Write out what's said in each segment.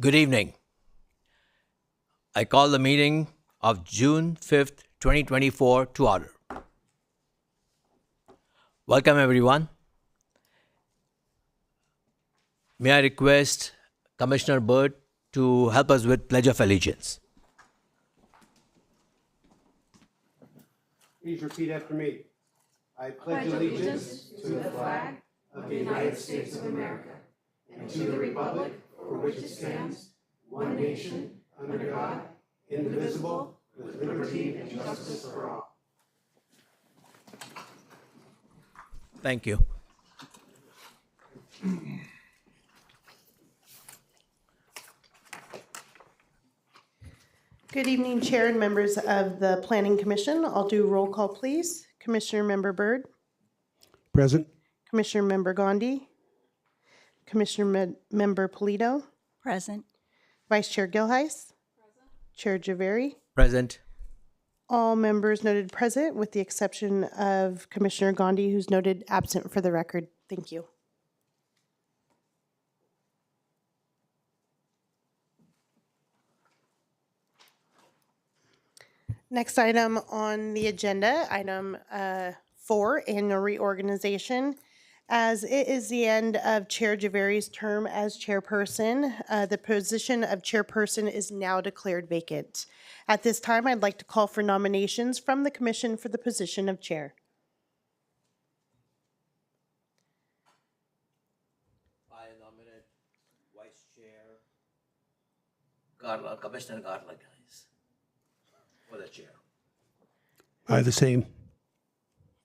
Good evening. I call the meeting of June 5th, 2024 to order. Welcome, everyone. May I request Commissioner Byrd to help us with Pledge of Allegiance? Please repeat after me. I pledge allegiance to the flag of the United States of America and to the republic for which it stands, one nation, under God, indivisible, with liberty and justice for all. Thank you. Good evening, Chair and members of the Planning Commission. I'll do roll call, please. Commissioner Member Byrd, Present. Commissioner Member Gandhi, Commissioner Member Polito, Present. Vice Chair Gilheis, Chair Javeri. Present. All members noted present with the exception of Commissioner Gandhi, who's noted absent for the record. Thank you. Next item on the agenda, item 4, annual reorganization. As it is the end of Chair Javeri's term as chairperson, the position of chairperson is now declared vacant. At this time, I'd like to call for nominations from the commission for the position of chair. I nominate Vice Chair Commissioner Garland, guys, for the chair. I the same.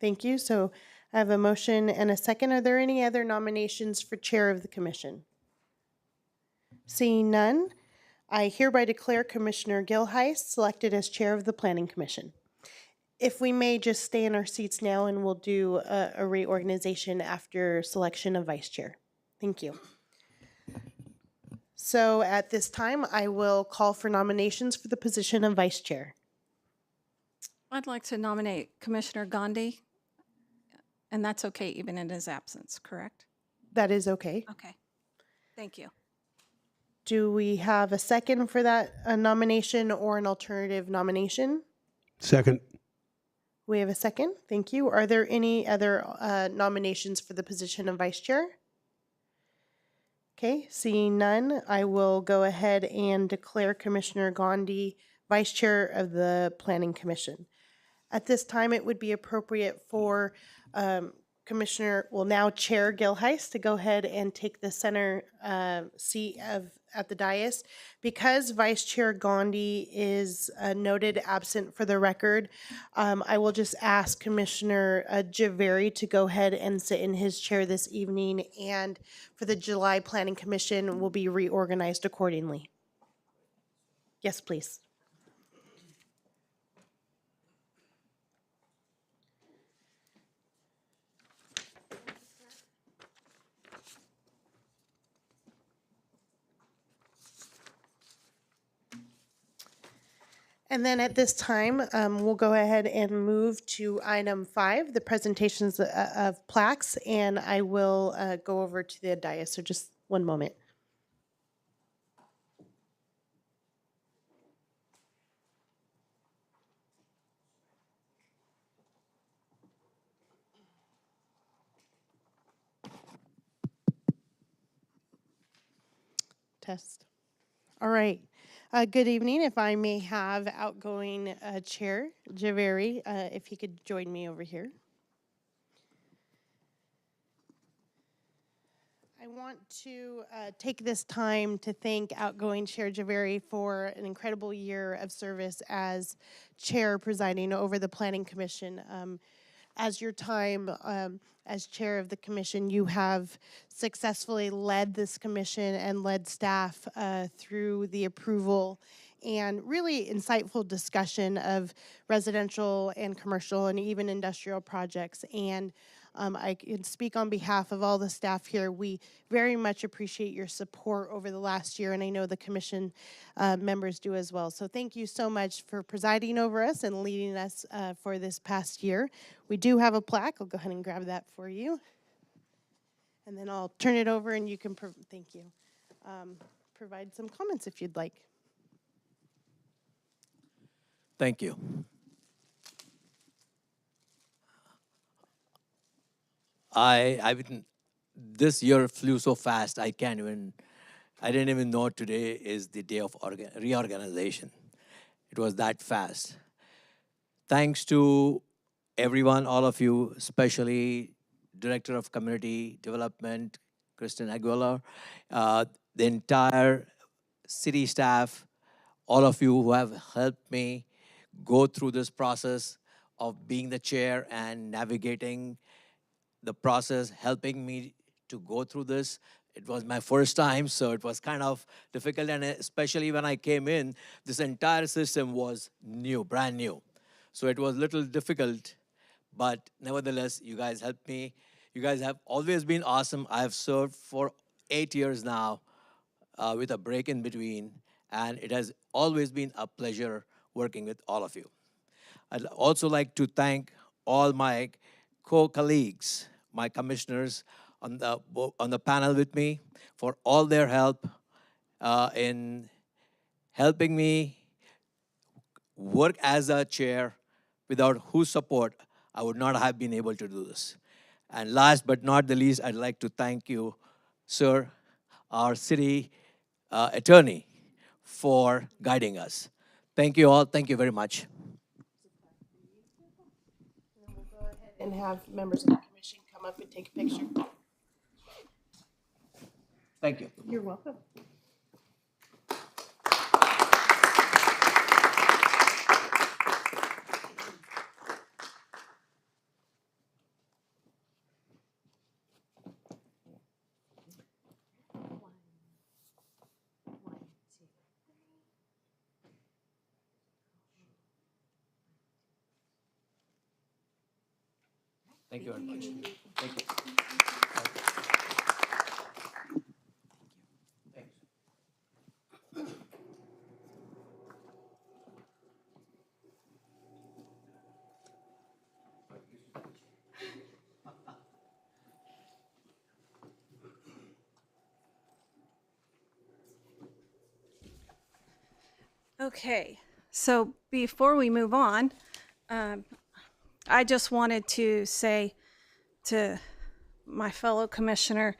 Thank you. So I have a motion and a second. Are there any other nominations for chair of the commission? Seeing none, I hereby declare Commissioner Gilheis selected as chair of the Planning Commission. If we may just stay in our seats now, and we'll do a reorganization after selection of vice chair. Thank you. So at this time, I will call for nominations for the position of vice chair. I'd like to nominate Commissioner Gandhi, and that's okay even in his absence, correct? That is okay. Okay. Thank you. Do we have a second for that nomination or an alternative nomination? Second. We have a second. Thank you. Are there any other nominations for the position of vice chair? Okay, seeing none, I will go ahead and declare Commissioner Gandhi vice chair of the Planning Commission. At this time, it would be appropriate for now Chair Gilheis to go ahead and take the center seat at the dais. Because Vice Chair Gandhi is noted absent for the record, I will just ask Commissioner Javeri to go ahead and sit in his chair this evening, and for the July Planning Commission will be reorganized accordingly. Yes, please. And then at this time, we'll go ahead and move to item 5, the presentations of plaques, and I will go over to the dais. So just one moment. Test. All right. Good evening. If I may have outgoing Chair Javeri, if he could join me over here. I want to take this time to thank outgoing Chair Javeri for an incredible year of service as chair presiding over the Planning Commission. As your time as chair of the commission, you have successfully led this commission and led staff through the approval and really insightful discussion of residential and commercial and even industrial projects. And I can speak on behalf of all the staff here. We very much appreciate your support over the last year, and I know the commission members do as well. So thank you so much for presiding over us and leading us for this past year. We do have a plaque. I'll go ahead and grab that for you. And then I'll turn it over and you can, thank you. provide some comments if you'd like. Thank you. This year flew so fast, I didn't even know today is the day of reorganization. It was that fast. Thanks to everyone, all of you, especially Director of Community Development, Kristen Aguilar, the entire city staff, all of you who have helped me go through this process of being the chair and navigating the process, helping me to go through this. It was my first time, so it was kind of difficult, and especially when I came in, this entire system was new, brand new. So it was a little difficult, but nevertheless, you guys helped me. You guys have always been awesome. I have served for 8 years now with a break in between, and it has always been a pleasure working with all of you. I'd also like to thank all my co-colleagues, my commissioners on the panel with me for all their help in helping me work as a chair, without whose support I would not have been able to do this. And last but not the least, I'd like to thank you, sir, our city attorney, for guiding us. Thank you all. Thank you very much. And have members of the commission come up and take a picture. Thank you. You're welcome. Thank you very much. Thank you. Thanks. Okay, so before we move on, I just wanted to say to my fellow commissioner,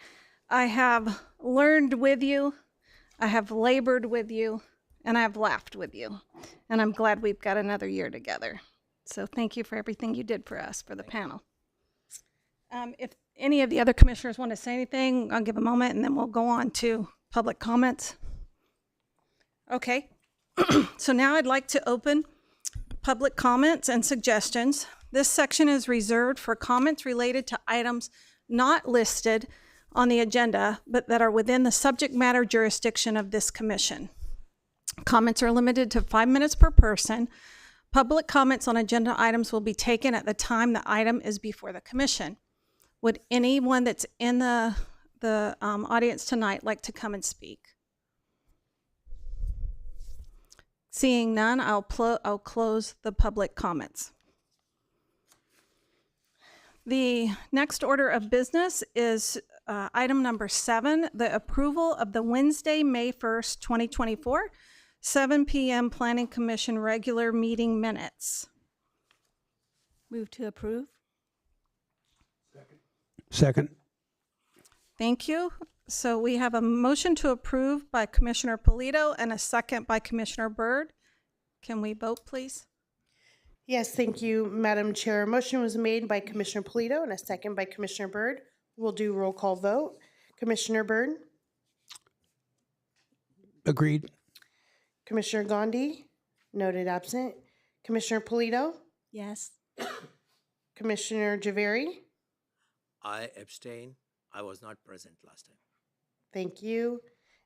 I have learned with you, I have labored with you, and I have laughed with you. And I'm glad we've got another year together. So thank you for everything you did for us, for the panel. If any of the other commissioners want to say anything, I'll give a moment and then we'll go on to public comments. Okay. So now I'd like to open public comments and suggestions. This section is reserved for comments related to items not listed on the agenda, but that are within the subject matter jurisdiction of this commission. Comments are limited to 5 minutes per person. Public comments on agenda items will be taken at the time the item is before the commission. Would anyone that's in the audience tonight like to come and speak? Seeing none, I'll close the public comments. The next order of business is item number 7, the approval of the Wednesday, May 1st, 2024, 7 p.m. Planning Commission regular meeting minutes. Move to approve. Second. Thank you. So we have a motion to approve by Commissioner Polito and a second by Commissioner Byrd. Can we vote, please? Yes, thank you, Madam Chair. A motion was made by Commissioner Polito and a second by Commissioner Byrd. We'll do roll call vote. Commissioner Byrd? Agreed. Commissioner Gandhi? Noted absent. Commissioner Polito? Yes. Commissioner Javeri? I abstain. I was not present last time. Thank you.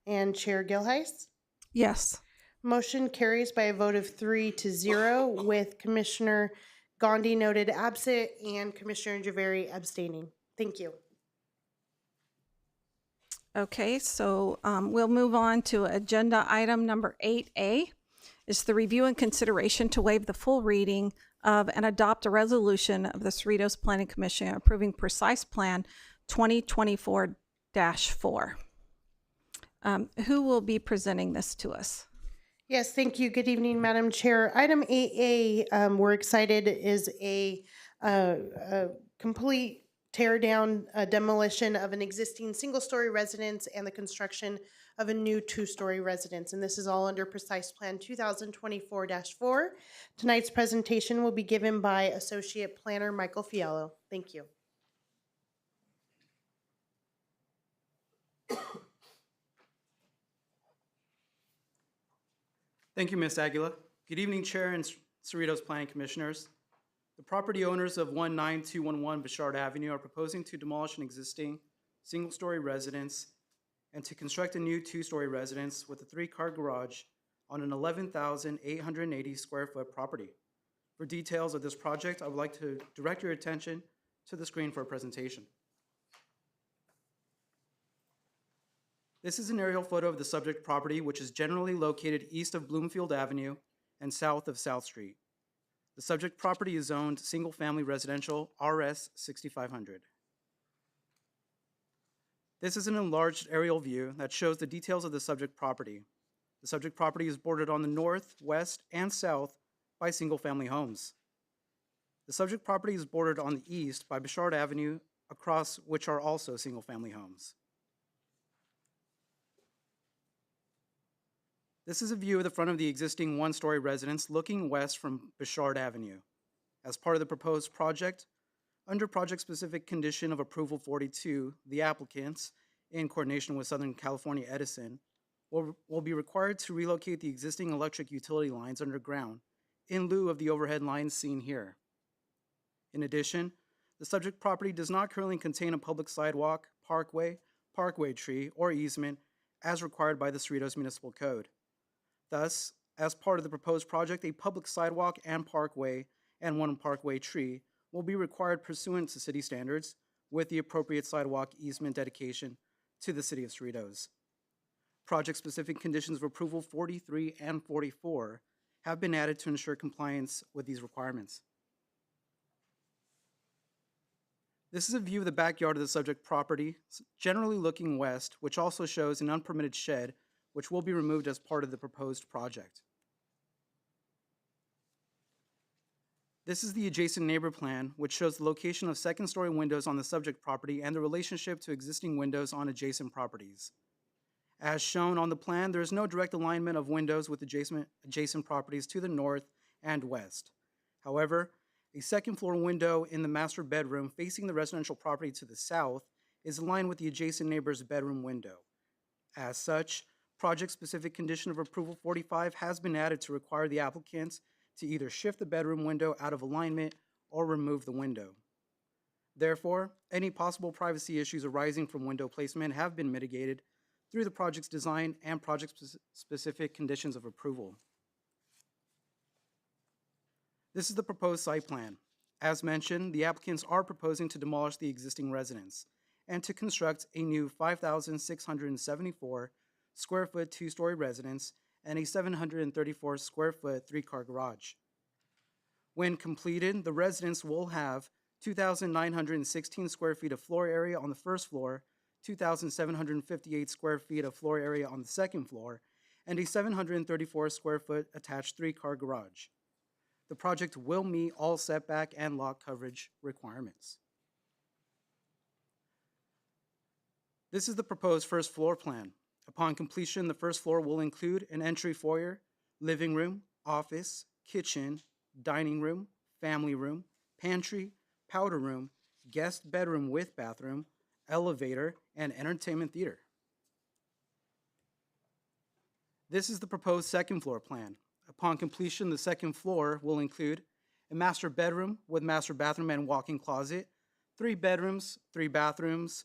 And Chair Gilheis? Yes. Motion carries by a vote of 3-0 with Commissioner Gandhi noted absent and Commissioner Javeri abstaining. Thank you. Okay, so we'll move on to agenda item number 8A. It's the review and consideration to waive the full reading of and adopt a resolution of the Cerritos Planning Commission approving Precise Plan 2024-4. Who will be presenting this to us? Yes, thank you. Good evening, Madam Chair. Item 8A, we're excited, is a complete tear down, demolition of an existing single-story residence and the construction of a new two-story residence. And this is all under Precise Plan 2024-4. Tonight's presentation will be given by Associate Planner Michael Fiallo. Thank you. Thank you, Ms. Aguila. Good evening, Chair and Cerritos Planning Commissioners. The property owners of 19211 Bouchard Avenue are proposing to demolish an existing single-story residence and to construct a new two-story residence with a three-car garage on an 11,880 square foot property. For details of this project, I would like to direct your attention to the screen for a presentation. This is an aerial photo of the subject property, which is generally located east of Bloomfield Avenue and south of South Street. The subject property is zoned single-family residential RS 6500. This is an enlarged aerial view that shows the details of the subject property. The subject property is bordered on the north, west, and south by single-family homes. The subject property is bordered on the east by Bouchard Avenue, across which are also single-family homes. This is a view of the front of the existing one-story residence looking west from Bouchard Avenue. As part of the proposed project, under project-specific condition of approval 42, the applicants, in coordination with Southern California Edison, will be required to relocate the existing electric utility lines underground in lieu of the overhead lines seen here. In addition, the subject property does not currently contain a public sidewalk, parkway tree, or easement as required by the Cerritos Municipal Code. Thus, as part of the proposed project, a public sidewalk and parkway and one parkway tree will be required pursuant to city standards with the appropriate sidewalk easement dedication to the City of Cerritos. Project-specific conditions of approval 43 and 44 have been added to ensure compliance with these requirements. This is a view of the backyard of the subject property, generally looking west, which also shows an unpermitted shed which will be removed as part of the proposed project. This is the adjacent neighbor plan, which shows the location of second-story windows on the subject property and the relationship to existing windows on adjacent properties. As shown on the plan, there is no direct alignment of windows with adjacent properties to the north and west. However, a second-floor window in the master bedroom facing the residential property to the south is aligned with the adjacent neighbor's bedroom window. As such, project-specific condition of approval 45 has been added to require the applicants to either shift the bedroom window out of alignment or remove the window. Therefore, any possible privacy issues arising from window placement have been mitigated through the project's design and project-specific conditions of approval. This is the proposed site plan. As mentioned, the applicants are proposing to demolish the existing residence and to construct a new 5,674 square foot two-story residence and a 734 square foot three-car garage. When completed, the residence will have 2,916 square feet of floor area on the first floor, 2,758 square feet of floor area on the second floor, and a 734 square foot attached three-car garage. The project will meet all setback and lot coverage requirements. This is the proposed first floor plan. Upon completion, the first floor will include an entry foyer, living room, office, kitchen, dining room, family room, pantry, powder room, guest bedroom with bathroom, elevator, and entertainment theater. This is the proposed second floor plan. Upon completion, the second floor will include a master bedroom with master bathroom and walk-in closet, 3 bedrooms, 3 bathrooms,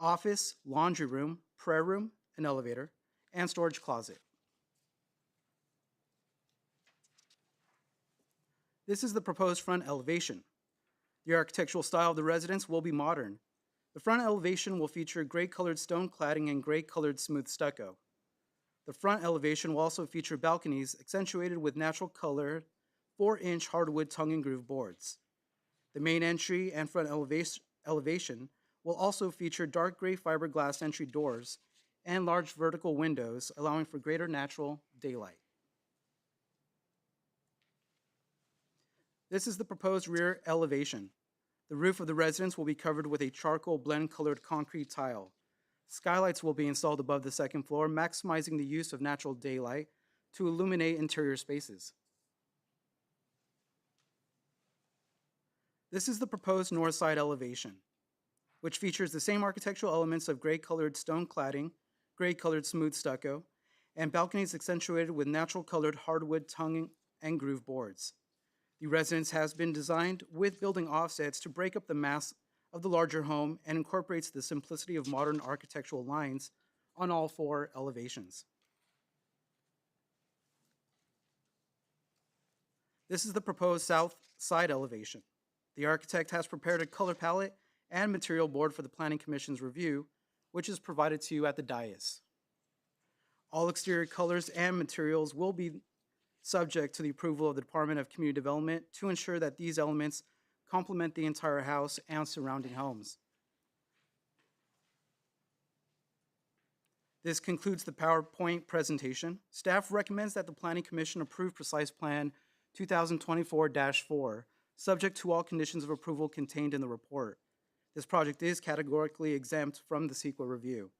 office, laundry room, prayer room, an elevator, and storage closet. This is the proposed front elevation. The architectural style of the residence will be modern. The front elevation will feature gray-colored stone cladding and gray-colored smooth stucco. The front elevation will also feature balconies accentuated with natural colored 4-inch hardwood tongue and groove boards. The main entry and front elevation will also feature dark gray fiberglass entry doors and large vertical windows, allowing for greater natural daylight. This is the proposed rear elevation. The roof of the residence will be covered with a charcoal blend-colored concrete tile. Skylights will be installed above the second floor, maximizing the use of natural daylight to illuminate interior spaces. This is the proposed north side elevation, which features the same architectural elements of gray-colored stone cladding, gray-colored smooth stucco, and balconies accentuated with natural-colored hardwood tongue and groove boards. The residence has been designed with building offsets to break up the mass of the larger home and incorporates the simplicity of modern architectural lines on all 4 elevations. This is the proposed south side elevation. The architect has prepared a color palette and material board for the Planning Commission's review, which is provided to you at the dais. All exterior colors and materials will be subject to the approval of the Department of Community Development to ensure that these elements complement the entire house and surrounding homes. This concludes the PowerPoint presentation. Staff recommends that the Planning Commission approve Precise Plan 2024-4, subject to all conditions of approval contained in the report. This project is categorically exempt from the CEQA review.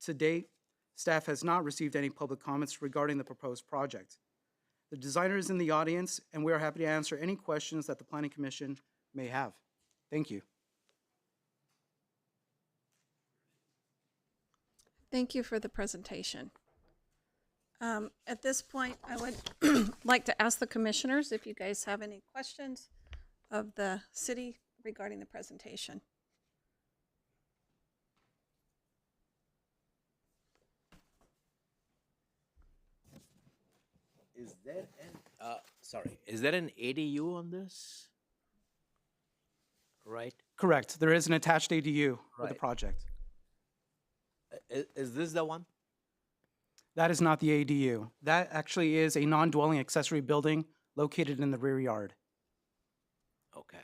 To date, staff has not received any public comments regarding the proposed project. The designer is in the audience, and we are happy to answer any questions that the Planning Commission may have. Thank you. Thank you for the presentation. At this point, I would like to ask the commissioners if you guys have any questions of the city regarding the presentation. Is there is there an ADU on this? Right? Correct. There is an attached ADU with the Right. project. Is this the one? That is not the ADU. That actually is a non-dwelling accessory building located in the rear yard. Okay.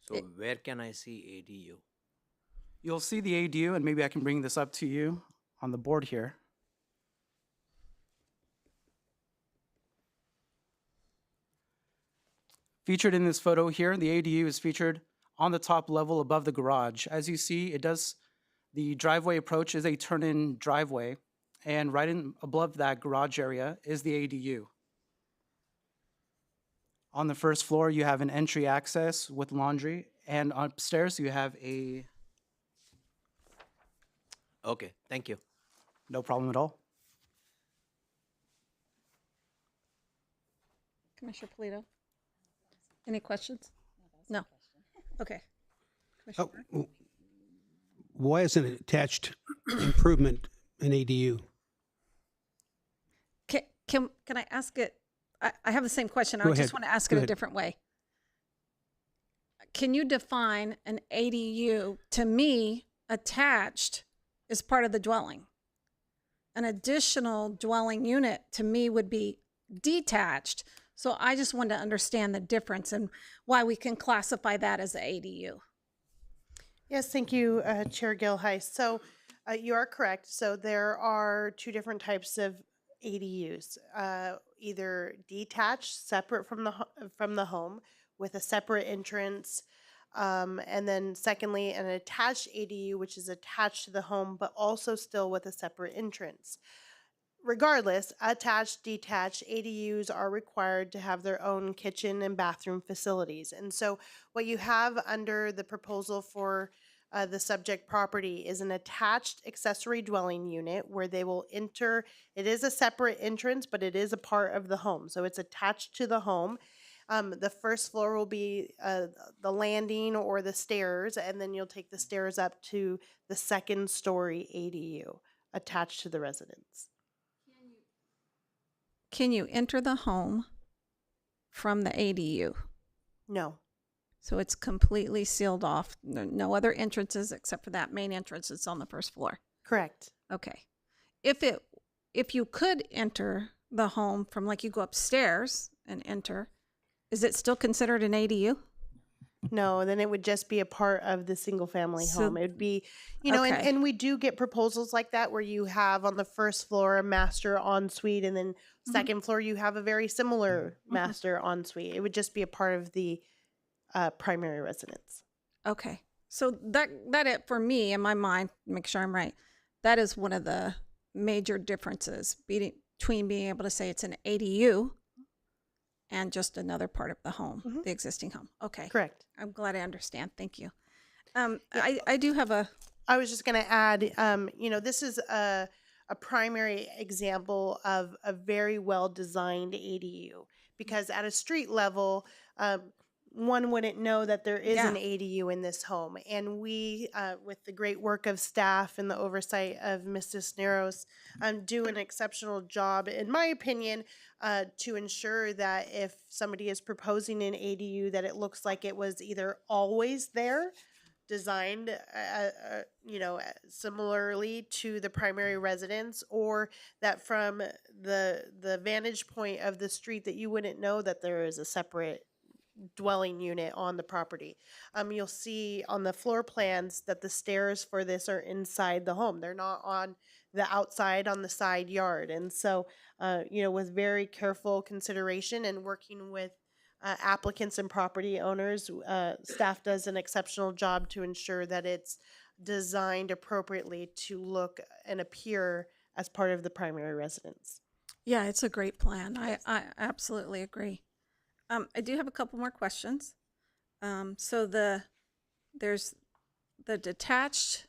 So where can I see ADU? You'll see the ADU, and maybe I can bring this up to you on the board here. Featured in this photo here, the ADU is featured on the top level above the garage. As you see, the driveway approach is a turn-in driveway, and right in above that garage area is the ADU. On the first floor, you have an entry access with laundry, and upstairs you have a, Okay, thank you. no problem at all. Commissioner Polito? Any questions? No. Okay. Commissioner Burke? Why isn't it attached improvement an ADU? Can I ask it? I have the same question. I Go just ahead. want to ask Go it a ahead. different way. Can you define an ADU? To me, attached is part of the dwelling. An additional dwelling unit to me would be detached. So I just want to understand the difference and why we can classify that as an ADU. Yes, thank you, Chair Gilheist. So you are correct. So there are 2 different types of ADUs, either detached, separate from the home, with a separate entrance, and then secondly, an attached ADU, which is attached to the home, but also still with a separate entrance. Regardless, attached, detached ADUs are required to have their own kitchen and bathroom facilities. And so what you have under the proposal for the subject property is an attached accessory dwelling unit where they will enter. It is a separate entrance, but it is a part of the home. So it's attached to the home. The first floor will be the landing or the stairs, and then you'll take the stairs up to the second story ADU attached to the residence. Can you enter the home from the ADU? No. So it's completely sealed off. No other entrances except for that main entrance that's on the first floor. Correct. Okay. If you could enter the home from, like, you go upstairs and enter, is it still considered an ADU? No, then it would just be a part of the single family So- home. It would be, you know, Okay. and we do get proposals like that where you have on the first floor a master ensuite, and then second floor you have a very similar master ensuite. It would just be a part of the primary residence. Okay. So that it for me in my mind, make sure I'm right. That is one of the major differences between being able to say it's an ADU and just another part of the home, the existing home. Okay. Correct. I'm glad I understand. Thank you. I do have a I was just going to add, you know, this is a primary example of a very well designed ADU, because at a street level, one wouldn't know that there is an Yeah. ADU in this home. And we, with the great work of staff and the oversight of Mrs. Cisneros, do an exceptional job, in my opinion, to ensure that if somebody is proposing an ADU, that it looks like it was either always there, designed, you know, similarly to the primary residence, or that from the vantage point of the street that you wouldn't know that there is a separate dwelling unit on the property. You'll see on the floor plans that the stairs for this are inside the home. They're not on the outside on the side yard. And so, you know, with very careful consideration and working with applicants and property owners, staff does an exceptional job to ensure that it's designed appropriately to look and appear as part of the primary residence. Yeah, it's a great plan. I absolutely agree. I do have a couple more questions. So there's the detached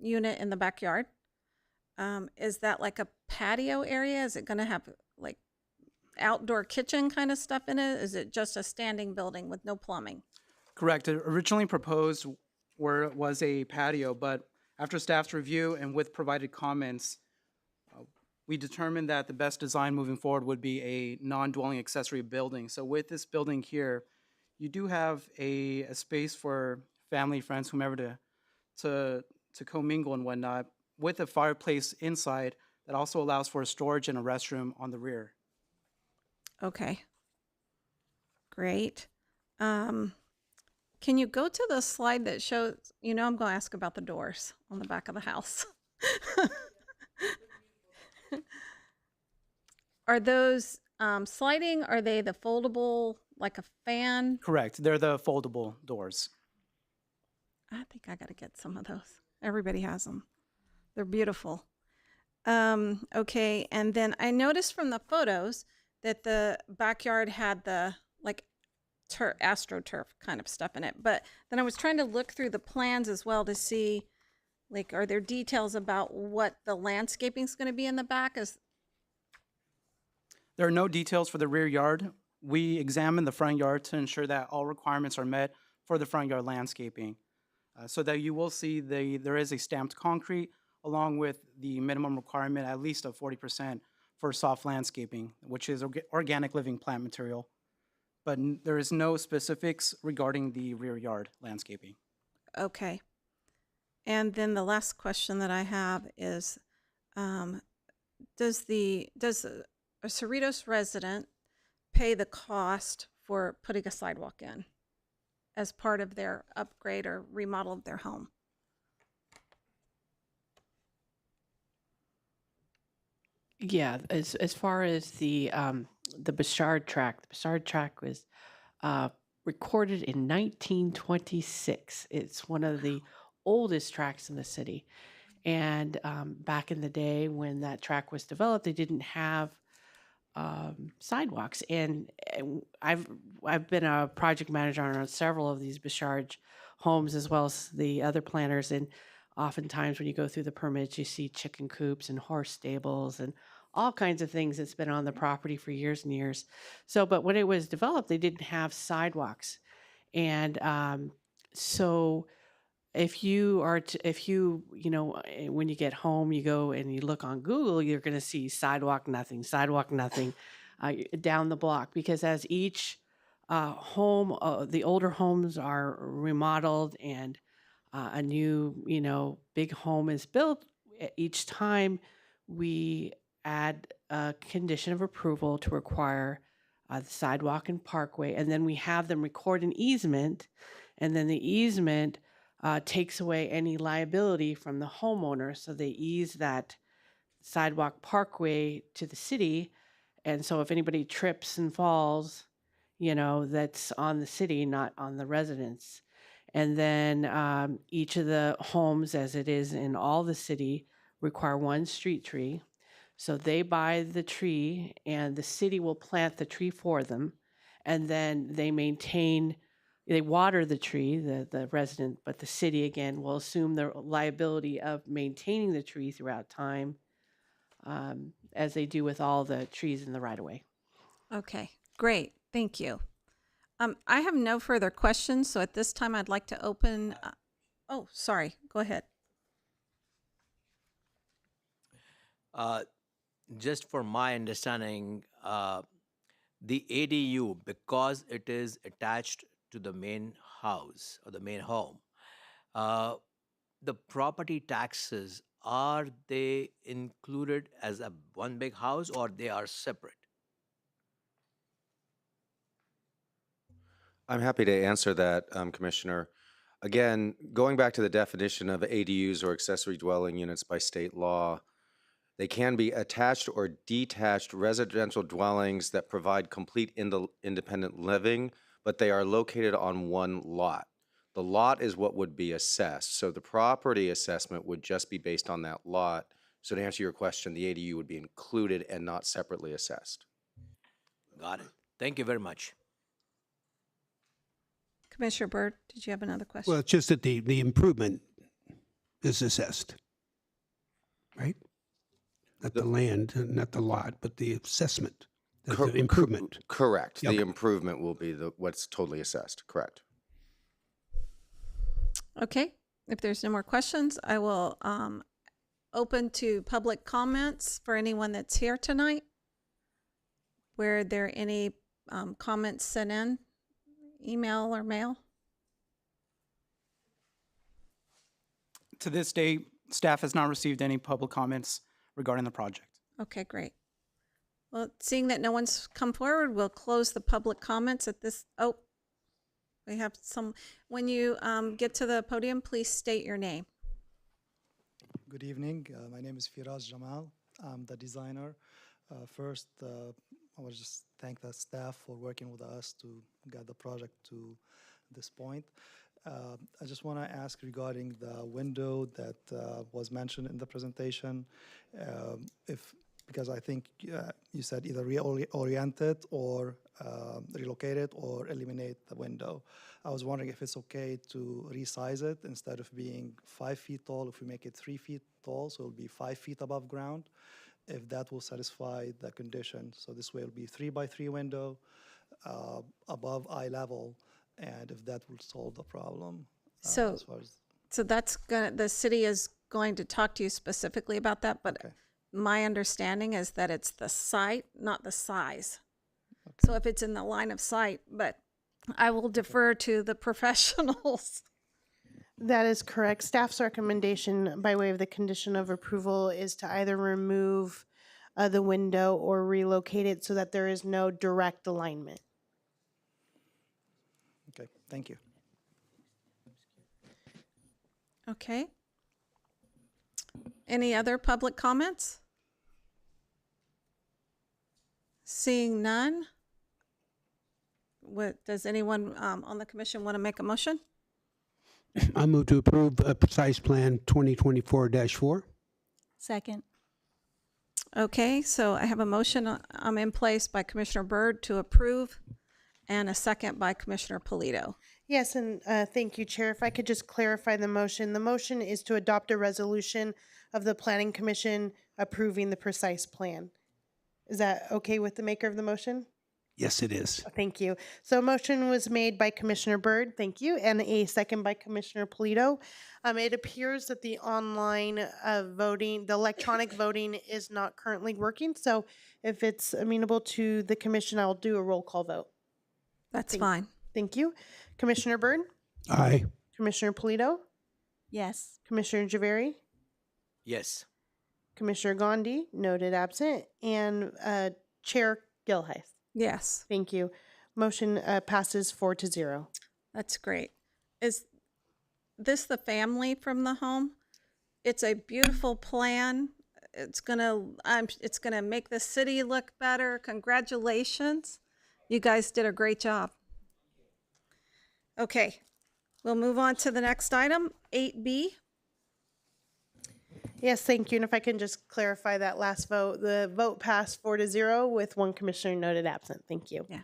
unit in the backyard. Is that like a patio area? Is it going to have like outdoor kitchen kind of stuff in it? Is it just a standing building with no plumbing? Correct. It originally proposed where it was a patio, but after staff's review and with provided comments, we determined that the best design moving forward would be a non-dwelling accessory building. So with this building here, you do have a space for family, friends, whomever to commingle and whatnot, with a fireplace inside that also allows for a storage and a restroom on the rear. Okay. Great. Can you go to the slide that shows, you know, I'm going to ask about the doors on the back of the house. Are those sliding? Are they the foldable, like a fan? Correct. They're the foldable doors. I think I got to get some of those. Everybody has them. They're beautiful. Okay, and then I noticed from the photos that the backyard had the like AstroTurf kind of stuff in it. But then I was trying to look through the plans as well to see, like, are there details about what the landscaping is going to be in the back? There are no details for the rear yard. We examined the front yard to ensure that all requirements are met for the front yard landscaping. So that you will see there is a stamped concrete along with the minimum requirement, at least of 40% for soft landscaping, which is organic living plant material. But there is no specifics regarding the rear yard landscaping. Okay. And then the last question that I have is, does a Cerritos resident pay the cost for putting a sidewalk in as part of their upgrade or remodel of their home? Yeah, as far as the Bouchard tract, the Bouchard tract was recorded in 1926. It's one of the oldest tracts in the city. And back in the day when that tract was developed, they didn't have sidewalks. And I've been a project manager on several of these Bouchard homes as well as the other planners. And oftentimes when you go through the permits, you see chicken coops and horse stables and all kinds of things that's been on the property for years and years. So, but when it was developed, they didn't have sidewalks. And so if you are, when you get home, you go and you look on Google, you're going to see sidewalk nothing down the block, because as each home, the older homes are remodeled and a new, big home is built, each time we add a condition of approval to require the sidewalk and parkway, and then we have them record an easement, And then the easement takes away any liability from the homeowner. So they ease that sidewalk parkway to the city. And so if anybody trips and falls, that's on the city, not on the residents. And then each of the homes, as it is in all the city, require one street tree. So they buy the tree and the city will plant the tree for them. And then they water the tree, the resident, but the city again will assume the liability of maintaining the tree throughout time, as they do with all the trees in the right of way. Okay, great. Thank you. I have no further questions, so at this time I'd like to open. Oh, sorry. Go ahead. Just for my understanding, the ADU, because it is attached to the main house or the main home, the property taxes, are they included as a one big house or they are separate? I'm happy to answer that, Commissioner. Again, going back to the definition of ADUs or accessory dwelling units by state law, they can be attached or detached residential dwellings that provide complete independent living, but they are located on one lot. The lot is what would be assessed. So the property assessment would just be based on that lot. So to answer your question, the ADU would be included and not separately assessed. Got it. Thank you very much. Commissioner Byrd, did you have another question? Well, it's just that the improvement is assessed, right? Not the land, not the lot, but the assessment, the improvement. Correct. Okay. The improvement will be what's totally assessed. Correct. Okay, if there's no more questions, I will open to public comments for anyone that's here tonight. Were there any comments sent in, email or mail? To this day, staff has not received any public comments regarding the project. Okay, great. Well, seeing that no one's come forward, we'll close the public comments at this. Oh, we have some. When you get to the podium, please state your name. Good evening. My name is Firaz Jamal. I'm the designer. First, I want to just thank the staff for working with us to get the project to this point. I just want to ask regarding the window that was mentioned in the presentation, because I think you said either reorient it or relocate it or eliminate the window. I was wondering if it's okay to resize it instead of being 5 feet tall, if we make it 3 feet tall, so it'll be 5 feet above ground, if that will satisfy the condition. So this way it'll be 3x3 window above eye level, and if that will solve the problem. So, as far as, so that's gonna. The city is going to talk to you specifically about that. But Okay. my understanding is that it's the site, not the size. So if it's in the line of sight, but I will defer to the professionals. That is correct. Staff's recommendation by way of the condition of approval is to either remove the window or relocate it so that there is no direct alignment. okay, thank you. Okay. Any other public comments? Seeing none. Does anyone on the commission want to make a motion? I move to approve Precise Plan 2024-4. Second. Okay, so I have a motion in place by Commissioner Byrd to approve and a second by Commissioner Polito. Yes, and thank you, Chair. If I could just clarify the motion. The motion is to adopt a resolution of the Planning Commission approving the Precise Plan. Is that okay with the maker of the motion? Yes, it is. Thank you. So a motion was made by Commissioner Byrd, thank you, and a second by Commissioner Polito. It appears that the online voting, the electronic voting is not currently working. So if it's amenable to the commission, I'll do a roll call vote. That's fine. Thank you. Commissioner Byrd, Aye. Commissioner Polito, Yes. Commissioner Javeri, Yes. Commissioner Gandhi, noted absent, and Chair Gilheith. Yes, Thank you. Motion passes 4-0. that's great. Is this the family from the home? It's a beautiful plan. It's gonna make the city look better. Congratulations. You guys did a great job. Okay, we'll move on to the next item, 8B. Yes, thank you. And if I can just clarify that last vote, the vote passed 4-0 with one commissioner noted absent. Thank you. Yeah.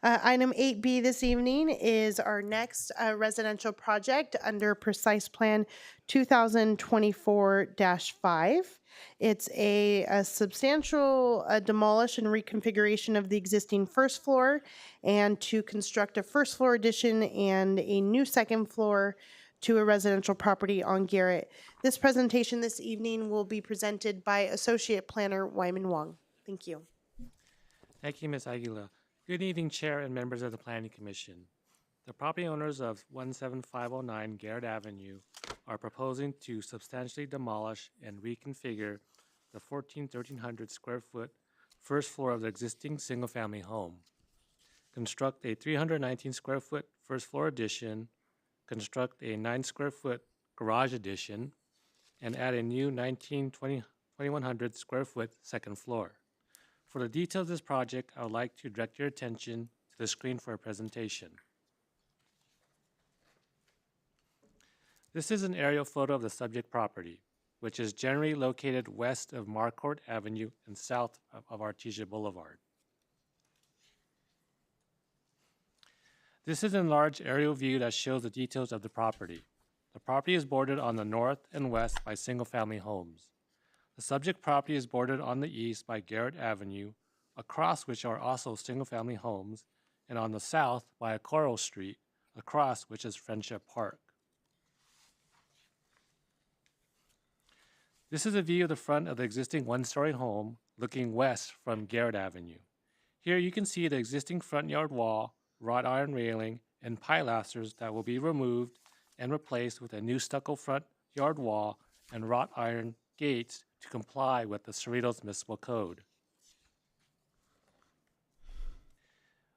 Item 8B this evening is our next residential project under Precise Plan 2024-5. It's a substantial demolish and reconfiguration of the existing first floor and to construct a first floor addition and a new second floor to a residential property on Garrett. This presentation this evening will be presented by Associate Planner Wyman Wong. Thank you. Thank you, Ms. Aguila. Good evening, Chair and members of the Planning Commission. The property owners of 17509 Garrett Avenue are proposing to substantially demolish and reconfigure the 1,300 square foot first floor of the existing single-family home, construct a 319 square foot first floor addition, construct a 9 square foot garage addition, and add a new 2,100 square foot second floor. For the details of this project, I would like to direct your attention to the screen for a presentation. This is an aerial photo of the subject property, which is generally located west of Marquardt Avenue and south of Artesia Boulevard. This is an enlarged aerial view that shows the details of the property. The property is bordered on the north and west by single-family homes. The subject property is bordered on the east by Garrett Avenue, across which are also single-family homes, and on the south by a Coral Street, across which is Friendship Park. This is a view of the front of the existing one-story home looking west from Garrett Avenue. Here you can see the existing front yard wall, wrought iron railing, and pilasters that will be removed and replaced with a new stucco front yard wall and wrought iron gates to comply with the Cerritos Municipal Code.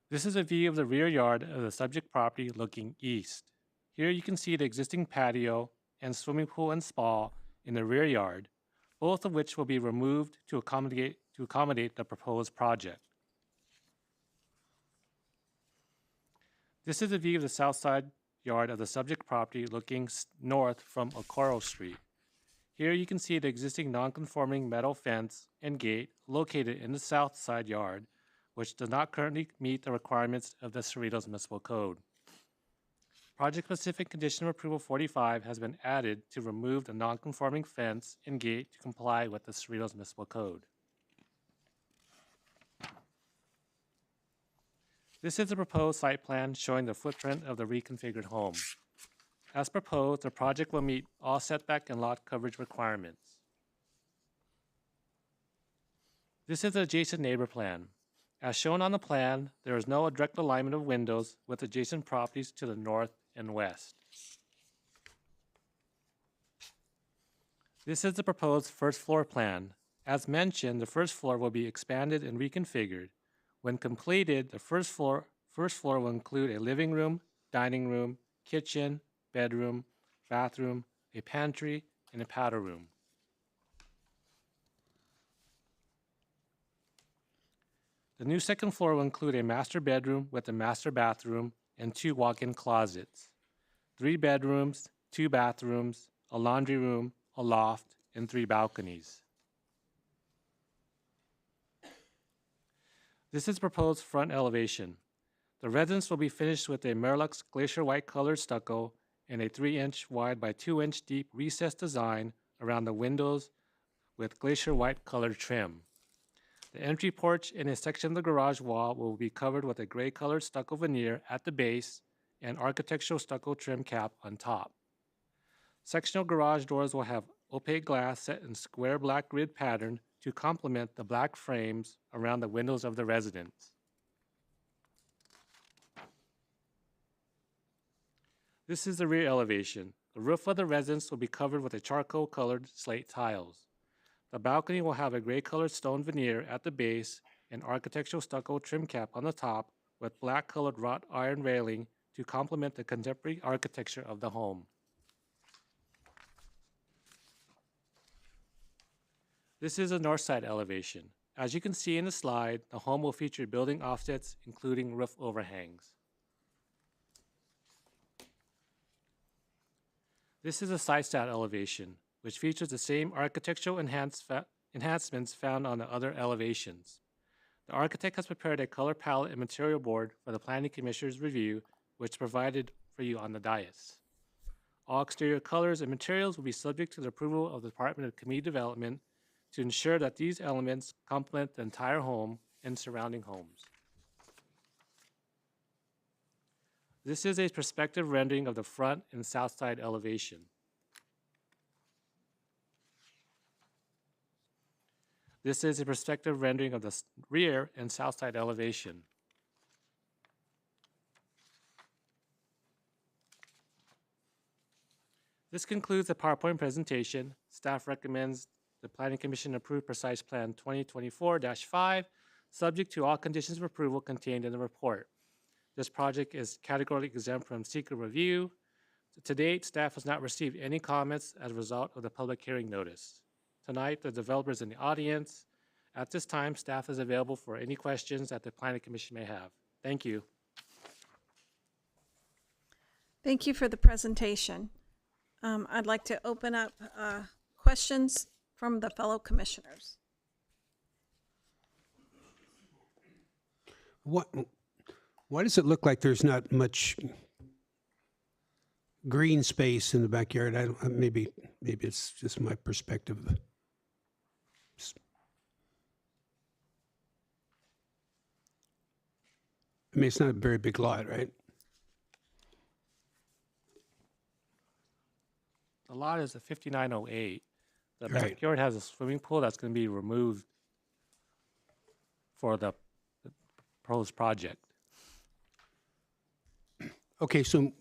This is a view of the rear yard of the subject property looking east. Here you can see the existing patio and swimming pool and spa in the rear yard, both of which will be removed to accommodate the proposed project. This is a view of the south side yard of the subject property looking north from Okoro Street. Here you can see the existing non-conforming metal fence and gate located in the south side yard, which does not currently meet the requirements of the Cerritos Municipal Code. Project-specific condition of approval 45 has been added to remove the non-conforming fence and gate to comply with the Cerritos Municipal Code. This is the proposed site plan showing the footprint of the reconfigured home. As proposed, the project will meet all setback and lot coverage requirements. This is the adjacent neighbor plan. As shown on the plan, there is no direct alignment of windows with adjacent properties to the north and west. This is the proposed first floor plan. As mentioned, the first floor will be expanded and reconfigured. When completed, the first floor will include a living room, dining room, kitchen, bedroom, bathroom, a pantry, and a powder room. The new second floor will include a master bedroom with a master bathroom and 2 walk-in closets, 3 bedrooms, 2 bathrooms, a laundry room, a loft, and 3 balconies. This is proposed front elevation. The residence will be finished with a Merlux glacier white colored stucco and a 3-inch wide by 2-inch deep recessed design around the windows with glacier white colored trim. The entry porch and a section of the garage wall will be covered with a gray colored stucco veneer at the base and architectural stucco trim cap on top. Sectional garage doors will have opaque glass set in square black grid pattern to complement the black frames around the windows of the residence. This is the rear elevation. The roof of the residence will be covered with a charcoal colored slate tiles. The balcony will have a gray colored stone veneer at the base and architectural stucco trim cap on the top with black colored wrought iron railing to complement the contemporary architecture of the home. This is a north side elevation. As you can see in the slide, the home will feature building offsets, including roof overhangs. This is a side stat elevation, which features the same architectural enhancements found on the other elevations. The architect has prepared a color palette and material board for the Planning Commissioner's review, which is provided for you on the dais. All exterior colors and materials will be subject to the approval of the Department of Community Development to ensure that these elements complement the entire home and surrounding homes. This is a perspective rendering of the front and south side elevation. This is a perspective rendering of the rear and south side elevation. This concludes the PowerPoint presentation. Staff recommends the Planning Commission approve Precise Plan 2024-5, subject to all conditions of approval contained in the report. This project is categorically exempt from secret review. To date, staff has not received any comments as a result of the public hearing notice. Tonight, the developers in the audience. At this time, staff is available for any questions that the Planning Commission may have. Thank you. Thank you for the presentation. I'd like to open up questions from the fellow commissioners. Why does it look like there's not much green space in the backyard? Maybe it's just my perspective. I mean, it's not a very big lot, right? The lot is a 5908. The Right. backyard has a swimming pool that's going to be removed for the proposed project. Okay, so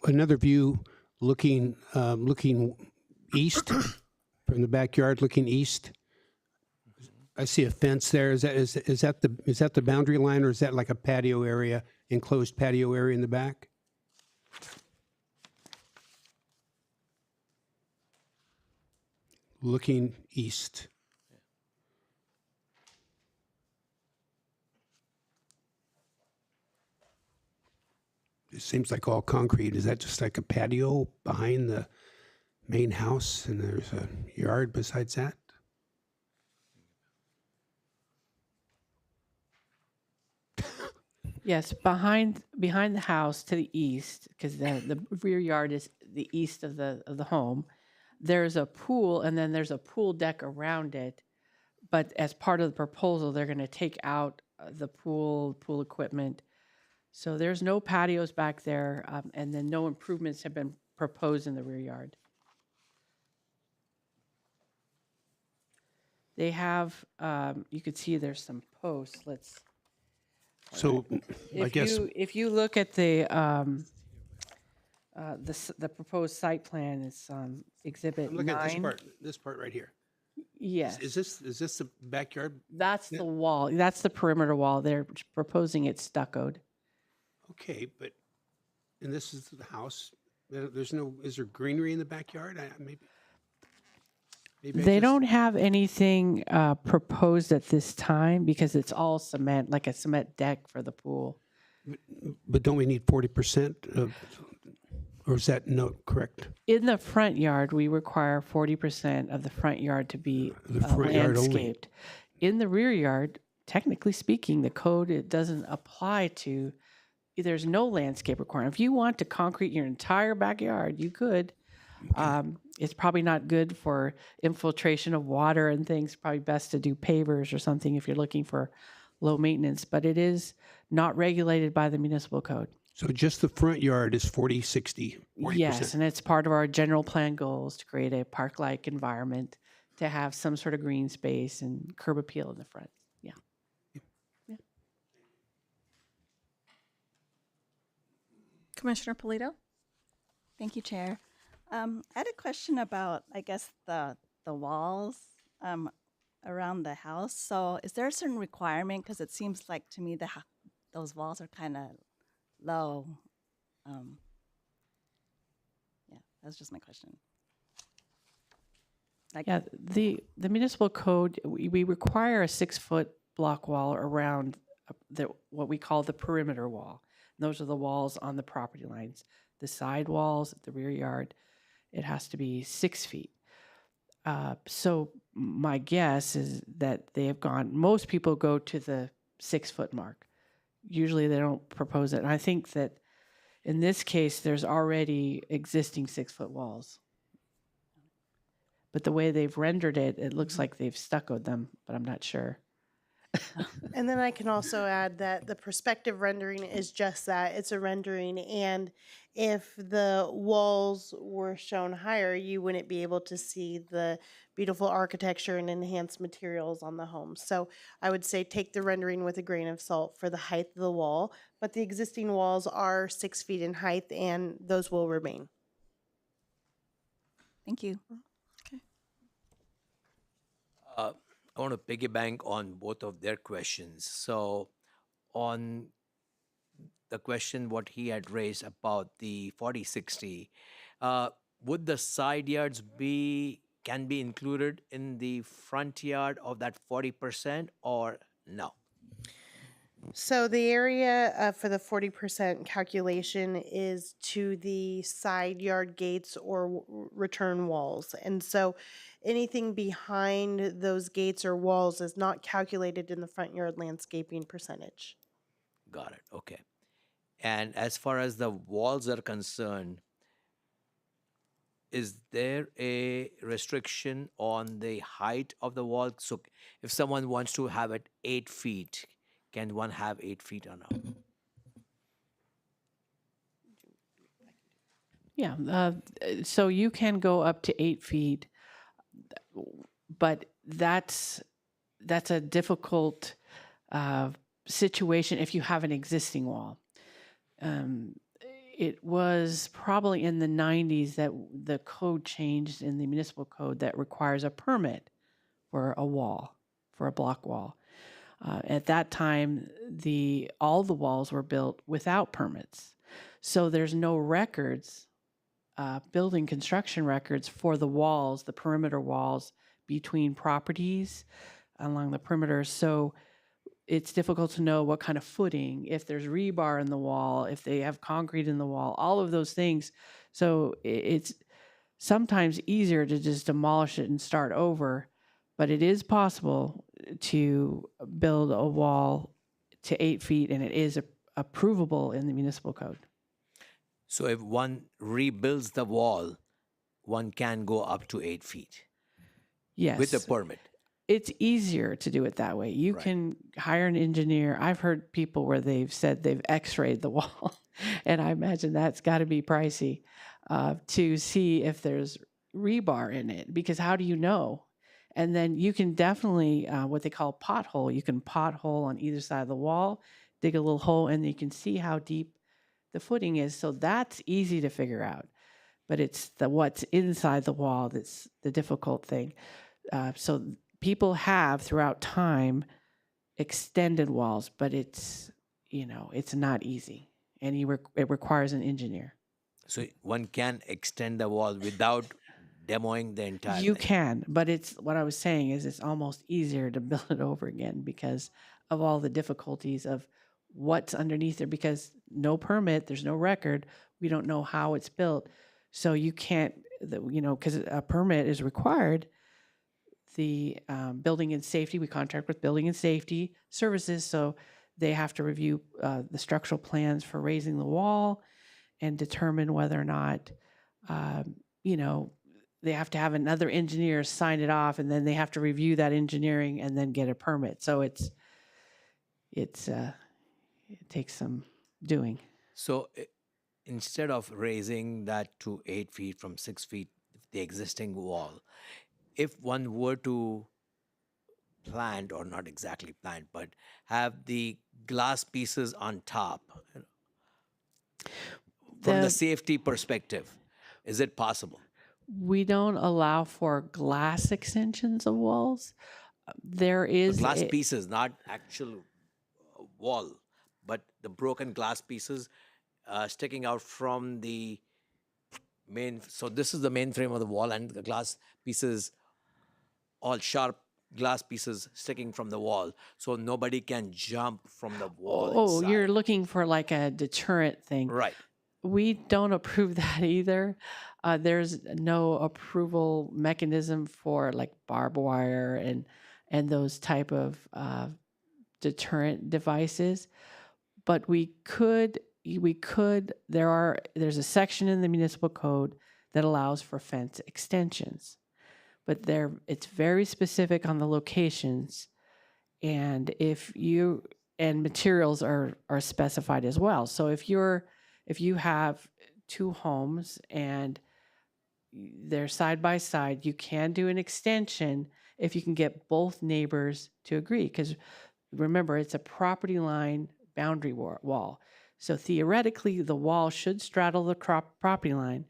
another view looking east from the backyard, looking east. I see a fence there. Is that the boundary line, or is that like a patio area, enclosed patio area in the back? Looking east. It seems like all concrete. Is that just like a patio behind the main house, and there's a yard besides that? Yes, behind the house to the east, because the rear yard is the east of the home. There's a pool, and then there's a pool deck around it. But as part of the proposal, they're going to take out the pool equipment. So there's no patios back there, and then no improvements have been proposed in the rear yard. They have, you could see there's some posts. So I guess If you look at the proposed site plan, it's Exhibit I'm looking 9. at this part right here. Yes. Is this the backyard? That's the wall. That's the perimeter wall. They're proposing it stuccoed. Okay, and this is the house. Is there greenery in the backyard? Maybe They don't have anything proposed at this time because it's all cement, like a cement deck for the pool. But don't we need 40% of, or is that not correct? In the front yard, we require 40% of the front yard to be The front yard only. landscaped. In the rear yard, technically speaking, the code, it doesn't apply to, there's no landscape requirement. If you want to concrete your entire backyard, you could. It's probably not good for infiltration of water and things. Probably best to do pavers or something if you're looking for low maintenance, but it is not regulated by the municipal code. So just the front yard is 40%. Yes, and it's part of our general plan goals to create a park-like environment, to have some sort of green space and curb appeal in the front. Yeah. Yeah. Commissioner Polito? Thank you, Chair. I had a question about, I guess, the walls around the house. So is there a certain requirement? Because it seems like to me those walls are kind of low. Yeah, that's just my question. Like, Yeah, the municipal code, we require a 6-foot block wall around what we call the perimeter wall. Those are the walls on the property lines. The side walls, the rear yard, it has to be 6 feet. So my guess is that they have gone, most people go to the 6-foot mark. Usually they don't propose it. And I think that in this case, there's already existing 6-foot walls. But the way they've rendered it, it looks like they've stuccoed them, but I'm not sure. And then I can also add that the perspective rendering is just that, it's a rendering, and if the walls were shown higher, you wouldn't be able to see the beautiful architecture and enhanced materials on the home. So I would say take the rendering with a grain of salt for the height of the wall, but the existing walls are 6 feet in height and those will remain. thank you. I want to piggyback on both of their questions. So, on the question what he had raised about the 40/60, would the side yards can be included in the front yard of that 40% or no? So the area for the 40% calculation is to the side yard gates or return walls. And so anything behind those gates or walls is not calculated in the front yard landscaping percentage. Got it. Okay. And as far as the walls are concerned, is there a restriction on the height of the wall? So if someone wants to have it 8 feet, can one have 8 feet or not? Yeah, so you can go up to 8 feet, but that's a difficult situation if you have an existing wall. It was probably in the 90s that the code changed in the municipal code that requires a permit for a wall, for a block wall. At that time, all the walls were built without permits. So there's no records, building construction records for the walls, the perimeter walls between properties along the perimeter. So it's difficult to know what kind of footing, if there's rebar in the wall, if they have concrete in the wall, all of those things. So it's sometimes easier to just demolish it and start over, but it is possible to build a wall to 8 feet, and it is approvable in the municipal code. So if one rebuilds the wall, one can go up to 8 feet Yes. with a permit. It's easier to do it that way. You Right. can hire an engineer. I've heard people where they've said they've x-rayed the wall, and I imagine that's got to be pricey to see if there's rebar in it, because how do you know? And then you can definitely, what they call pothole, you can pothole on either side of the wall, dig a little hole, and you can see how deep the footing is. So that's easy to figure out. But it's what's inside the wall that's the difficult thing. So people have throughout time extended walls, but it's not easy, and it requires an engineer. So one can extend the wall without demoing the entire You thing. can, but what I was saying is it's almost easier to build it over again because of all the difficulties of what's underneath there, because no permit, there's no record, we don't know how it's built. So you can't, because a permit is required. The building and safety, we contract with building and safety services, so they have to review the structural plans for raising the wall and determine whether or not, they have to have another engineer sign it off, and then they have to review that engineering and then get a permit. So it takes some doing. So instead of raising that to 8 feet from 6 feet, the existing wall, if one were to plant, or not exactly plant, but have the glass pieces on top, from the safety perspective, is it possible? We don't allow for glass extensions of walls. There is The glass pieces, not actual wall, but the broken glass pieces, sticking out from the main. So this is the main frame of the wall, and the glass pieces, all sharp glass pieces sticking from the wall, so nobody can jump from the wall. Oh, you're inside. looking for like a deterrent thing. Right. We don't approve that either. There's no approval mechanism for like barbed wire and those type of deterrent devices. But there's a section in the municipal code that allows for fence extensions, but it's very specific on the locations, and materials are specified as well. So if you have two homes and they're side by side, you can do an extension if you can get both neighbors to agree. Because remember, it's a property line boundary wall. So theoretically, the wall should straddle the property line.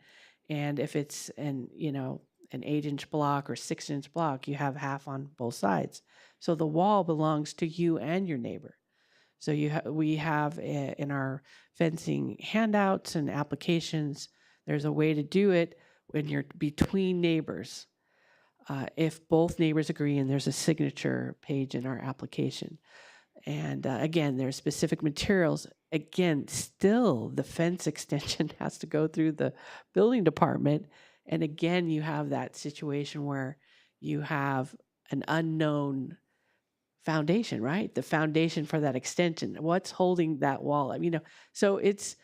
And if it's an 8-inch block or 6-inch block, you have half on both sides. So the wall belongs to you and your neighbor. So we have in our fencing handouts and applications, there's a way to do it when you're between neighbors. If both neighbors agree, and there's a signature page in our application. And again, there's specific materials. Again, still the fence extension has to go through the building department. And again, you have that situation where you have an unknown foundation, right? The foundation for that extension. What's holding that wall up? So it's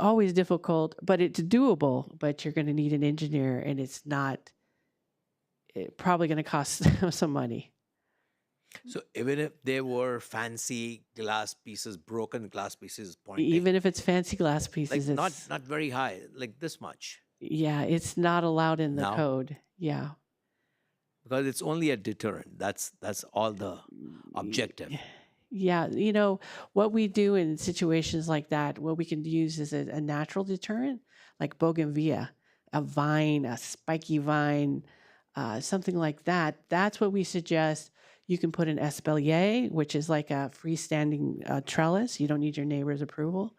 always difficult, but it's doable. But you're going to need an engineer, and it's probably going to cost some money. So even if they were fancy glass pieces, broken glass pieces pointing, Even if it's fancy glass like pieces, not it's not very high, like this much, it's not allowed in the No? code. Yeah. because it's only a deterrent. That's all the objective. Yeah, what we do in situations like that, what we can use is a natural deterrent, like bougainvillea, a vine, a spiky vine, something like that. That's what we suggest. You can put an espalier, which is like a freestanding trellis. You don't need your neighbor's approval.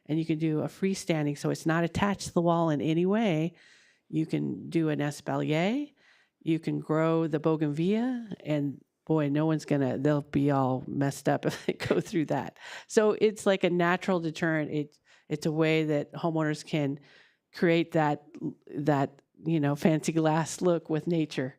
And you can do a freestanding, so it's not attached to the wall in any way. You can do an espalier. You can grow the bougainvillea, and boy, they'll be all messed up if they go through that. So it's like a natural deterrent. It's a way that homeowners can create that fancy glass look with nature.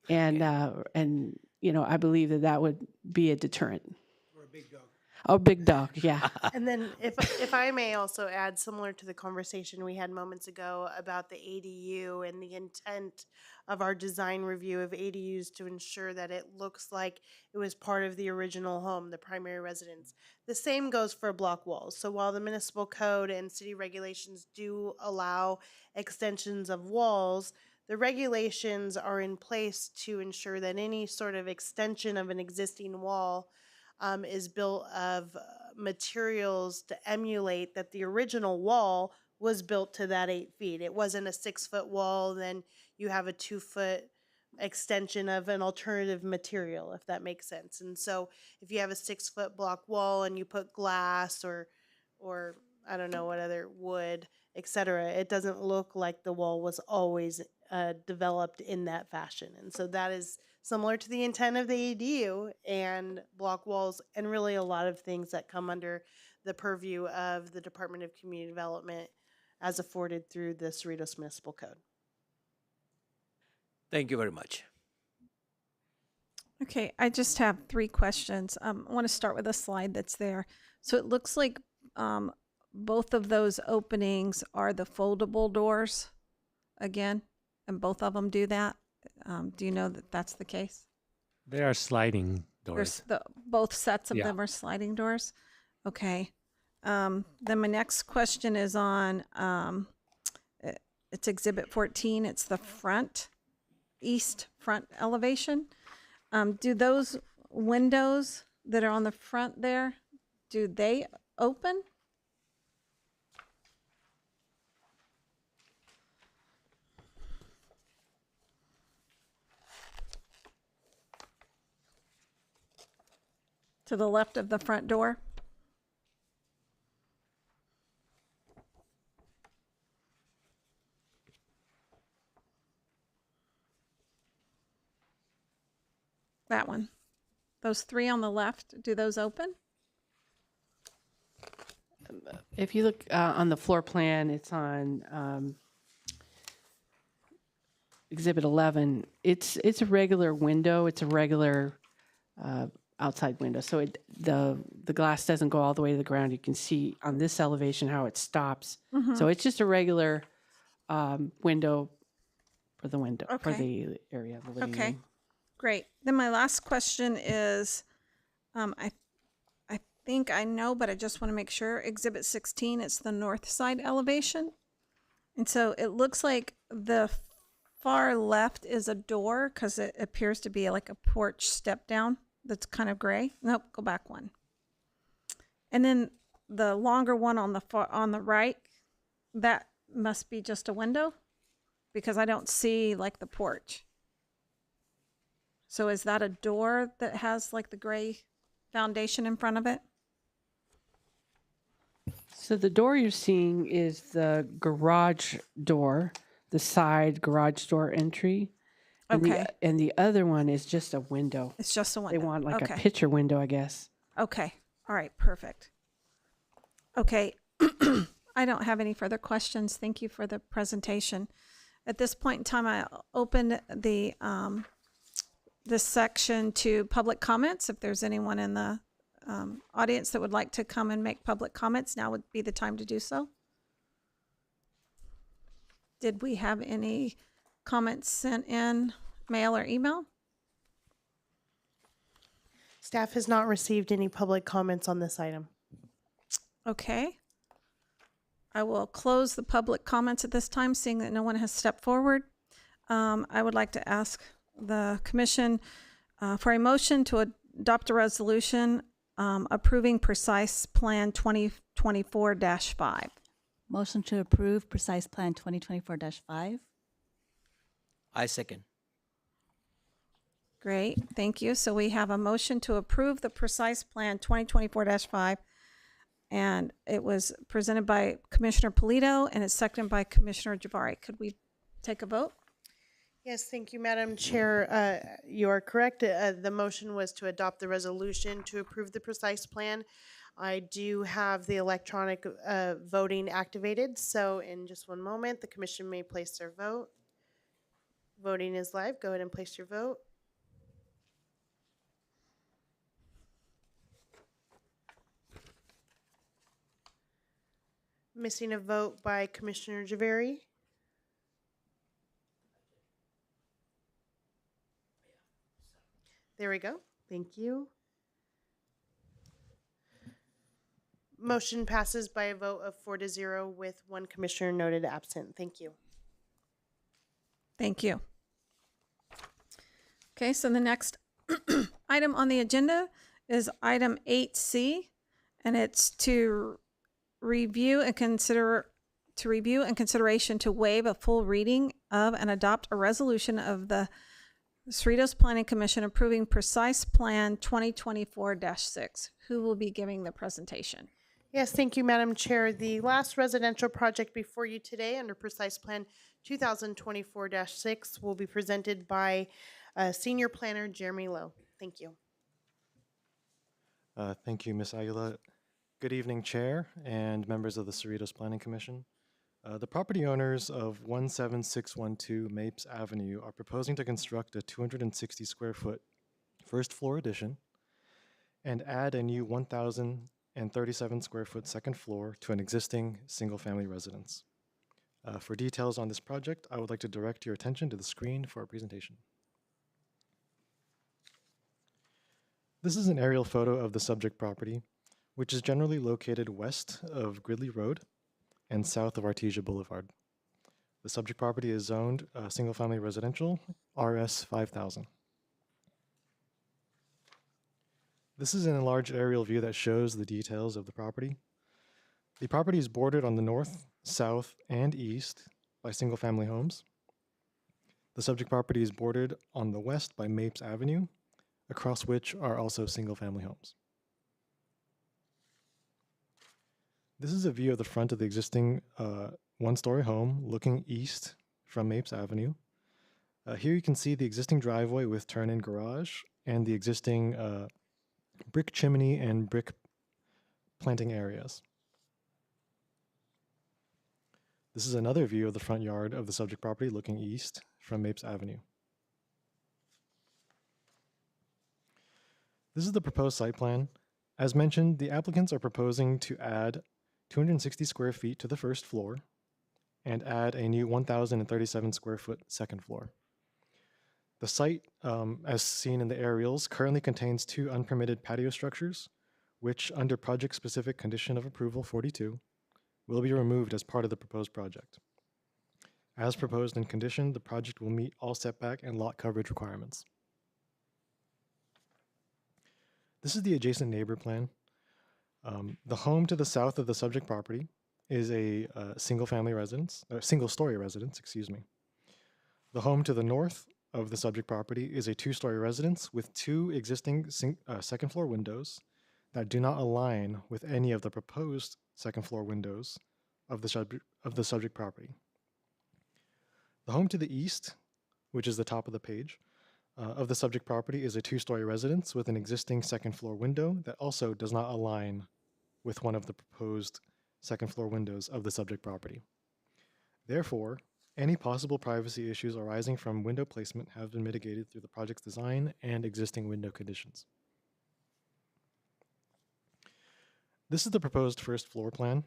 And I believe that would be a deterrent. Or a big dog. Oh, big dog, yeah. And then if I may also add, similar to the conversation we had moments ago about the ADU and the intent of our design review of ADUs to ensure that it looks like it was part of the original home, the primary residence. The same goes for block walls. So while the municipal code and city regulations do allow extensions of walls, the regulations are in place to ensure that any sort of extension of an existing wall is built of materials to emulate that the original wall was built to that 8 feet. It wasn't a 6-foot wall, then you have a 2-foot extension of an alternative material, if that makes sense. And so if you have a 6-foot block wall and you put glass or I don't know what other wood, etc., it doesn't look like the wall was always developed in that fashion. And so that is similar to the intent of the ADU and block walls, and really a lot of things that come under the purview of the Department of Community Development as afforded through the Cerritos Municipal Code. Thank you very much. Okay, I just have 3 questions. I want to start with a slide that's there. So it looks like both of those openings are the foldable doors again, and both of them do that. Do you know that that's the case? They are sliding doors. Both sets of Yeah. them are sliding doors? Okay. Then my next question is on, it's Exhibit 14. It's the east front elevation. Do those windows that are on the front there, do they open? To the left of the front door? That one. Those three on the left, do those open? If you look on the floor plan, it's on Exhibit 11. It's a regular window. It's a regular outside window. So the glass doesn't go all the way to the ground. You can see on this elevation how it stops. So it's just a regular window for the window for the area of the living Okay, room. great. Then my last question is, I think I know, but I just want to make sure. Exhibit 16, it's the north side elevation. And so it looks like the far left is a door because it appears to be like a porch step down that's kind of gray. Nope, go back one. And then the longer one on the right, that must be just a window because I don't see like the porch. So is that a door that has like the gray foundation in front of it? So the door you're seeing is the garage door, the side garage door entry. And Okay. and the other one is just a window. It's just a They window. want like okay. a picture window, I guess. Okay. All right. Perfect. Okay. I don't have any further questions. Thank you for the presentation. At this point in time, I open the this section to public comments. If there's anyone in the audience that would like to come and make public comments, now would be the time to do so. Did we have any comments sent in mail or email? Staff has not received any public comments on this item. Okay. I will close the public comments at this time, seeing that no one has stepped forward. I would like to ask the commission for a motion to adopt a resolution approving Precise Plan 2024-5. Motion to approve Precise Plan 2024-5. I second. Great, thank you. So we have a motion to approve the Precise Plan 2024-5, and it was presented by Commissioner Polito, and it's seconded by Commissioner Javari. Could we take a vote? Yes, thank you, Madam Chair. You are correct. The motion was to adopt the resolution to approve the Precise Plan. I do have the electronic voting activated, so in just one moment, the commission may place their vote. Voting is live. Go ahead and place your vote. Missing a vote by Commissioner Javari. There we go. Thank you. Motion passes by a vote of 4-0 with one commissioner noted absent. Thank you. Thank you. Okay, so the next item on the agenda is item 8C, and it's to review and consideration to waive a full reading of and adopt a resolution of the Cerritos Planning Commission approving Precise Plan 2024-6. Who will be giving the presentation? Yes, thank you, Madam Chair. The last residential project before you today under Precise Plan 2024-6 will be presented by Senior Planner Jeremy Lowe. Thank you. Thank you, Ms. Aguila. Good evening, Chair and members of the Cerritos Planning Commission. The property owners of 17612 Mapes Avenue are proposing to construct a 260 square foot first floor addition and add a new 1,037 square foot second floor to an existing single family residence. For details on this project, I would like to direct your attention to the screen for our presentation. This is an aerial photo of the subject property, which is generally located west of Gridley Road and south of Artesia Boulevard. The subject property is zoned single-family residential, RS 5000. This is an enlarged aerial view that shows the details of the property. The property is bordered on the north, south, and east by single-family homes. The subject property is bordered on the west by Mapes Avenue, across which are also single-family homes. This is a view of the front of the existing one-story home looking east from Mapes Avenue. Here you can see the existing driveway with turn-in garage and the existing brick chimney and brick planting areas. This is another view of the front yard of the subject property looking east from Mapes Avenue. This is the proposed site plan. As mentioned, the applicants are proposing to add 260 square feet to the first floor and add a new 1,037 square foot second floor. The site, as seen in the aerials, currently contains 2 unpermitted patio structures, which under project-specific condition of approval 42, will be removed as part of the proposed project. As proposed and conditioned, the project will meet all setback and lot coverage requirements. This is the adjacent neighbor plan. The home to the south of the subject property is a single-story residence, excuse me. The home to the north of the subject property is a 2-story residence with 2 existing second-floor windows that do not align with any of the proposed second-floor windows of the subject property. The home to the east, which is the top of the page, of the subject property is a 2-story residence with an existing second-floor window that also does not align with one of the proposed second-floor windows of the subject property. Therefore, any possible privacy issues arising from window placement have been mitigated through the project's design and existing window conditions. This is the proposed first floor plan.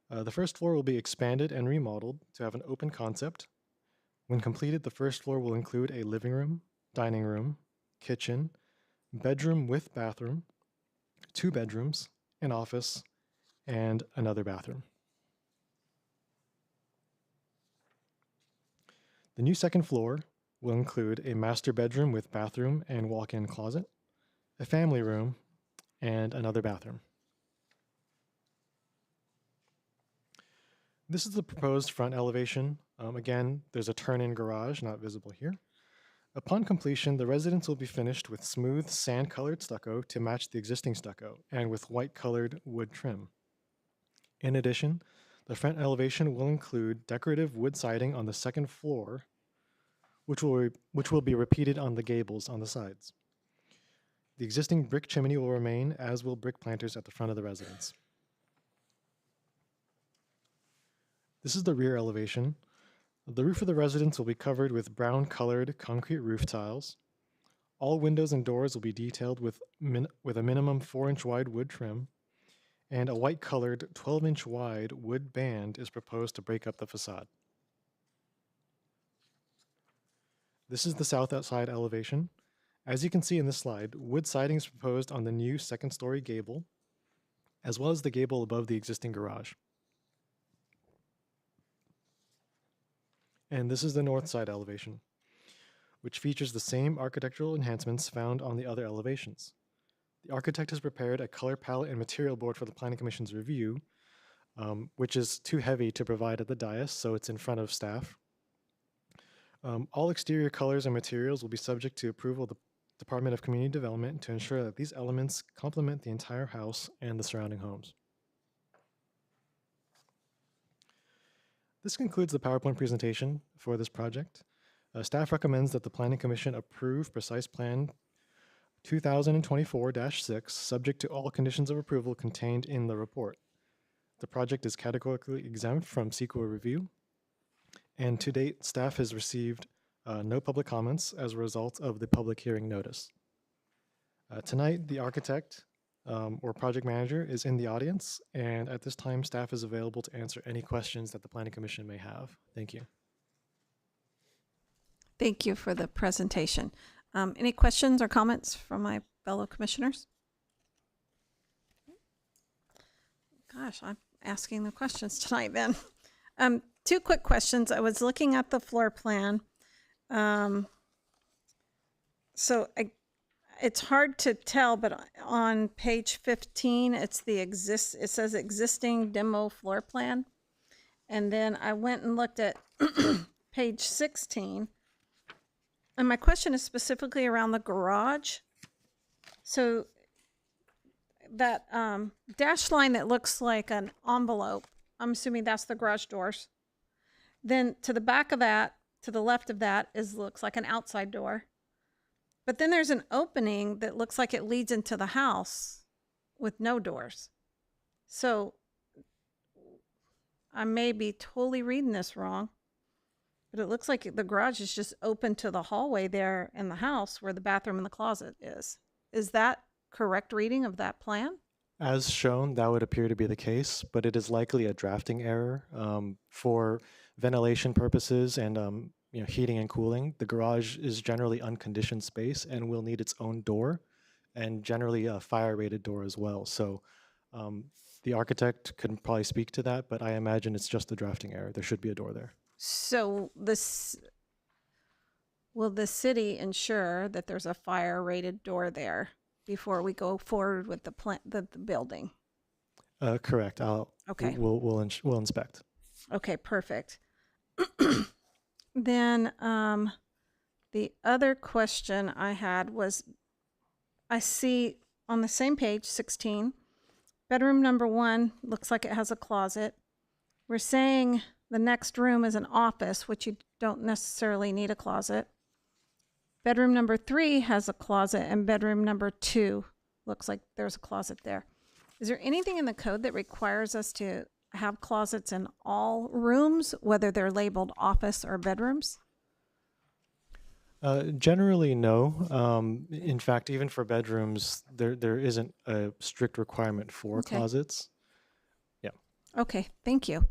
The first floor will be expanded and remodeled to have an open concept. When completed, the first floor will include a living room, dining room, kitchen, bedroom with bathroom, 2 bedrooms, an office, and another bathroom. The new second floor will include a master bedroom with bathroom and walk-in closet, a family room, and another bathroom. This is the proposed front elevation. Again, there's a turn-in garage not visible here. Upon completion, the residence will be finished with smooth sand-colored stucco to match the existing stucco and with white-colored wood trim. In addition, the front elevation will include decorative wood siding on the second floor, which will be repeated on the gables on the sides. The existing brick chimney will remain, as will brick planters at the front of the residence. This is the rear elevation. The roof of the residence will be covered with brown-colored concrete roof tiles. All windows and doors will be detailed with a minimum 4-inch wide wood trim, and a white-colored 12-inch wide wood band is proposed to break up the facade. This is the south outside elevation. As you can see in this slide, wood siding is proposed on the new second-story gable, as well as the gable above the existing garage. And this is the north side elevation, which features the same architectural enhancements found on the other elevations. The architect has prepared a color palette and material board for the Planning Commission's review, which is too heavy to provide at the dais, so it's in front of staff. All exterior colors and materials will be subject to approval of the Department of Community Development to ensure that these elements complement the entire house and the surrounding homes. This concludes the PowerPoint presentation for this project. Staff recommends that the Planning Commission approve Precise Plan 2024-6, subject to all conditions of approval contained in the report. The project is categorically exempt from CEQA review, and to date, staff has received no public comments as a result of the public hearing notice. Tonight, the architect or project manager is in the audience, and at this time, staff is available to answer any questions that the Planning Commission may have. Thank you. Thank you for the presentation. Any questions or comments from my fellow commissioners? Gosh, I'm asking the questions tonight then. 2 quick questions. I was looking at the floor plan. It's hard to tell, but on page 15, it says existing demo floor plan. And then I went and looked at page 16. And my question is specifically around the garage. So that dashed line that looks like an envelope, I'm assuming that's the garage doors. Then to the back of that, to the left of that, looks like an outside door. But then there's an opening that looks like it leads into the house with no doors. So I may be totally reading this wrong, but it looks like the garage is just open to the hallway there in the house where the bathroom and the closet is. Is that correct reading of that plan? As shown, that would appear to be the case, but it is likely a drafting error. For ventilation purposes and heating and cooling, the garage is generally unconditioned space and will need its own door, and generally a fire-rated door as well. So the architect could probably speak to that, but I imagine it's just a drafting error. There should be a door there. So will the city ensure that there's a fire-rated door there before we go forward with the building? Correct. Okay. We'll inspect. Okay, perfect. Then the other question I had was, I see on the same page, 16, bedroom number 1 looks like it has a closet. We're saying the next room is an office, which you don't necessarily need a closet. Bedroom number 3 has a closet, and bedroom number 2 looks like there's a closet there. Is there anything in the code that requires us to have closets in all rooms, whether they're labeled office or bedrooms? Generally, no. In fact, even for bedrooms, there isn't a strict requirement for Okay. closets. Yeah. Okay, thank you.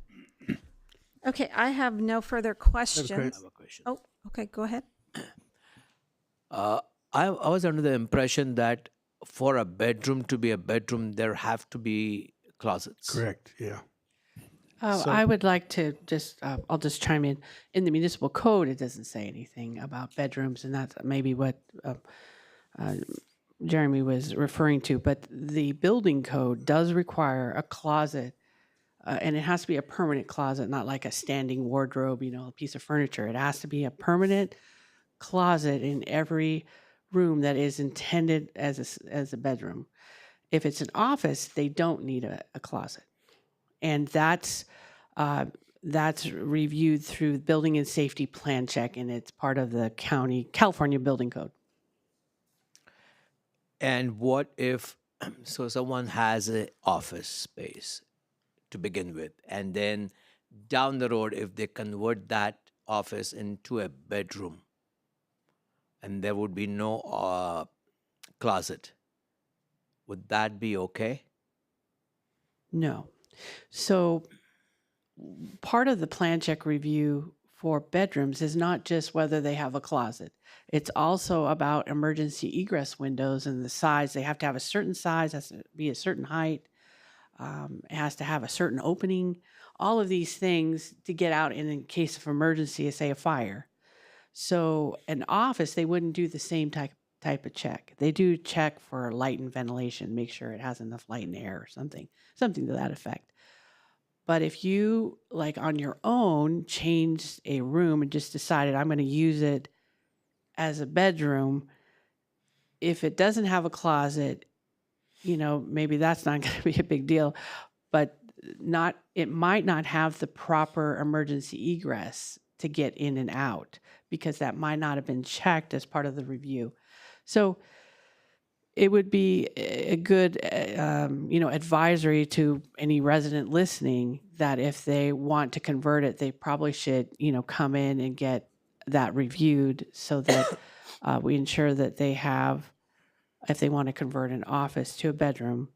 Okay, I have no further questions. I have a question. Oh, okay, go ahead. I was under the impression that for a bedroom to be a bedroom, there have to be closets. Correct, yeah. Oh, I would like to just, I'll just chime in. In the municipal code, it doesn't say anything about bedrooms, and that's maybe what Jeremy was referring to. But the building code does require a closet, and it has to be a permanent closet, not like a standing wardrobe, a piece of furniture. It has to be a permanent closet in every room that is intended as a bedroom. If it's an office, they don't need a closet. And that's reviewed through building and safety plan check, and it's part of the California building code. And what if, so someone has an office space to begin with, and then down the road, if they convert that office into a bedroom, and there would be no closet, would that be okay? No. So part of the plan check review for bedrooms is not just whether they have a closet. It's also about emergency egress windows and the size. They have to have a certain size, has to be a certain height, it has to have a certain opening, all of these things to get out in case of emergency, say a fire. So an office, they wouldn't do the same type of check. They do check for light and ventilation, make sure it has enough light and air or something to that effect. But if you, like on your own, changed a room and just decided I'm going to use it as a bedroom, if it doesn't have a closet, maybe that's not going to be a big deal, but it might not have the proper emergency egress to get in and out because that might not have been checked as part of the review. So it would be a good, advisory to any resident listening that if they want to convert it, they probably should, come in and get that reviewed so that we ensure that they have, if they want to convert an office to a bedroom,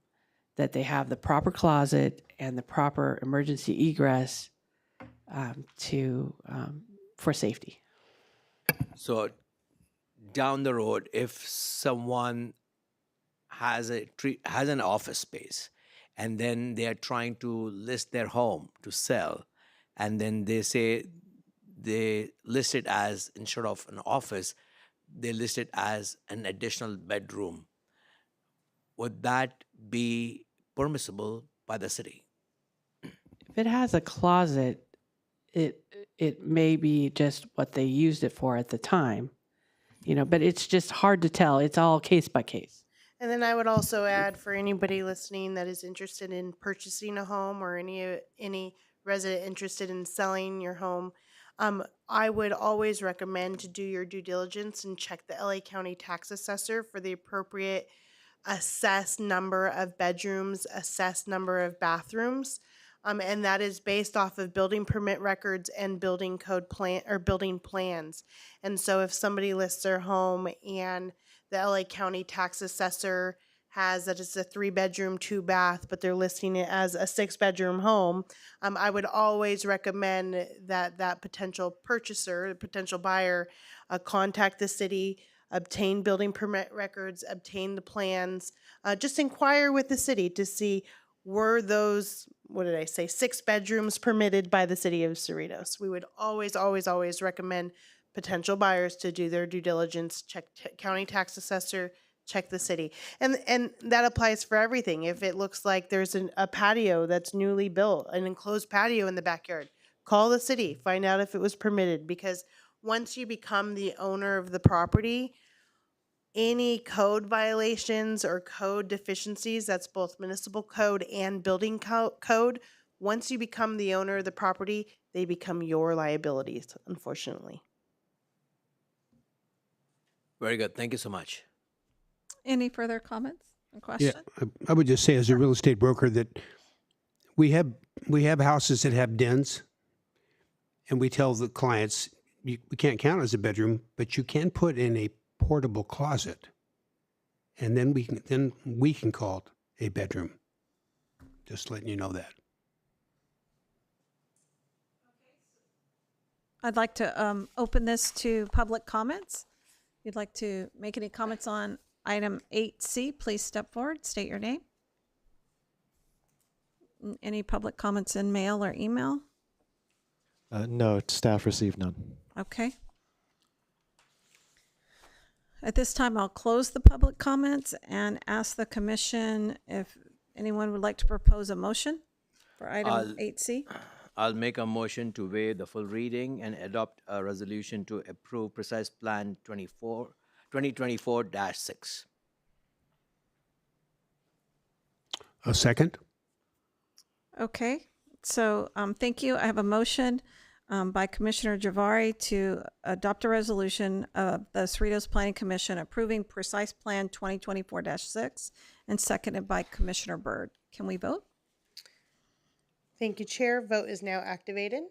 that they have the proper closet and the proper emergency egress for safety. So down the road, if someone has an office space and then they are trying to list their home to sell, and then they say they list it as, instead of an office, they list it as an additional bedroom, would that be permissible by the city? If it has a closet, it may be just what they used it for at the time, but it's just hard to tell. It's all case by case. And then I would also add, for anybody listening that is interested in purchasing a home, or any resident interested in selling your home, I would always recommend to do your due diligence and check the LA County Tax Assessor for the appropriate assessed number of bedrooms, assessed number of bathrooms. And that is based off of building permit records and building code plan or building plans. And so if somebody lists their home and the LA County Tax Assessor has that it's a 3-bedroom, 2-bath, but they're listing it as a 6-bedroom home, I would always recommend that that potential purchaser, potential buyer, contact the city, obtain building permit records, obtain the plans, just inquire with the city to see were those, what did I say, 6 bedrooms permitted by the city of Cerritos. We would always, always, always recommend potential buyers to do their due diligence, check county tax assessor, check the city. And that applies for everything. If it looks like there's a patio that's newly built, an enclosed patio in the backyard, call the city, find out if it was permitted, because once you become the owner of the property, any code violations or code deficiencies, that's both municipal code and building code, once you become the owner of the property, they become your liabilities, unfortunately. Very good. Thank you so much. Any further comments and Yeah, questions? I would just say as a real estate broker that we have houses that have dens, and we tell the clients, we can't count it as a bedroom, but you can put in a portable closet, and then we can call it a bedroom. Just letting you know that. I'd like to open this to public comments. If you'd like to make any comments on item 8C, please step forward, state your name. Any public comments in mail or email? No, staff received none. Okay. At this time, I'll close the public comments and ask the commission if anyone would like to propose a motion for item 8C. I'll make a motion to waive the full reading and adopt a resolution to approve precise plan 2024-6. A second? Okay, so thank you. I have a motion by Commissioner Javari to adopt a resolution of the Cerritos Planning Commission approving precise plan 2024-6 and seconded by Commissioner Byrd. Can we vote? Thank you, Chair. Vote is now activated.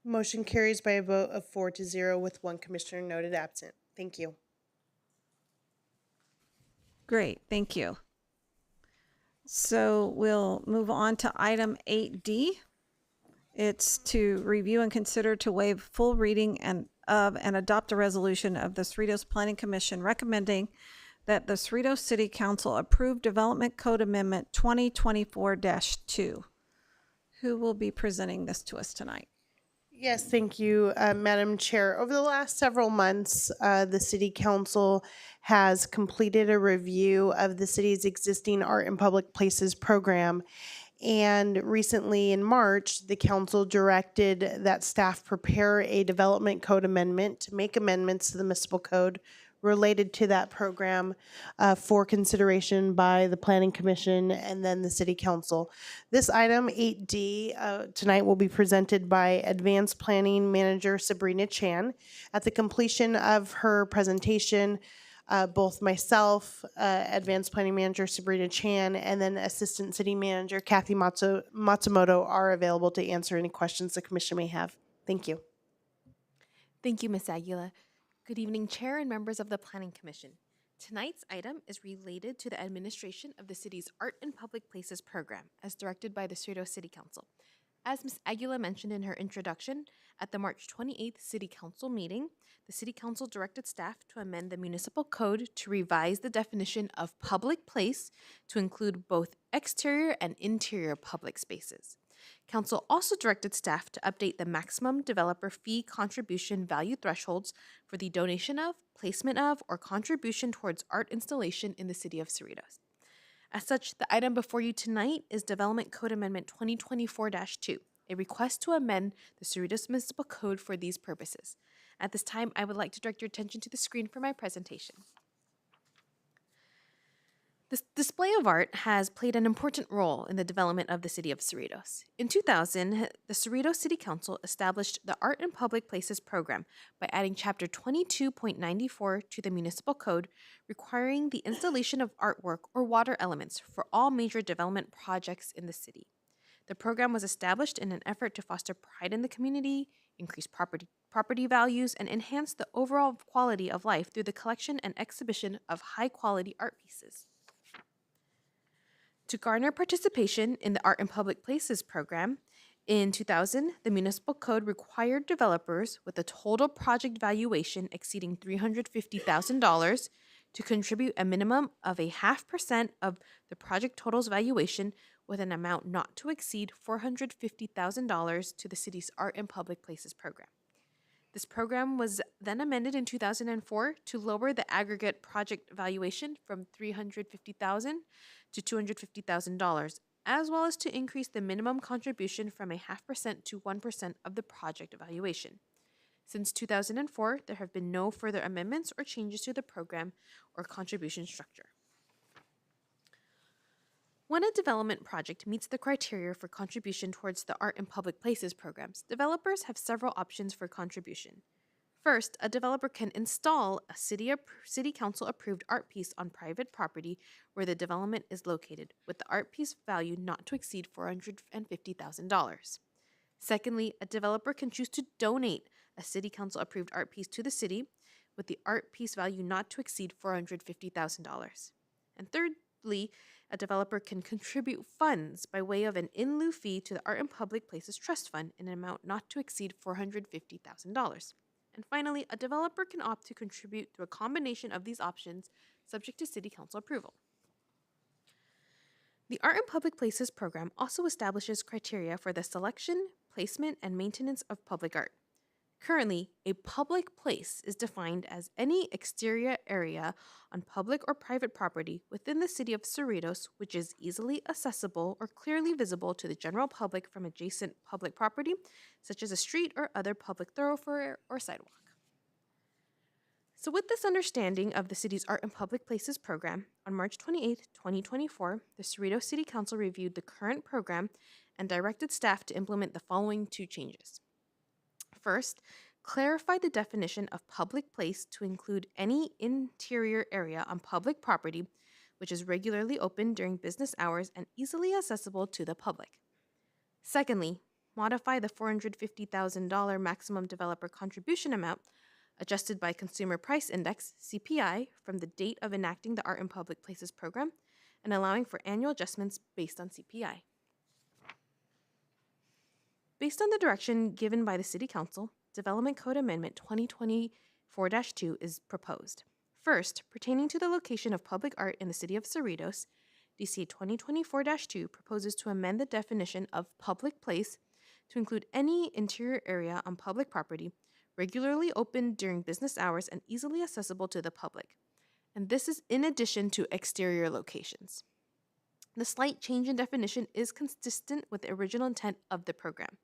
Motion carries by a vote of 4-0 with 1 commissioner noted absent. Thank you. Great, thank you. So we'll move on to item 8D. It's to review and consider to waive full reading and adopt a resolution of the Cerritos Planning Commission recommending that the Cerritos City Council approve Development Code Amendment 2024-2. Who will be presenting this to us tonight? Yes, thank you, Madam Chair. Over the last several months, the City Council has completed a review of the city's existing Art in Public Places program. And recently in March, the council directed that staff prepare a development code amendment to make amendments to the municipal code related to that program for consideration by the Planning Commission and then the City Council. This item, 8D, tonight will be presented by Advanced Planning Manager Sabrina Chan. At the completion of her presentation, both myself, Advanced Planning Manager Sabrina Chan, and then Assistant City Manager Kathy Matsumoto are available to answer any questions the Commission may have. Thank you. Thank you, Ms. Aguila. Good evening, Chair and members of the Planning Commission. Tonight's item is related to the administration of the city's Art in Public Places program, as directed by the Cerritos City Council. As Ms. Aguila mentioned in her introduction, at the March 28th City Council meeting, the City Council directed staff to amend the municipal code to revise the definition of public place to include both exterior and interior public spaces. Council also directed staff to update the maximum developer fee contribution value thresholds for the donation of, placement of, or contribution towards art installation in the city of Cerritos. As such, the item before you tonight is Development Code Amendment 2024-2, a request to amend the Cerritos Municipal Code for these purposes. At this time, I would like to direct your attention to the screen for my presentation. This display of art has played an important role in the development of the city of Cerritos. In 2000, the Cerritos City Council established the Art in Public Places program by adding Chapter 22.94 to the Municipal Code, requiring the installation of artwork or water elements for all major development projects in the city. The program was established in an effort to foster pride in the community, increase property values, and enhance the overall quality of life through the collection and exhibition of high-quality art pieces. To garner participation in the Art in Public Places program, in 2000, the Municipal Code required developers with a total project valuation exceeding $350,000 to contribute a minimum of 0.5% of the project total's valuation with an amount not to exceed $450,000 to the city's Art in Public Places program. This program was then amended in 2004 to lower the aggregate project valuation from $350,000 to $250,000, as well as to increase the minimum contribution from 0.5% to 1% of the project valuation. Since 2004, there have been no further amendments or changes to the program or contribution structure. When a development project meets the criteria for contribution towards the Art in Public Places programs, developers have several options for contribution. First, a developer can install a city council approved art piece on private property where the development is located, with the art piece value not to exceed $450,000. Secondly, a developer can choose to donate a city council approved art piece to the city, with the art piece value not to exceed $450,000. And thirdly, a developer can contribute funds by way of an in lieu fee to the Art in Public Places Trust Fund in an amount not to exceed $450,000. And finally, a developer can opt to contribute through a combination of these options subject to City Council approval. The Art in Public Places program also establishes criteria for the selection, placement, and maintenance of public art. Currently, a public place is defined as any exterior area on public or private property within the city of Cerritos which is easily accessible or clearly visible to the general public from adjacent public property, such as a street or other public thoroughfare or sidewalk. So with this understanding of the city's Art in Public Places program, on March 28, 2024, the Cerritos City Council reviewed the current program and directed staff to implement the following 2 changes. First, clarify the definition of public place to include any interior area on public property which is regularly open during business hours and easily accessible to the public. Secondly, modify the $450,000 maximum developer contribution amount adjusted by Consumer Price Index, CPI, from the date of enacting the Art in Public Places program and allowing for annual adjustments based on CPI. Based on the direction given by the City Council, Development Code Amendment 2024-2 is proposed. First, pertaining to the location of public art in the city of Cerritos, DCA 2024-2 proposes to amend the definition of public place to include any interior area on public property regularly open during business hours and easily accessible to the public. And this is in addition to exterior locations. The slight change in definition is consistent with the original intent of the program.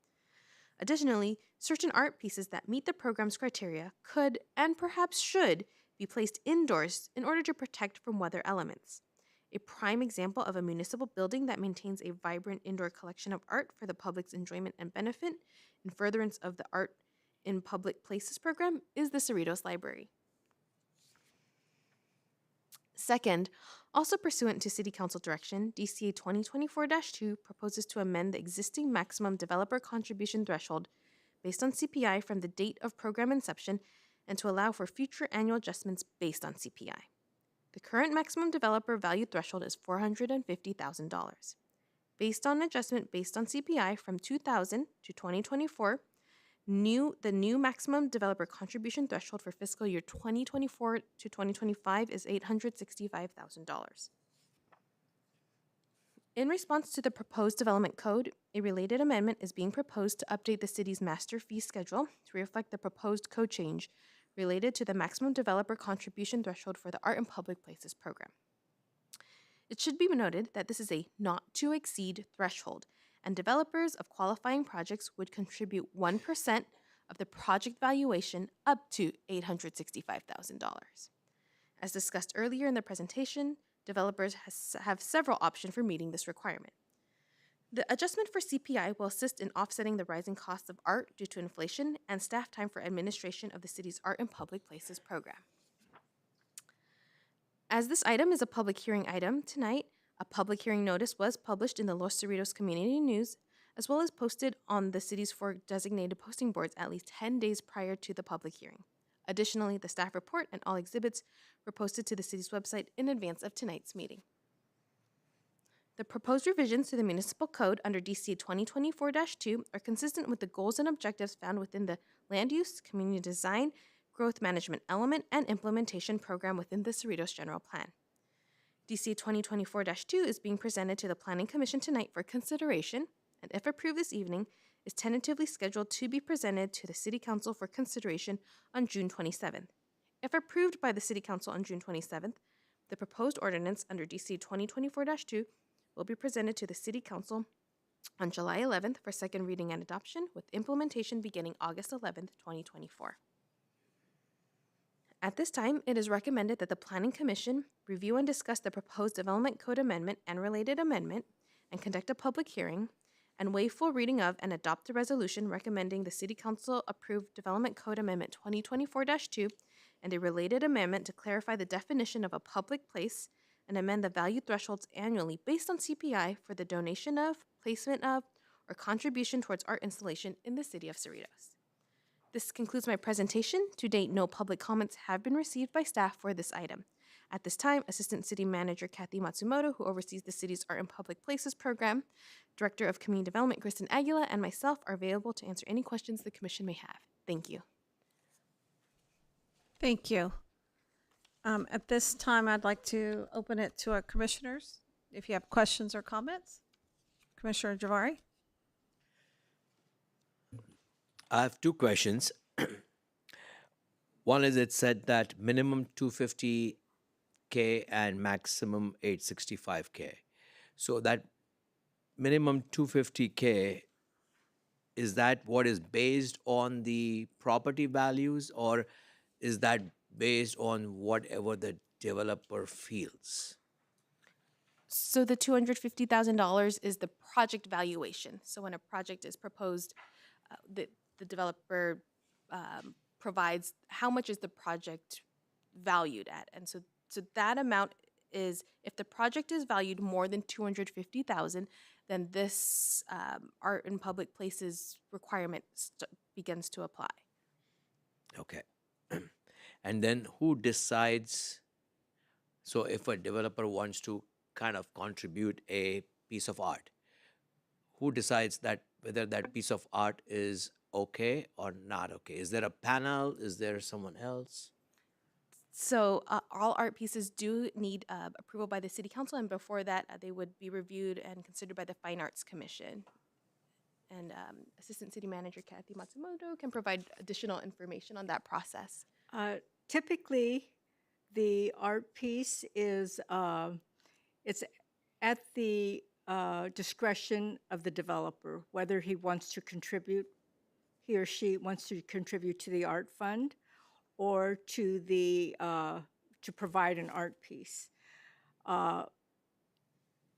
Additionally, certain art pieces that meet the program's criteria could, and perhaps should, be placed indoors in order to protect from weather elements. A prime example of a municipal building that maintains a vibrant indoor collection of art for the public's enjoyment and benefit in furtherance of the Art in Public Places program is the Cerritos Library. Second, also pursuant to City Council direction, DCA 2024-2 proposes to amend the existing maximum developer contribution threshold based on CPI from the date of program inception and to allow for future annual adjustments based on CPI. The current maximum developer value threshold is $450,000. Based on adjustment based on CPI from 2000 to 2024, the new maximum developer contribution threshold for fiscal year 2024 to 2025 is $865,000. In response to the proposed development code, a related amendment is being proposed to update the city's master fee schedule to reflect the proposed code change related to the maximum developer contribution threshold for the Art in Public Places program. It should be noted that this is a not to exceed threshold, and developers of qualifying projects would contribute 1% of the project valuation up to $865,000. As discussed earlier in the presentation, Developers have several options for meeting this requirement. The adjustment for CPI will assist in offsetting the rising costs of art due to inflation and staff time for administration of the city's Art in Public Places program. As this item is a public hearing item tonight, a public hearing notice was published in the Los Cerritos Community News, as well as posted on the city's 4 designated posting boards at least 10 days prior to the public hearing. Additionally, the staff report and all exhibits were posted to the city's website in advance of tonight's meeting. The proposed revisions to the municipal code under DC 2024-2 are consistent with the goals and objectives found within the Land Use, Community Design, Growth Management Element, and Implementation Program within the Cerritos General Plan. DC 2024-2 is being presented to the Planning Commission tonight for consideration, and if approved this evening, is tentatively scheduled to be presented to the City Council for consideration on June 27th. If approved by the City Council on June 27th, the proposed ordinance under DC 2024-2 will be presented to the City Council on July 11th for second reading and adoption, with implementation beginning August 11th, 2024. At this time, it is recommended that the Planning Commission review and discuss the proposed Development Code Amendment and related amendment, and conduct a public hearing, and waive full reading of and adopt the resolution recommending the City Council approve Development Code Amendment 2024-2 and a related amendment to clarify the definition of a public place and amend the value thresholds annually based on CPI for the donation of, placement of, or contribution towards art installation in the City of Cerritos. This concludes my presentation. To date, no public comments have been received by staff for this item. At this time, Assistant City Manager Kathy Matsumoto, who oversees the city's Art in Public Places program, Director of Community Development Kristen Aguila, and myself are available to answer any questions the Commission may have. Thank you. Thank you. At this time, I'd like to open it to our commissioners. If you have questions or comments, Commissioner Javari. I have 2 questions. One is, it said that minimum 250K and maximum 865K. So that minimum 250K, is that what is based on the property values, or is that based on whatever the developer feels? So the $250,000 is the project valuation. So when a project is proposed, the developer provides how much is the project valued at. And so that amount is, if the project is valued more than $250,000, then this Art in Public Places requirement begins to apply. Okay. And then who decides? So if a developer wants to kind of contribute a piece of art, who decides that whether that piece of art is okay or not okay? Is there a panel? Is there someone else? So all art pieces do need approval by the City Council, and before that, they would be reviewed and considered by the Fine Arts Commission. And Assistant City Manager Kathy Matsumoto can provide additional information on that process. Typically, the art piece is it's at the discretion of the developer, whether he wants to contribute, he or she wants to contribute to the art fund or to the to provide an art piece.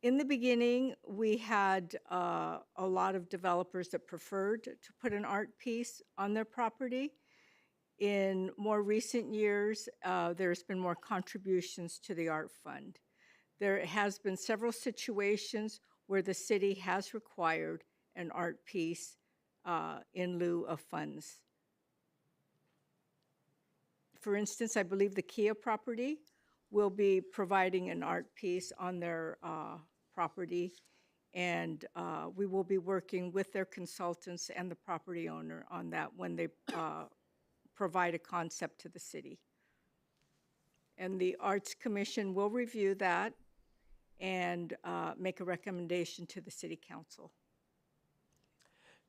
In the beginning, we had a lot of developers that preferred to put an art piece on their property. In more recent years, there's been more contributions to the art fund. There has been several situations where the city has required an art piece in lieu of funds. For instance, I believe the Kia property will be providing an art piece on their property, and we will be working with their consultants and the property owner on that when they provide a concept to the city. And the Arts Commission will review that and make a recommendation to the City Council.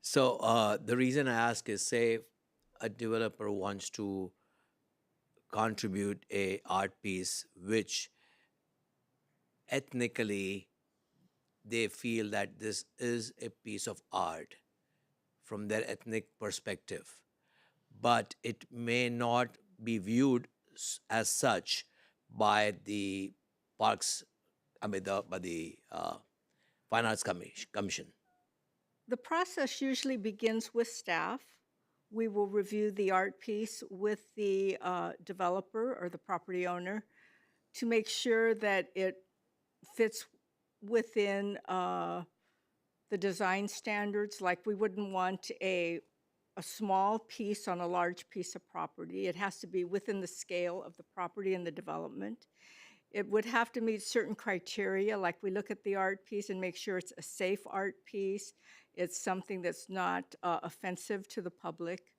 So the reason I ask is, say a developer wants to contribute a art piece which ethnically they feel that this is a piece of art from their ethnic perspective, but it may not be viewed as such by the Parks, by the Fine Arts Commission? The process usually begins with staff. We will review the art piece with the developer or the property owner to make sure that it fits within the design standards. Like, we wouldn't want a small piece on a large piece of property. It has to be within the scale of the property and the development. It would have to meet certain criteria, like we look at the art piece and make sure it's a safe art piece. It's something that's not offensive to the public.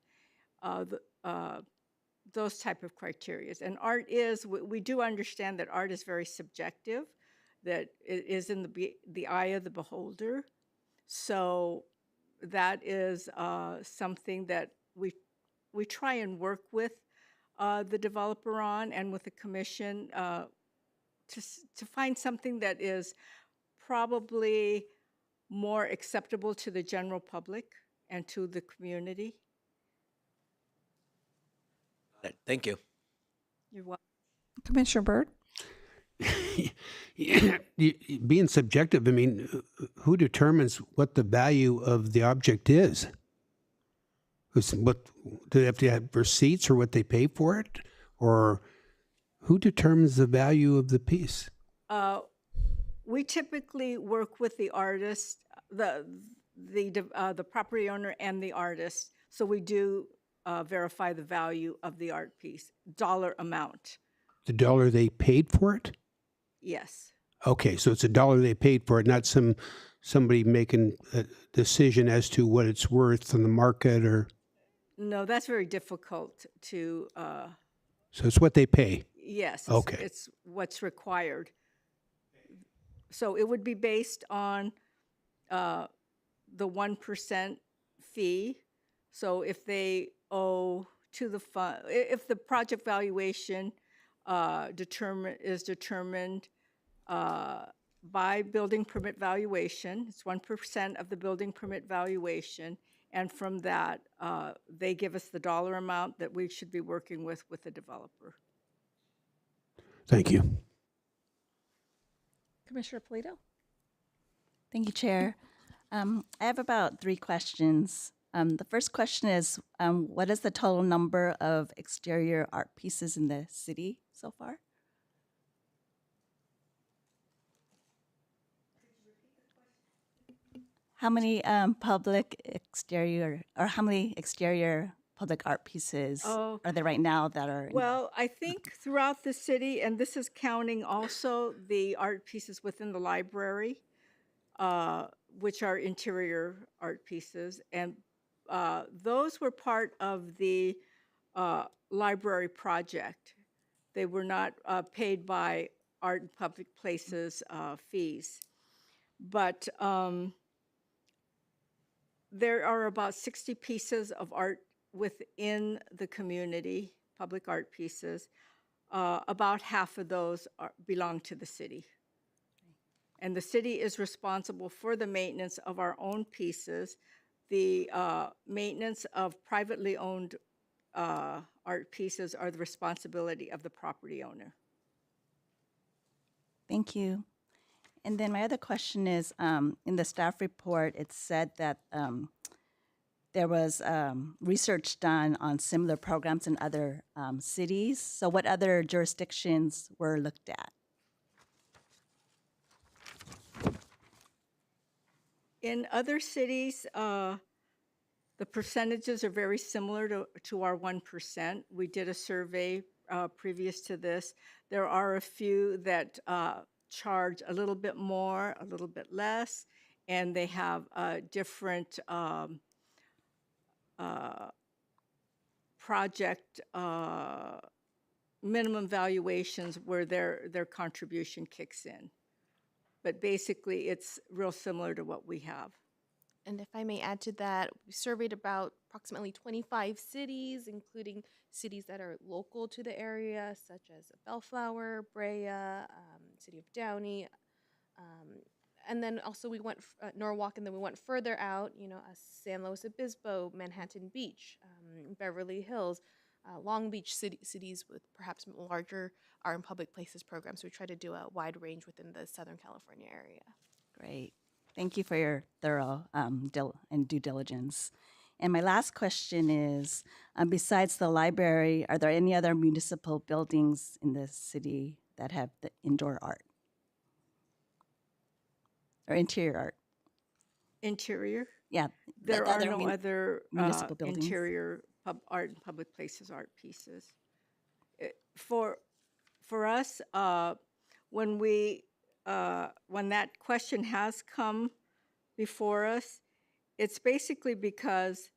Those type of criteria. And art is, we do understand that art is very subjective, that it is in the eye of the beholder. So that is something that we try and work with the developer on and with the commission to find something that is probably more acceptable to the general public and to the community. Right, thank you. You're welcome. Commissioner Byrd? Being subjective, I mean, who determines what the value of the object is? What do they have to have receipts or what they pay for it, or who determines the value of the piece? We typically work with the artist, the property owner, and the artist. So we do verify the value of the art piece, dollar amount. The dollar they paid for it? Yes. Okay, so it's a dollar they paid for it, not somebody making a decision as to what it's worth on the market, or. No, that's very difficult to. So it's what they pay. Yes. Okay. It's what's required. So it would be based on the 1% fee. So if they owe to the fund, if the project valuation is determined by building permit valuation, it's 1% of the building permit valuation, and from that, they give us the dollar amount that we should be working with the developer. Thank you. Commissioner Polito? Thank you, Chair. I have about 3 questions. The first question is, what is the total number of exterior art pieces in the city so far? How many public exterior, or how many exterior public art pieces are there right now that are? Well, I think throughout the city, and this is counting also the art pieces within the library, which are interior art pieces, and those were part of the library project. They were not paid by Art and Public Places fees. But there are about 60 pieces of art within the community, public art pieces. About half of those belong to the city. And the city is responsible for the maintenance of our own pieces. The maintenance of privately owned art pieces are the responsibility of the property owner. Thank you. And then my other question is, in the staff report, it said that there was research done on similar programs in other cities. So what other jurisdictions were looked at? In other cities, the percentages are very similar to our 1%. We did a survey previous to this. There are a few that charge a little bit more, a little bit less, and they have different project minimum valuations where their contribution kicks in. But basically, it's real similar to what we have. And if I may add to that, we surveyed about approximately 25 cities, including cities that are local to the area, such as Bellflower, Brea, City of Downey, and then also we went Norwalk, and then we went further out, San Luis Obispo, Manhattan Beach, Beverly Hills, Long Beach cities with perhaps larger art and public places programs. We try to do a wide range within the Southern California area. Great. Thank you for your thorough and due diligence. And my last question is, besides the library, are there any other municipal buildings in the city that have the indoor art or interior art? Interior? Yeah. There are no other municipal buildings? interior art and public places art pieces. For us, when that question has come before us, it's basically because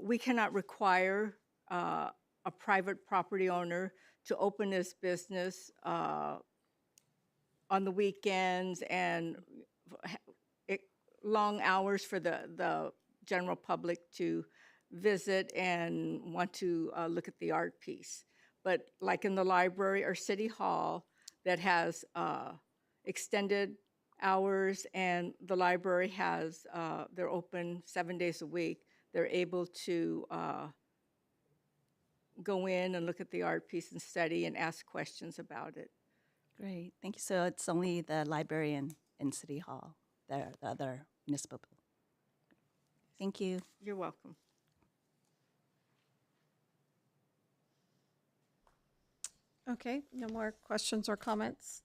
we cannot require a private property owner to open his business on the weekends and long hours for the general public to visit and want to look at the art piece. But like in the library or city hall that has extended hours, and the library has, they're open 7 days a week, they're able to go in and look at the art piece and study and ask questions about it. Great, thank you. So it's only the library and city hall, the other municipal building. Thank you. You're welcome. Okay, no more questions or comments.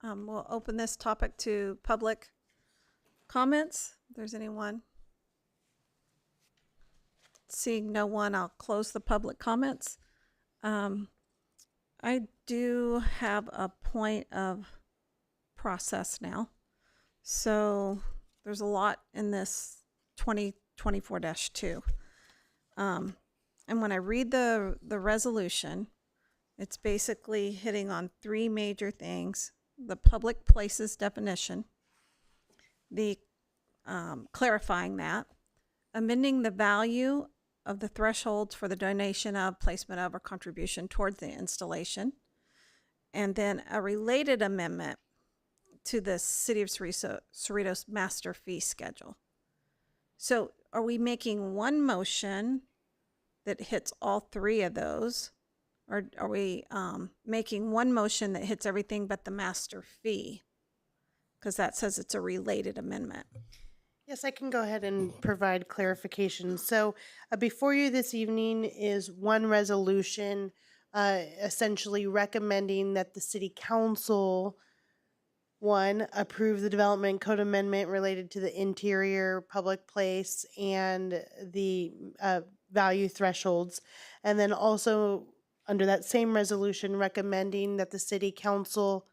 We'll open this topic to public comments. If there's anyone. Seeing no one, I'll close the public comments. I do have a point of process now. So there's a lot in this 2024-2. And when I read the resolution, it's basically hitting on three major things: the public places definition, the clarifying that, amending the value of the thresholds for the donation of, placement of, or contribution towards the installation, and then a related amendment to the City of Cerritos master fee schedule. So are we making one motion that hits all three of those? Or are we making one motion that hits everything but the master fee? Because that says it's a related amendment. Yes, I can go ahead and provide clarification. So before you this evening is one resolution essentially recommending that the city council, one, approve the development code amendment related to the interior public place and the value thresholds. And then also under that same resolution recommending that the city council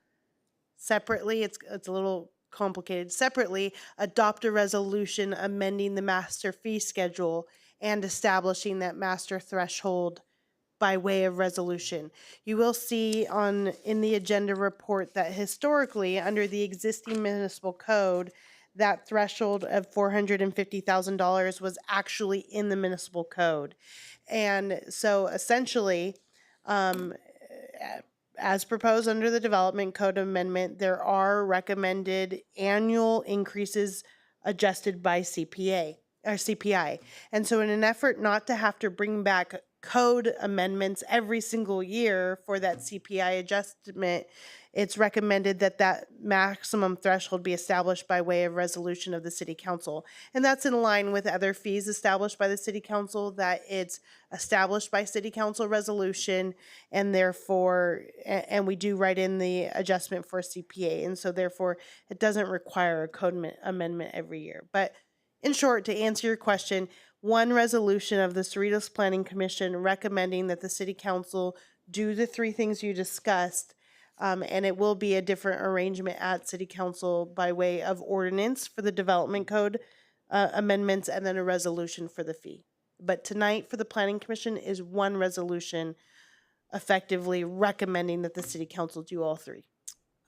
separately, it's a little complicated, separately adopt a resolution amending the master fee schedule and establishing that master threshold by way of resolution. You will see in the agenda report that historically under the existing municipal code, that threshold of $450,000 was actually in the municipal code. And so essentially, as proposed under the development code amendment, there are recommended annual increases adjusted by CPI. And so in an effort not to have to bring back code amendments every single year for that CPI adjustment, it's recommended that that maximum threshold be established by way of resolution of the city council. And that's in line with other fees established by the city council, that it's established by city council resolution, and therefore, and we do write in the adjustment for CPA. And so therefore it doesn't require a code amendment every year. But in short, to answer your question, one resolution of the Cerritos Planning Commission recommending that the city council do the three things you discussed, and it will be a different arrangement at city council by way of ordinance for the development code amendments, and then a resolution for the fee. But tonight for the planning commission is one resolution effectively recommending that the city council do all three.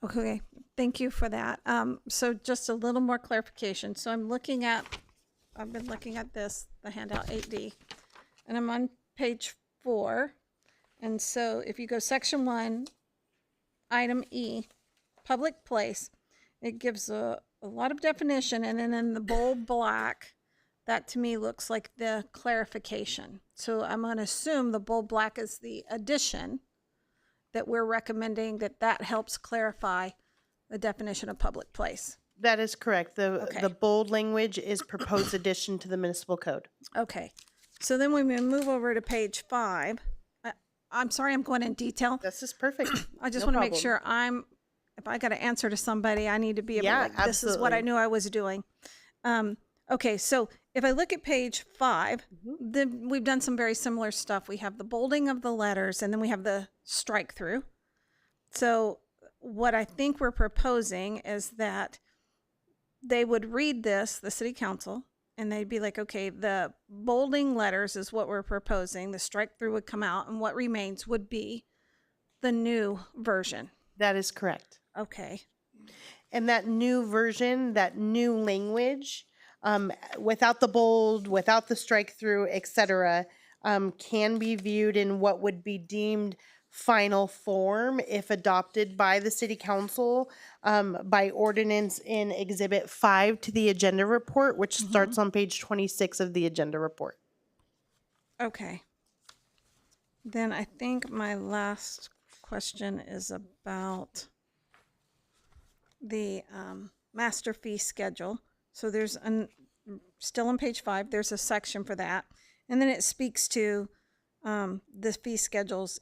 Okay, thank you for that. So just a little more clarification. So I've been looking at this, the handout 8D, and I'm on page 4. And so if you go section 1, item E, public place, it gives a lot of definition, and then in the bold black, that to me looks like the clarification. So I'm going to assume the bold black is the addition that we're recommending, that helps clarify the definition of public place. That is correct. Okay. The bold language is proposed addition to the municipal code. Okay. So then we move over to page 5. I'm sorry, I'm going in detail. This is perfect. I just No want to make problem. sure if I got to answer to somebody, I need to be able Yeah, to, this is what I absolutely. knew I was doing. Okay, so if I look at page 5, then we've done some very similar stuff. We have the bolding of the letters, and then we have the strike through. So what I think we're proposing is that they would read this, the city council, and they'd be like, okay, the bolding letters is what we're proposing. The strike through would come out, and what remains would be the new version. That is correct. Okay. And that new version, that new language, without the bold, without the strike through, etc., can be viewed in what would be deemed final form if adopted by the city council by ordinance in Exhibit 5 to the agenda report, which starts on page 26 of the agenda report. Okay. Then I think my last question is about the master fee schedule. So there's still on page 5, there's a section for that. And then it speaks to the fee schedules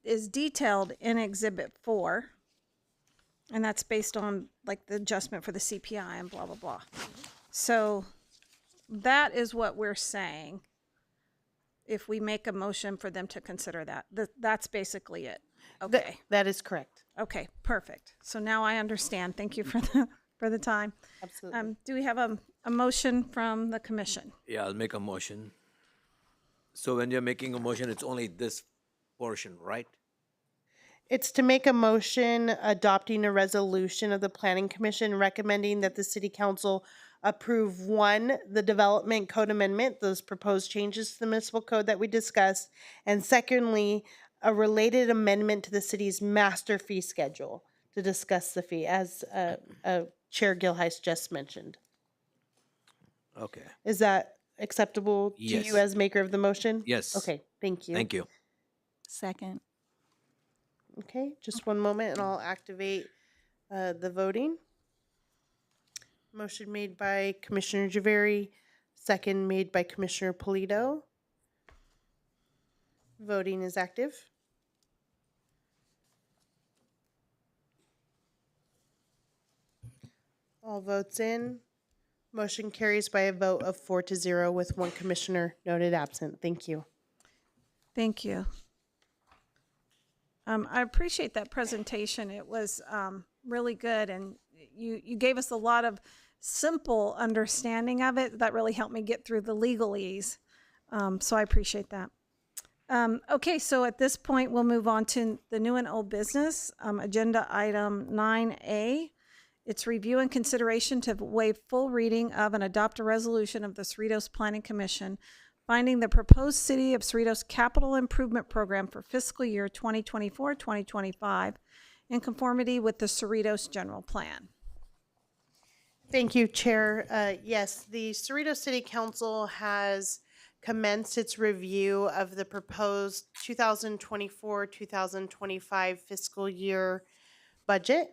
is detailed in Exhibit 4. And that's based on like the adjustment for the CPI and blah, blah, blah. So that is what we're saying. If we make a motion for them to consider that, that's basically it. Okay. That is correct. Okay, perfect. So now I understand. Thank you for the time. Absolutely. Do we have a motion from the commission? Yeah, I'll make a motion. So when you're making a motion, it's only this portion, right? It's to make a motion adopting a resolution of the Planning Commission recommending that the City Council approve, 1, the Development Code Amendment, those proposed changes to the municipal code that we discussed, and secondly, a related amendment to the city's master fee schedule to discuss the fee, as Chair Gilheist just mentioned. Okay. Is that acceptable to Yes. you as maker of the motion? Yes. Okay, thank you. Thank you. Second. Okay, just one moment and I'll activate the voting. Motion made by Commissioner Javeri, second made by Commissioner Polito. Voting is active. All votes in. Motion carries by a vote of 4-0 with 1 commissioner noted absent. Thank you. Thank you. I appreciate that presentation. It was really good, and you gave us a lot of simple understanding of it that really helped me get through the legalese. So I appreciate that. Okay, so at this point, we'll move on to the new and old business. Agenda item 9A. It's review and consideration to waive full reading of and adopt a resolution of the Cerritos Planning Commission finding the proposed City of Cerritos Capital Improvement Program for fiscal year 2024-2025 in conformity with the Cerritos General Plan. Thank you, Chair. Yes, the Cerritos City Council has commenced its review of the proposed 2024-2025 fiscal year budget.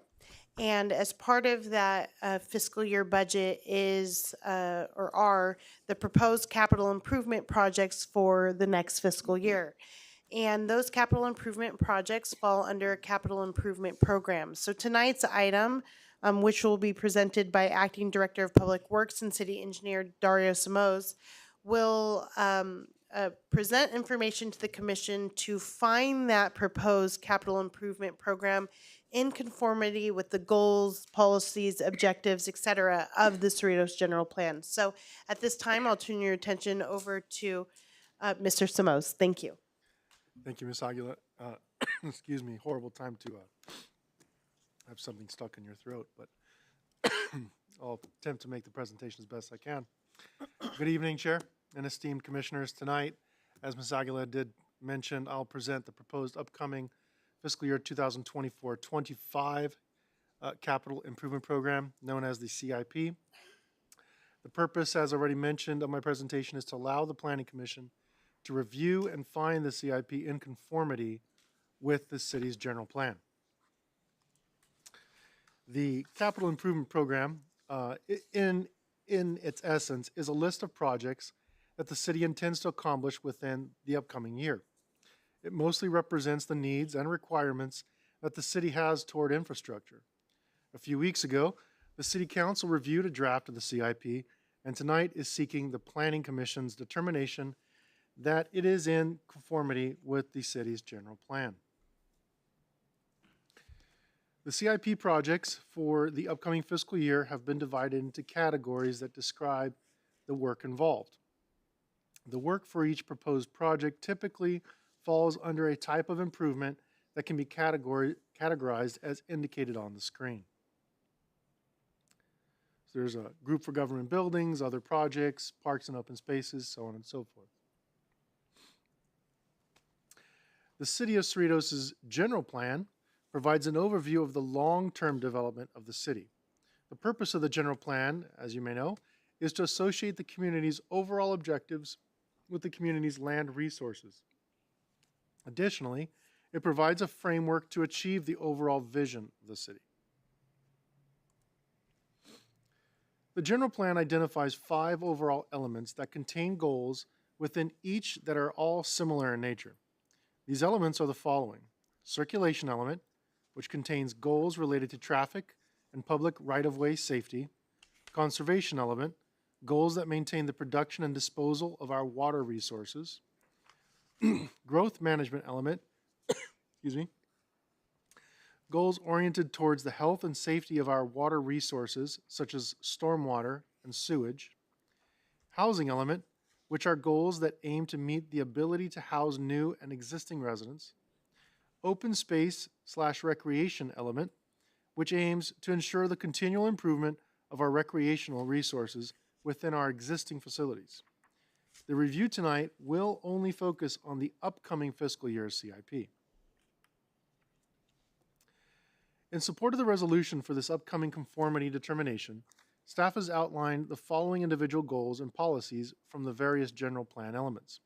And as part of that fiscal year budget is, are the proposed capital improvement projects for the next fiscal year. And those capital improvement projects fall under a capital improvement program. So tonight's item, which will be presented by Acting Director of Public Works and City Engineer Dario Simoes, will present information to the Commission to find that proposed capital improvement program in conformity with the goals, policies, objectives, et cetera, of the Cerritos General Plan. So at this time, I'll turn your attention over to Mr. Simoes. Thank you. Thank you, Ms. Aguila. Excuse me, horrible time to have something stuck in your throat, but I'll attempt to make the presentation as best I can. Good evening, Chair and esteemed commissioners. Tonight, as Ms. Aguila did mention, I'll present the proposed upcoming fiscal year 2024-25 capital improvement program known as the CIP. The purpose, as already mentioned of my presentation, is to allow the Planning Commission to review and find the CIP in conformity with the city's general plan. The capital improvement program, in its essence, is a list of projects that the city intends to accomplish within the upcoming year. It mostly represents the needs and requirements that the city has toward infrastructure. A few weeks ago, the City Council reviewed a draft of the CIP, and tonight is seeking the Planning Commission's determination that it is in conformity with the city's general plan. The CIP projects for the upcoming fiscal year have been divided into categories that describe the work involved. The work for each proposed project typically falls under a type of improvement that can be categorized as indicated on the screen. So there's a group for government buildings, other projects, parks and open spaces, so on and so forth. The City of Cerritos' general plan provides an overview of the long-term development of the city. The purpose of the general plan, as you may know, is to associate the community's overall objectives with the community's land resources. Additionally, it provides a framework to achieve the overall vision of the city. The general plan identifies 5 overall elements that contain goals within each that are all similar in nature. These elements are the following: circulation element, which contains goals related to traffic and public right-of-way safety; conservation element, goals that maintain the production and disposal of our water resources; growth management element, excuse me, goals oriented towards the health and safety of our water resources, such as stormwater and sewage; housing element, which are goals that aim to meet the ability to house new and existing residents; open space/recreation element, which aims to ensure the continual improvement of our recreational resources within our existing facilities. The review tonight will only focus on the upcoming fiscal year's CIP. In support of the resolution for this upcoming conformity determination, staff has outlined the following individual goals and policies from the various general plan elements.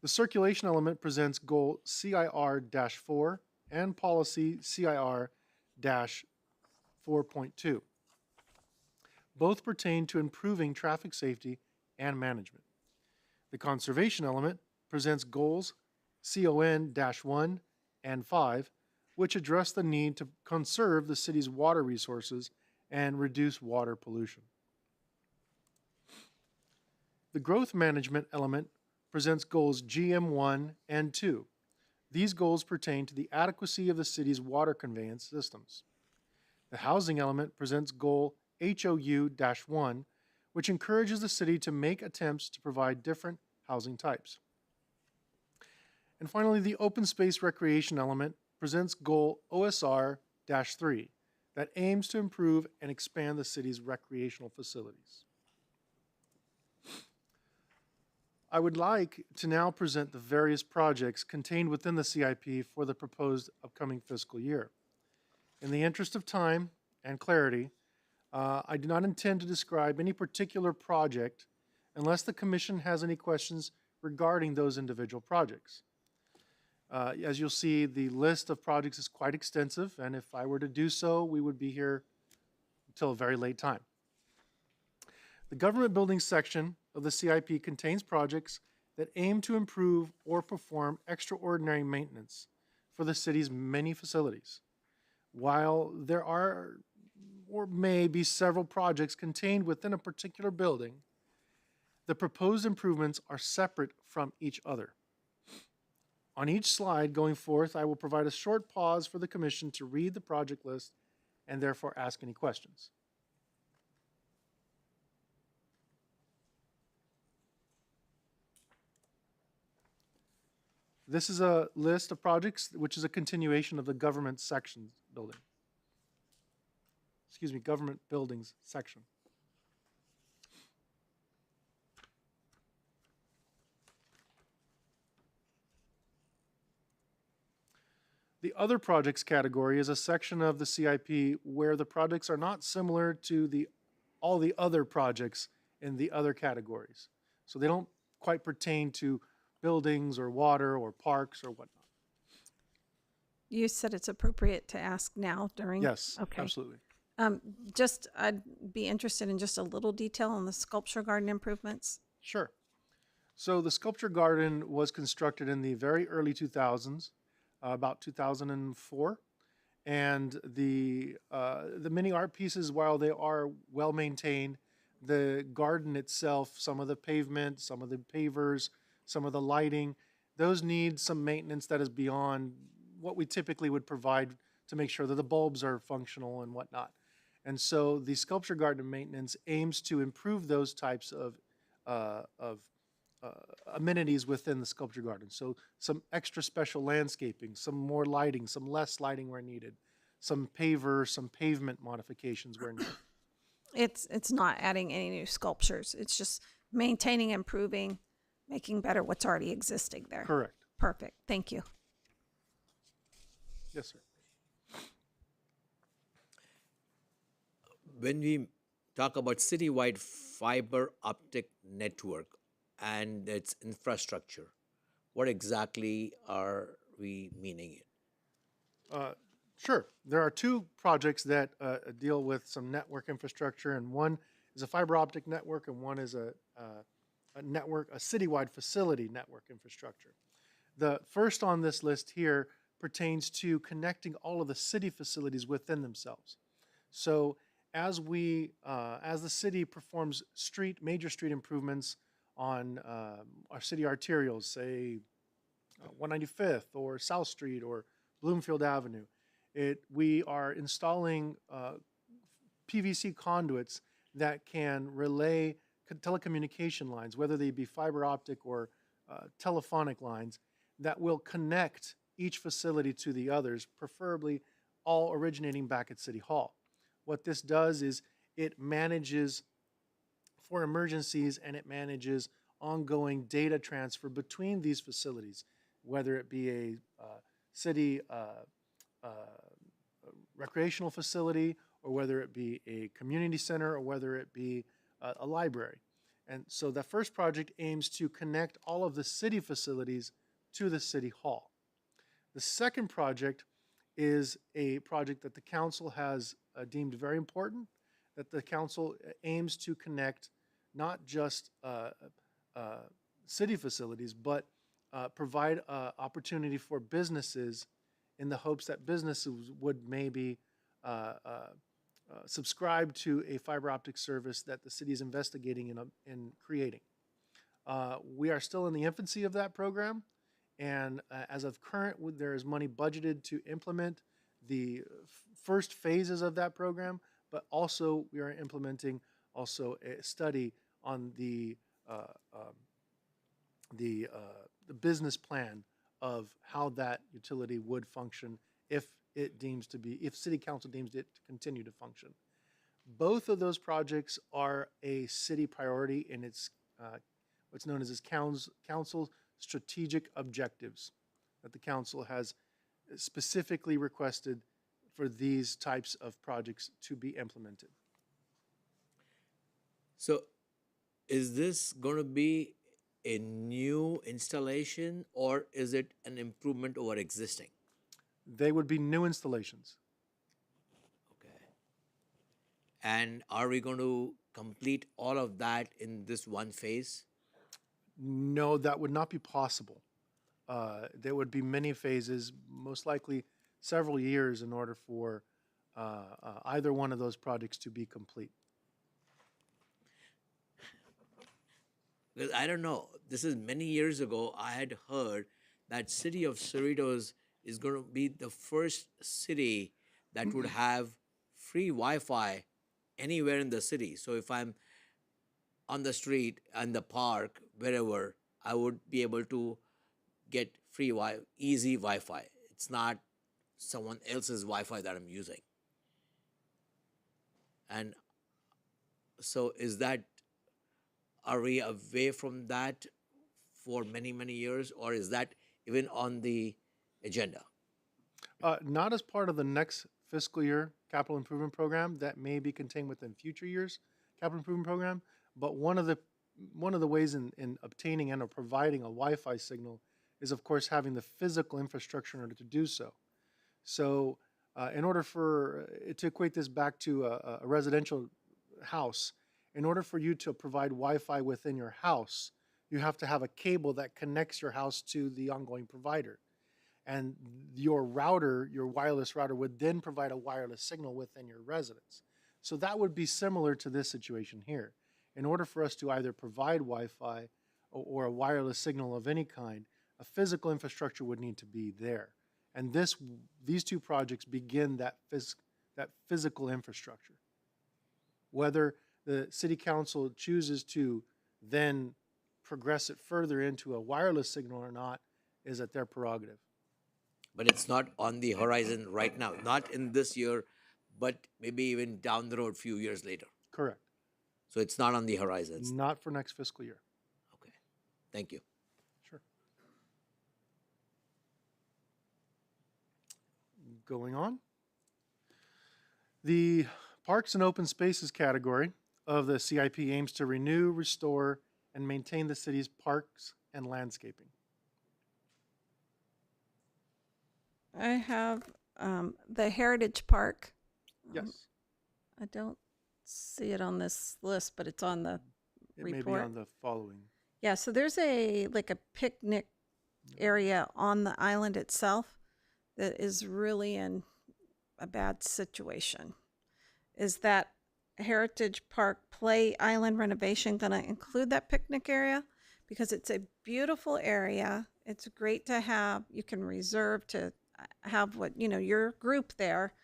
The circulation element presents goal CIR-4 and policy CIR-4.2. Both pertain to improving traffic safety and management. The conservation element presents goals CON-1 and 5, which address the need to conserve the city's water resources and reduce water pollution. The growth management element presents goals GM1 and 2. These goals pertain to the adequacy of the city's water conveyance systems. The housing element presents goal HOU-1, which encourages the city to make attempts to provide different housing types. And finally, the open space recreation element presents goal OSR-3 that aims to improve and expand the city's recreational facilities. I would like to now present the various projects contained within the CIP for the proposed upcoming fiscal year. In the interest of time and clarity, I do not intend to describe any particular project unless the Commission has any questions regarding those individual projects. As you'll see, the list of projects is quite extensive, and if I were to do so, we would be here until a very late time. The government buildings section of the CIP contains projects that aim to improve or perform extraordinary maintenance for the city's many facilities. While there are or may be several projects contained within a particular building, the proposed improvements are separate from each other. On each slide going forth, I will provide a short pause for the Commission to read the project list and therefore ask any questions. This is a list of projects which is a continuation of the government sections building. Excuse me, government buildings section. The other projects category is a section of the CIP where the projects are not similar to the all the other projects in the other categories. So they don't quite pertain to buildings or water or parks or whatnot. You said it's appropriate to ask now during? Yes, Okay. absolutely. I'd be interested in just a little detail on the sculpture garden improvements. Sure. So the sculpture garden was constructed in the very early 2000s, about 2004. And the mini art pieces, while they are well maintained, the garden itself, some of the pavement, some of the pavers, some of the lighting, those need some maintenance that is beyond what we typically would provide to make sure that the bulbs are functional and whatnot. And so the sculpture garden maintenance aims to improve those types of amenities within the sculpture garden. So some extra special landscaping, some more lighting, some less lighting where needed, some paver, some pavement modifications where needed. It's not adding any new sculptures. It's just maintaining, improving, making better what's already existing there. Correct. Perfect. Thank you. Yes, sir. When we talk about citywide fiber optic network and its infrastructure, what exactly are we meaning it? Sure. There are two projects that deal with some network infrastructure, and one is a fiber optic network, and one is a network, a citywide facility network infrastructure. The first on this list here pertains to connecting all of the city facilities within themselves. So as the city performs major street improvements on our city arterials, say 195th or South Street or Bloomfield Avenue, we are installing PVC conduits that can relay telecommunication lines, whether they be fiber optic or telephonic lines, that will connect each facility to the others, preferably all originating back at City Hall. What this does is it manages for emergencies, and it manages ongoing data transfer between these facilities, whether it be a city recreational facility, or whether it be a community center, or whether it be a library. And so the first project aims to connect all of the city facilities to the City Hall. The second project is a project that the council has deemed very important, that the council aims to connect not just city facilities, but provide opportunity for businesses in the hopes that businesses would maybe subscribe to a fiber optic service that the city is investigating in creating. We are still in the infancy of that program, and as of current, there is money budgeted to implement the first phases of that program, but also we are implementing also a study on the business plan of how that utility would function if City Council deems it to continue to function. Both of those projects are a city priority in its what's known as its council strategic objectives that the council has specifically requested for these types of projects to be implemented. So is this going to be a new installation, or is it an improvement over existing? They would be new installations. Okay. And are we going to complete all of that in this one phase? No, that would not be possible. There would be many phases, most likely several years, in order for either one of those projects to be complete. Because I don't know, this is many years ago, I had heard that city of Cerritos is going to be the first city that would have free Wi-Fi anywhere in the city. So if I'm on the street, in the park, wherever, I would be able to get free easy Wi-Fi. It's not someone else's Wi-Fi that I'm using. And so are we away from that for many, many years, or is that even on the agenda? Not as part of the next fiscal year capital improvement program. That may be contained within future years capital improvement program. But one of the ways in obtaining and or providing a Wi-Fi signal is, of course, having the physical infrastructure in order to do so. So in order for, to equate this back to a residential house, in order for you to provide Wi-Fi within your house, you have to have a cable that connects your house to the ongoing provider. And your router, your wireless router, would then provide a wireless signal within your residence. So that would be similar to this situation here. In order for us to either provide Wi-Fi or a wireless signal of any kind, a physical infrastructure would need to be there. And these two projects begin that physical infrastructure. Whether the city council chooses to then progress it further into a wireless signal or not is at their prerogative. But it's not on the horizon right now, not in this year, but maybe even down the road, few years later. Correct. So it's not on the horizon. Not for next fiscal year. Okay. Thank you. Sure. Going on. The Parks and Open Spaces category of the CIP aims to renew, restore, and maintain the city's parks and landscaping. I have the Heritage Park. Yes. I don't see it on this list, but it's on the It report. may be on the following. Yeah, so there's a picnic area on the island itself that is really in a bad situation. Is that Heritage Park Play Island renovation going to include that picnic area? Because it's a beautiful area. It's great to have. You can reserve to have your group there,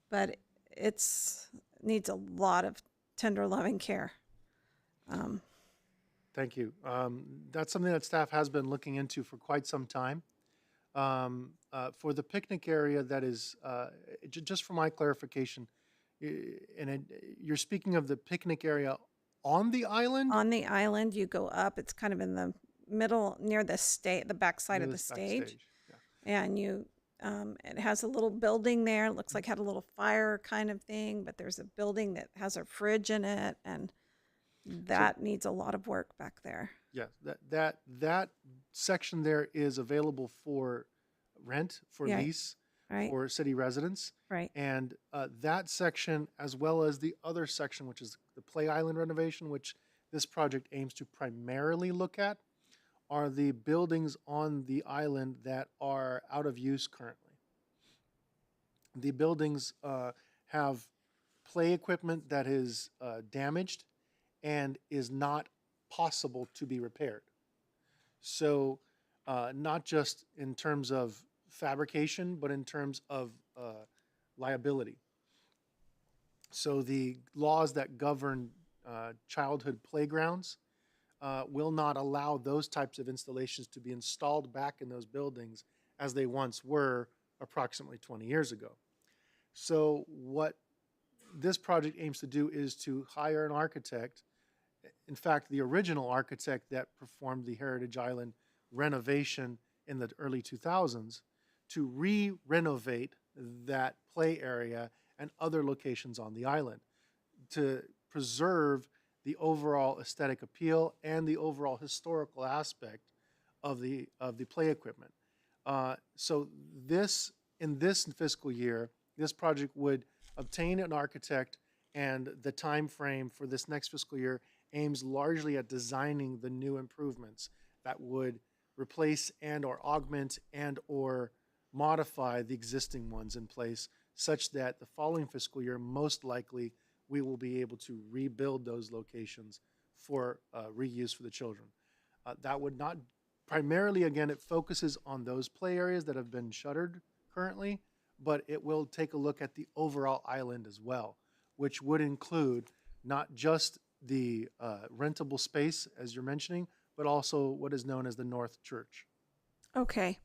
but it's needs a lot of tender loving care. Thank you. That's something that staff has been looking into for quite some time. For the picnic area, that is, just for my clarification, you're speaking of the picnic area on the island? On the island, you go up. It's kind of in the middle, near the backside of the stage. Yeah. And it has a little building there. It looks like it had a little fire kind of thing, but there's a building that has a fridge in it, and that needs a lot of work back there. Yes, that section there is available for rent, for lease, right. for city residents. Right. And that section, as well as the other section, which is the Play Island renovation, which this project aims to primarily look at, are the buildings on the island that are out of use currently. The buildings have play equipment that is damaged and is not possible to be repaired. So not just in terms of fabrication, but in terms of liability. So the laws that govern childhood playgrounds will not allow those types of installations to be installed back in those buildings as they once were approximately 20 years ago. So what this project aims to do is to hire an architect. In fact, the original architect that performed the Heritage Island renovation in the early 2000s to re-renovate that play area and other locations on the island to preserve the overall aesthetic appeal and the overall historical aspect of the play equipment. So in this fiscal year, this project would obtain an architect, and the time frame for this next fiscal year aims largely at designing the new improvements that would replace and or augment and or modify the existing ones in place, such that the following fiscal year, most likely, we will be able to rebuild those locations for reuse for the children. That would not, primarily, again, it focuses on those play areas that have been shuttered currently, but it will take a look at the overall island as well, which would include not just the rentable space, as you're mentioning, but also what is known as the North Church. Okay.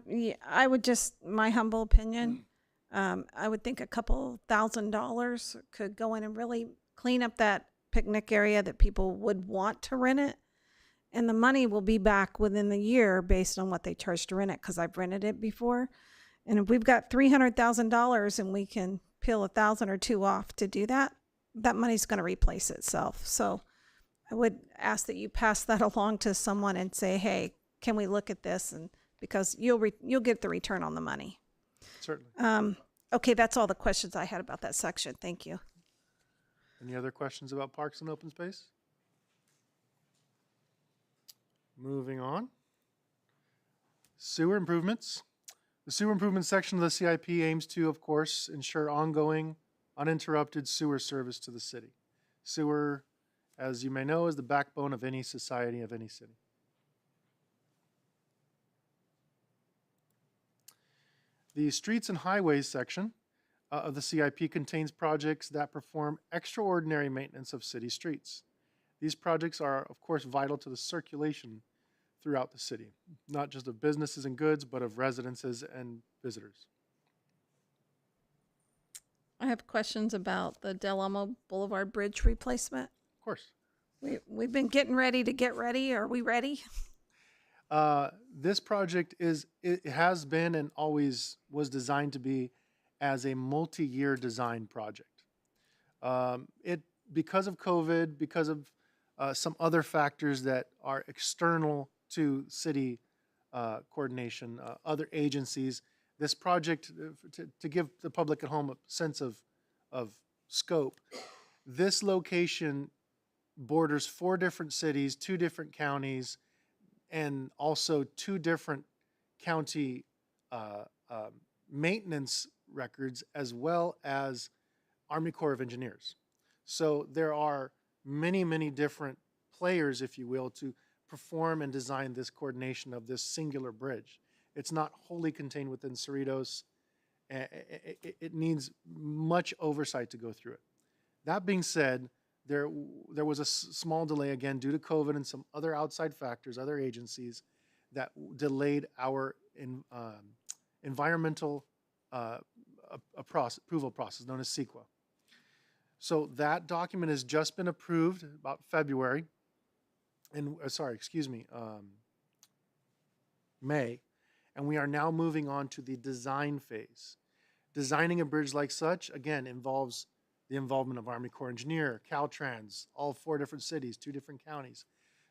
Yeah, I would my humble opinion, I would think a couple $1,000s could go in and really clean up that picnic area that people would want to rent it. And the money will be back within the year based on what they charge to rent it, because I've rented it before. And if we've got $300,000 and we can peel $1,000 or $2,000 off to do that, that money's going to replace itself. So I would ask that you pass that along to someone and say, hey, can we look at this? And because you'll get the return on the money. Certainly. Okay, that's all the questions I had about that section. Thank you. Any other questions about parks and open space? Moving on. Sewer improvements. The sewer improvement section of the CIP aims to, of course, ensure ongoing, uninterrupted sewer service to the city. Sewer, as you may know, is the backbone of any society, of any city. The streets and highways section of the CIP contains projects that perform extraordinary maintenance of city streets. These projects are, of course, vital to the circulation throughout the city, not just of businesses and goods, but of residences and visitors. I have questions about the Del Amo Boulevard Bridge replacement. Of course. We've been getting ready to get ready. Are we ready? This project it has been and always was designed to be as a multi-year design project. Because of COVID, because of some other factors that are external to city coordination, other agencies, this project, to give the public at home a sense of scope, this location borders 4 different cities, 2 different counties, and also 2 different county maintenance records, as well as Army Corps of Engineers. So there are many, many different players, if you will, to perform and design this coordination of this singular bridge. It's not wholly contained within Cerritos. It needs much oversight to go through it. That being said, there was a small delay, again, due to COVID and some other outside factors, other agencies, that delayed our environmental approval process, known as CEQA. So that document has just been approved about February, and May, and we are now moving on to the design phase. Designing a bridge like such, again, involves the involvement of Army Corps Engineer, Caltrans, all 4 different cities, 2 different counties.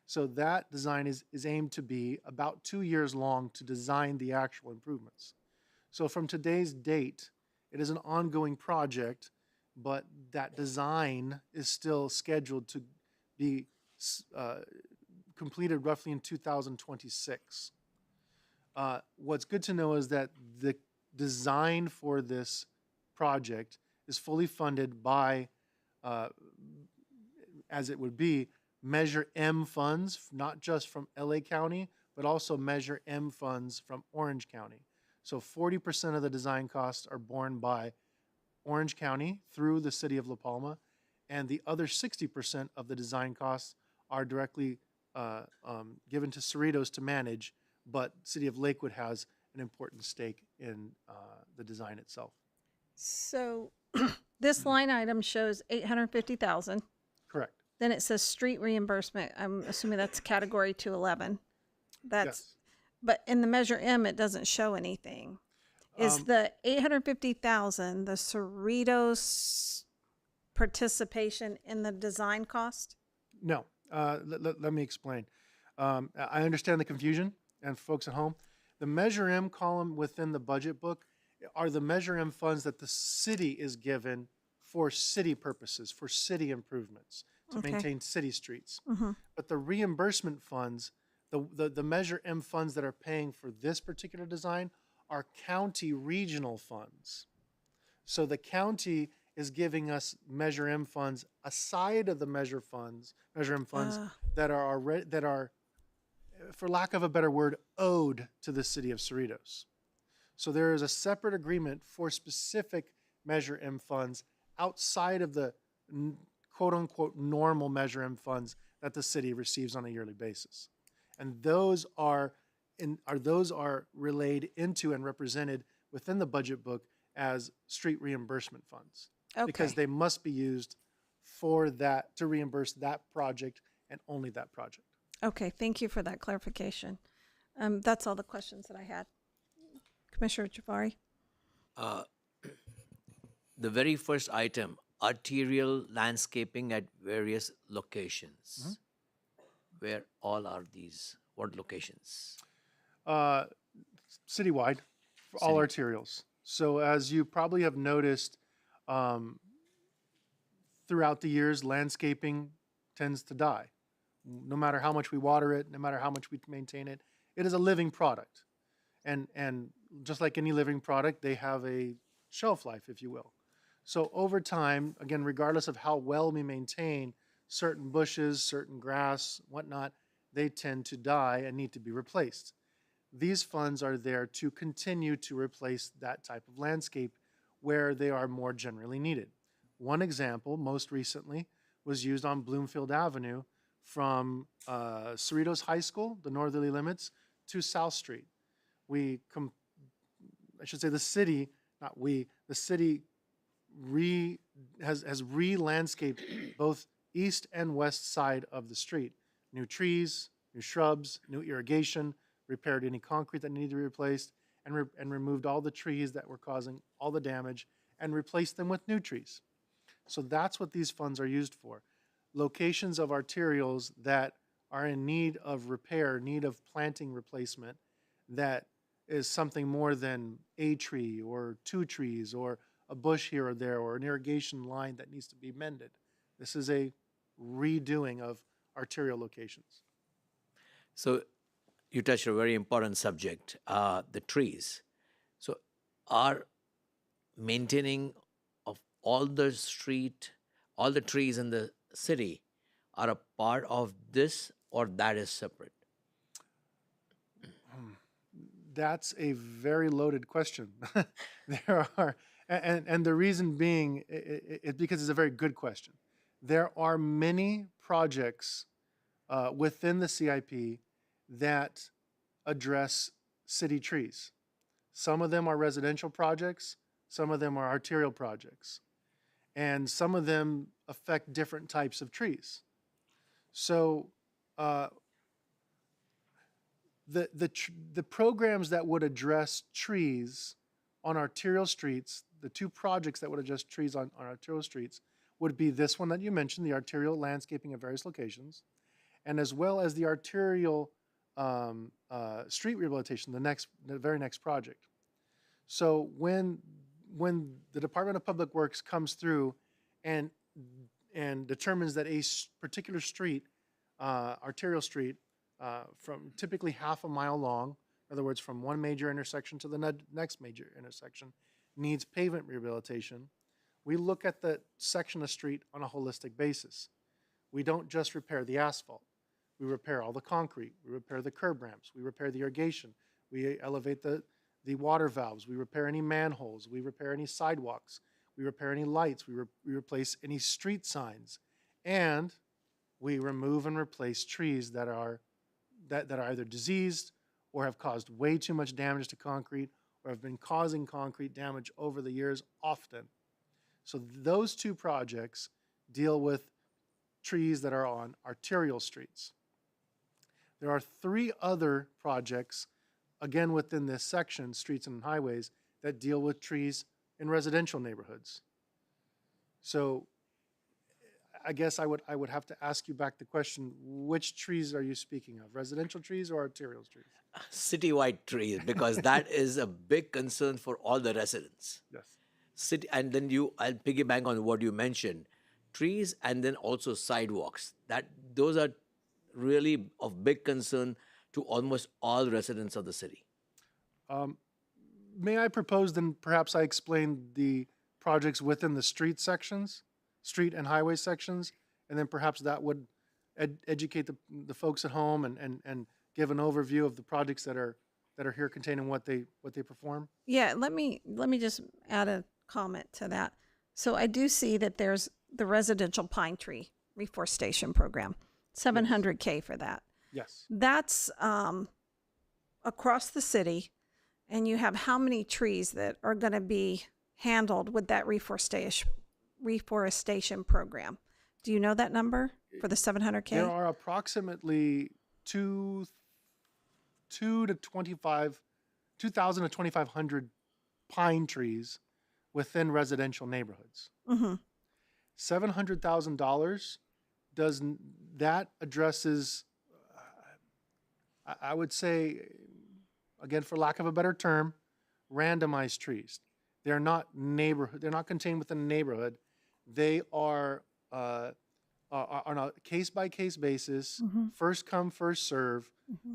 So that design is aimed to be about 2 years long to design the actual improvements. So from today's date, it is an ongoing project, but that design is still scheduled to be completed roughly in 2026. What's good to know is that the design for this project is fully funded by, as it would be, Measure M funds, not just from LA County, but also Measure M funds from Orange County. So 40% of the design costs are borne by Orange County through the city of La Palma, and the other 60% of the design costs are directly given to Cerritos to manage, but City of Lakewood has an important stake in the design itself. So this line item shows 850,000. Correct. Then it says street reimbursement. I'm assuming that's category 211. Yes. But in the Measure M, it doesn't show anything. Is the 850,000 the Cerritos participation in the design cost? No. Let me explain. I understand the confusion, and folks at home, the Measure M column within the budget book are the Measure M funds that the city is given for city purposes, for city improvements, to maintain city streets. But the reimbursement funds, the Measure M funds that are paying for this particular design are county regional funds. So the county is giving us Measure M funds aside of the Measure M funds that are, for lack of a better word, owed to the city of Cerritos. So there is a separate agreement for specific Measure M funds outside of the quote-unquote normal Measure M funds that the city receives on a yearly basis. And those are relayed into and represented within the budget book as street reimbursement funds. Because they must be used for that, to reimburse that project and only that project. Okay, thank you for that clarification. That's all the questions that I had. Commissioner Javari? The very first item arterial landscaping at various locations. Where all are these? What locations? Citywide, for all arterials. So as you probably have noticed, throughout the years, landscaping tends to die. No matter how much we water it, no matter how much we maintain it, it is a living product. And just like any living product, they have a shelf life, if you will. So over time, again, regardless of how well we maintain certain bushes, certain grass, whatnot, they tend to die and need to be replaced. These funds are there to continue to replace that type of landscape where they are more generally needed. One example, most recently, was used on Bloomfield Avenue from Cerritos High School, the northerly limits, to South Street. I should say the city, not we, the city has re-landscaped both east and west side of the street. New trees, new shrubs, new irrigation, repaired any concrete that needed to be replaced, and removed all the trees that were causing all the damage and replaced them with new trees. So that's what these funds are used for. Locations of arterials that are in need of repair, need of planting replacement, that is something more than a tree or two trees or a bush here or there or an irrigation line that needs to be mended. This is a redoing of arterial locations. So you touched a very important subject, the trees. So are maintaining of all the trees in the city are a part of this, or that is separate? That's a very loaded question. There are, and the reason being, because it's a very good question. There are many projects within the CIP that address city trees. Some of them are residential projects, some of them are arterial projects, and some of them affect different types of trees. So the programs that would address trees on arterial streets, the two projects that would address trees on arterial streets would be this one that you mentioned, the arterial landscaping at various locations, and as well as the arterial street rehabilitation, the very next project. So when the Department of Public Works comes through and determines that a particular street, arterial street, from typically half a mile long, in other words, from one major intersection to the next major intersection, needs pavement rehabilitation, we look at the section of street on a holistic basis. We don't just repair the asphalt. We repair all the concrete. We repair the curb ramps. We repair the irrigation. We elevate the water valves. We repair any manholes. We repair any sidewalks. We repair any lights. We replace any street signs. And we remove and replace trees that are either diseased or have caused way too much damage to concrete or have been causing concrete damage over the years often. So those two projects deal with trees that are on arterial streets. There are three other projects, again within this section, streets and highways, that deal with trees in residential neighborhoods. So I guess I would have to ask you back the question, which trees are you speaking of, residential trees or arterial trees? Citywide trees, because that is a big concern for all the residents. Yes. And then I'll piggyback on what you mentioned, trees and then also sidewalks. Those are really of big concern to almost all residents of the city. May I propose then perhaps I explain the projects within the street sections, street and highway sections, and then perhaps that would educate the folks at home and give an overview of the projects that are here containing what they perform? Yeah, let me just add a comment to that. So I do see that there's the residential pine tree reforestation program, $700K for that. Yes. That's across the city, and you have how many trees that are going to be handled with that reforestation program? Do you know that number for the $700K? There are approximately 2,000 to 2,500 pine trees within residential neighborhoods. Mm-hmm. $700,000 that addresses, I would say, again, for lack of a better term, randomized trees. They're not they're not contained within a neighborhood. They are on a case-by-case basis, first come, first serve,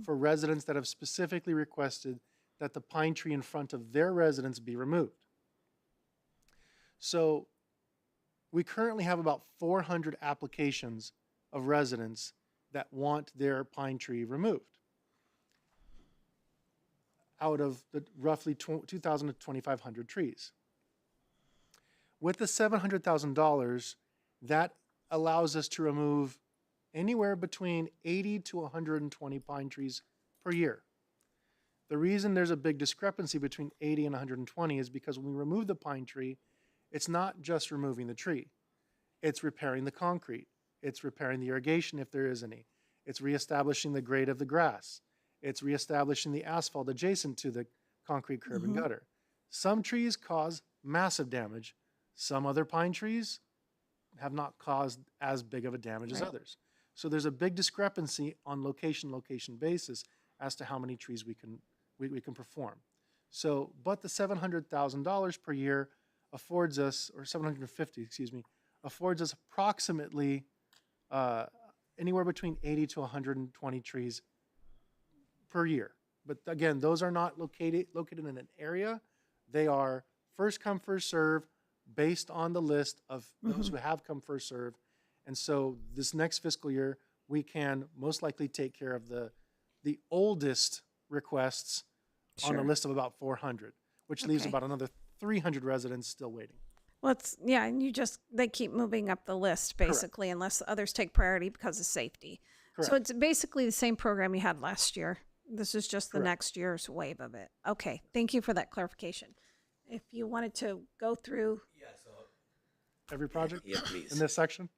for residents that have specifically requested that the pine tree in front of their residence be removed. So we currently have about 400 applications of residents that want their pine tree removed out of the roughly 2,000 to 2,500 trees. With the $700,000, that allows us to remove anywhere between 80 to 120 pine trees per year. The reason there's a big discrepancy between 80 and 120 is because when we remove the pine tree, it's not just removing the tree. It's repairing the concrete. It's repairing the irrigation if there is any. It's reestablishing the grade of the grass. It's reestablishing the asphalt adjacent to the concrete curb and gutter. Some trees cause massive damage. Some other pine trees have not caused as big of a damage as others. So there's a big discrepancy on location basis as to how many trees we can perform. So, but the $700,000 per year affords us, or 750, excuse me, affords us approximately anywhere between 80 to 120 trees per year. But again, those are not located in an area. They are first come, first serve, based on the list of those who have come, first serve. And so this next fiscal year, we can most likely take care of the oldest requests on a list of about 400, which leaves about another 300 residents still waiting. Well, and they keep moving up the list basically, unless others take priority because of safety. Correct. So it's basically the same program you had last year. This is just the next year's wave of it. Okay, thank you for that clarification. If you wanted to go through. Every project? Yeah, please. In this section?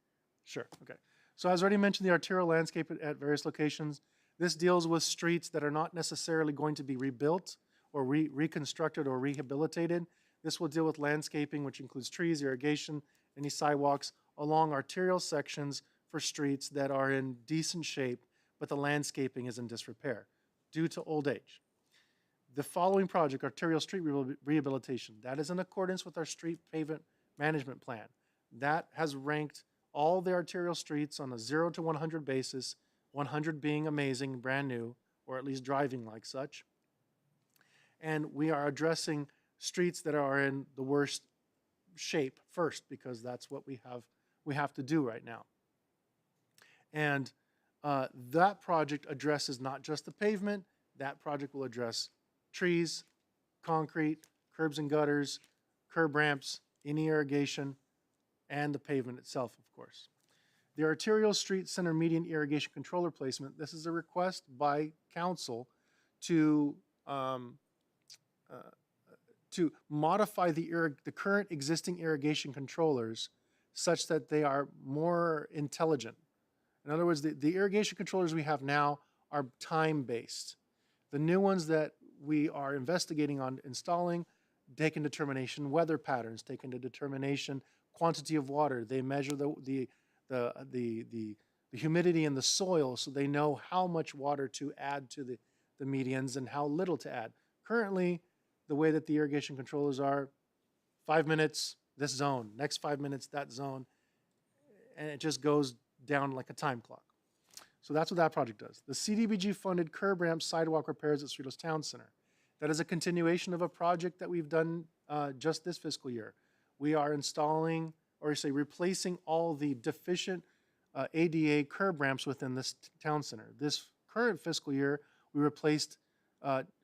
Sure, okay. So as already mentioned, the arterial landscape at various locations. This deals with streets that are not necessarily going to be rebuilt or reconstructed or rehabilitated. This will deal with landscaping, which includes trees, irrigation, any sidewalks along arterial sections for streets that are in decent shape, but the landscaping is in disrepair due to old age. The following project, arterial street rehabilitation, that is in accordance with our street pavement management plan. That has ranked all the arterial streets on a 0 to 100 basis, 100 being amazing, brand new, or at least driving like such. And we are addressing streets that are in the worst shape first, because that's what we have to do right now. And that project addresses not just the pavement, that project will address trees, concrete, curbs and gutters, curb ramps, any irrigation, and the pavement itself, of course. The arterial street center median irrigation controller placement, this is a request by council to modify the current existing irrigation controllers such that they are more intelligent. In other words, the irrigation controllers we have now are time-based. The new ones that we are investigating on installing take into determination weather patterns, take into determination quantity of water. They measure the humidity in the soil, so they know how much water to add to the medians and how little to add. Currently, the way that the irrigation controllers are, 5 minutes, this zone, next 5 minutes, that zone, and it just goes down like a time clock. So that's what that project does. The CDBG-funded curb ramp sidewalk repairs at Cerritos Town Center. That is a continuation of a project that we've done just this fiscal year. We are installing, or say replacing all the deficient ADA curb ramps within this town center. This current fiscal year, we replaced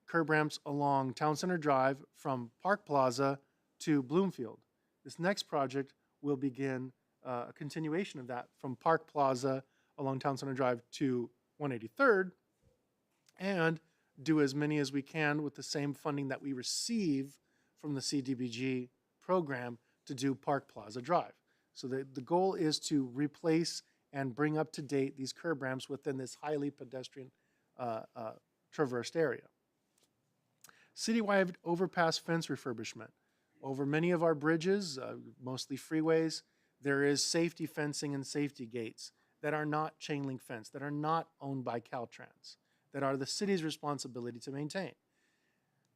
curb ramps along Town Center Drive from Park Plaza to Bloomfield. This next project will begin a continuation of that from Park Plaza along Town Center Drive to 183rd, and do as many as we can with the same funding that we receive from the CDBG program to do Park Plaza Drive. So the goal is to replace and bring up to date these curb ramps within this highly pedestrian traversed area. Citywide overpass fence refurbishment. Over many of our bridges, mostly freeways, There is safety fencing and safety gates that are not chain link fence, that are not owned by Caltrans, that are the city's responsibility to maintain.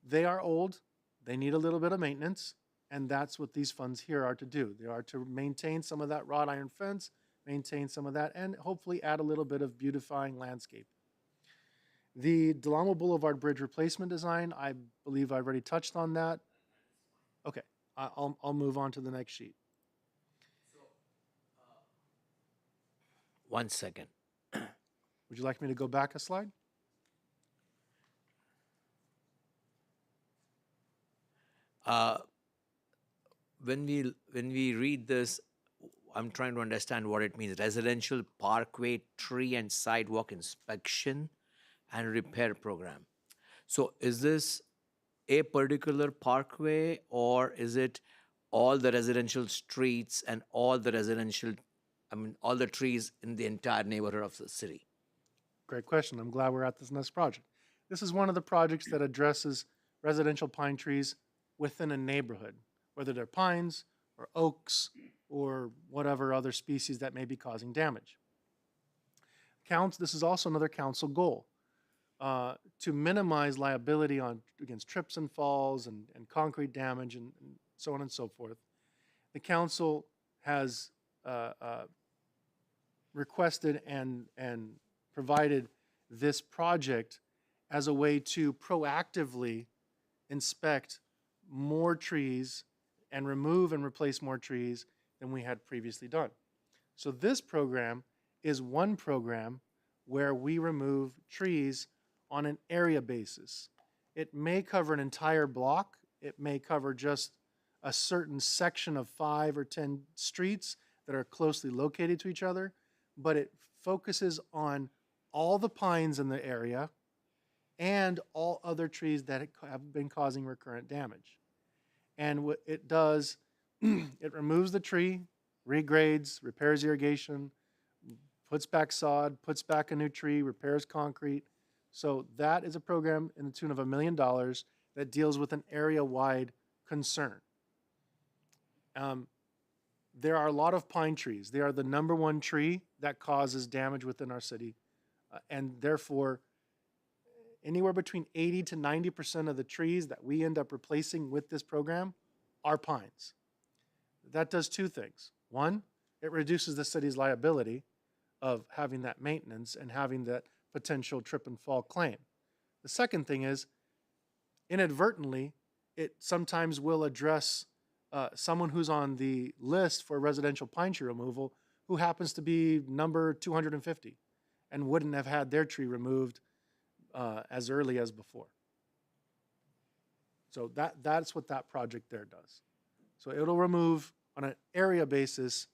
They are old, they need a little bit of maintenance, and that's what these funds here are to do. They are to maintain some of that wrought iron fence, maintain some of that, and hopefully add a little bit of beautifying landscape. The Del Amo Boulevard Bridge replacement design, I believe I've already touched on that. Okay, I'll move on to the next sheet. 1 second. Would you like me to go back a slide? When we read this, I'm trying to understand what it means. Residential parkway, tree and sidewalk inspection and repair program. So is this a particular parkway, or is it all the residential streets and all the all the trees in the entire neighborhood of the city? Great question. I'm glad we're at this next project. This is one of the projects that addresses residential pine trees within a neighborhood, whether they're pines or oaks or whatever other species that may be causing damage. This is also another council goal, to minimize liability against trips and falls and concrete damage and so on and so forth. The council has requested and provided this project as a way to proactively inspect more trees and remove and replace more trees than we had previously done. So this program is one program where we remove trees on an area basis. It may cover an entire block. It may cover just a certain section of 5 or 10 streets that are closely located to each other, but it focuses on all the pines in the area and all other trees that have been causing recurrent damage. And what it does, it removes the tree, regrades, repairs irrigation, puts back sod, puts back a new tree, repairs concrete. So that is a program in the tune of $1 million that deals with an area-wide concern. There are a lot of pine trees. They are the #1 tree that causes damage within our city. And therefore, anywhere between 80 to 90% of the trees that we end up replacing with this program are pines. That does two things. One, it reduces the city's liability of having that maintenance and having that potential trip and fall claim. The second thing is, inadvertently, it sometimes will address someone who's on the list for residential pine tree removal who happens to be number 250 and wouldn't have had their tree removed as early as before. So that's what that project there does. So it'll remove on an area basis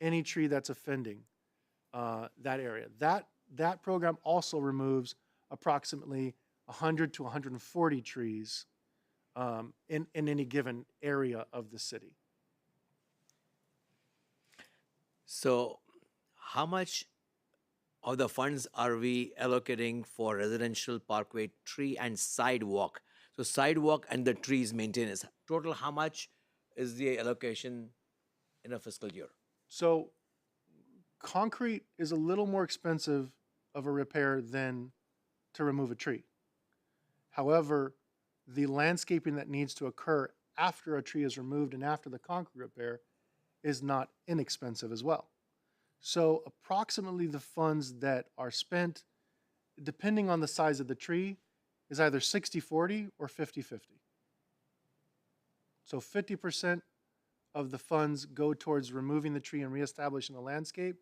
any tree that's offending that area. That program also removes approximately 100 to 140 trees in any given area of the city. So how much of the funds are we allocating for residential parkway, tree and sidewalk? So sidewalk and the trees maintenance. Total, how much is the allocation in a fiscal year? So concrete is a little more expensive of a repair than to remove a tree. However, the landscaping that needs to occur after a tree is removed and after the concrete repair is not inexpensive as well. So approximately the funds that are spent, depending on the size of the tree, is either 60-40 or 50-50. So 50% of the funds go towards removing the tree and reestablishing the landscape,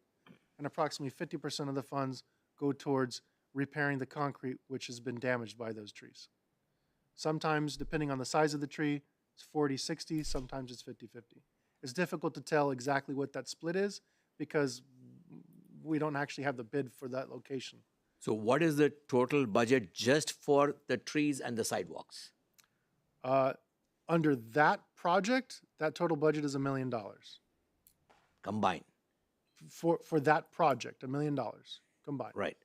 and approximately 50% of the funds go towards repairing the concrete which has been damaged by those trees. Sometimes, depending on the size of the tree, it's 40-60, sometimes it's 50-50. It's difficult to tell exactly what that split is because we don't actually have the bid for that location. So what is the total budget just for the trees and the sidewalks? Under that project, that total budget is $1 million. Combined? For that project, $1 million combined. Right.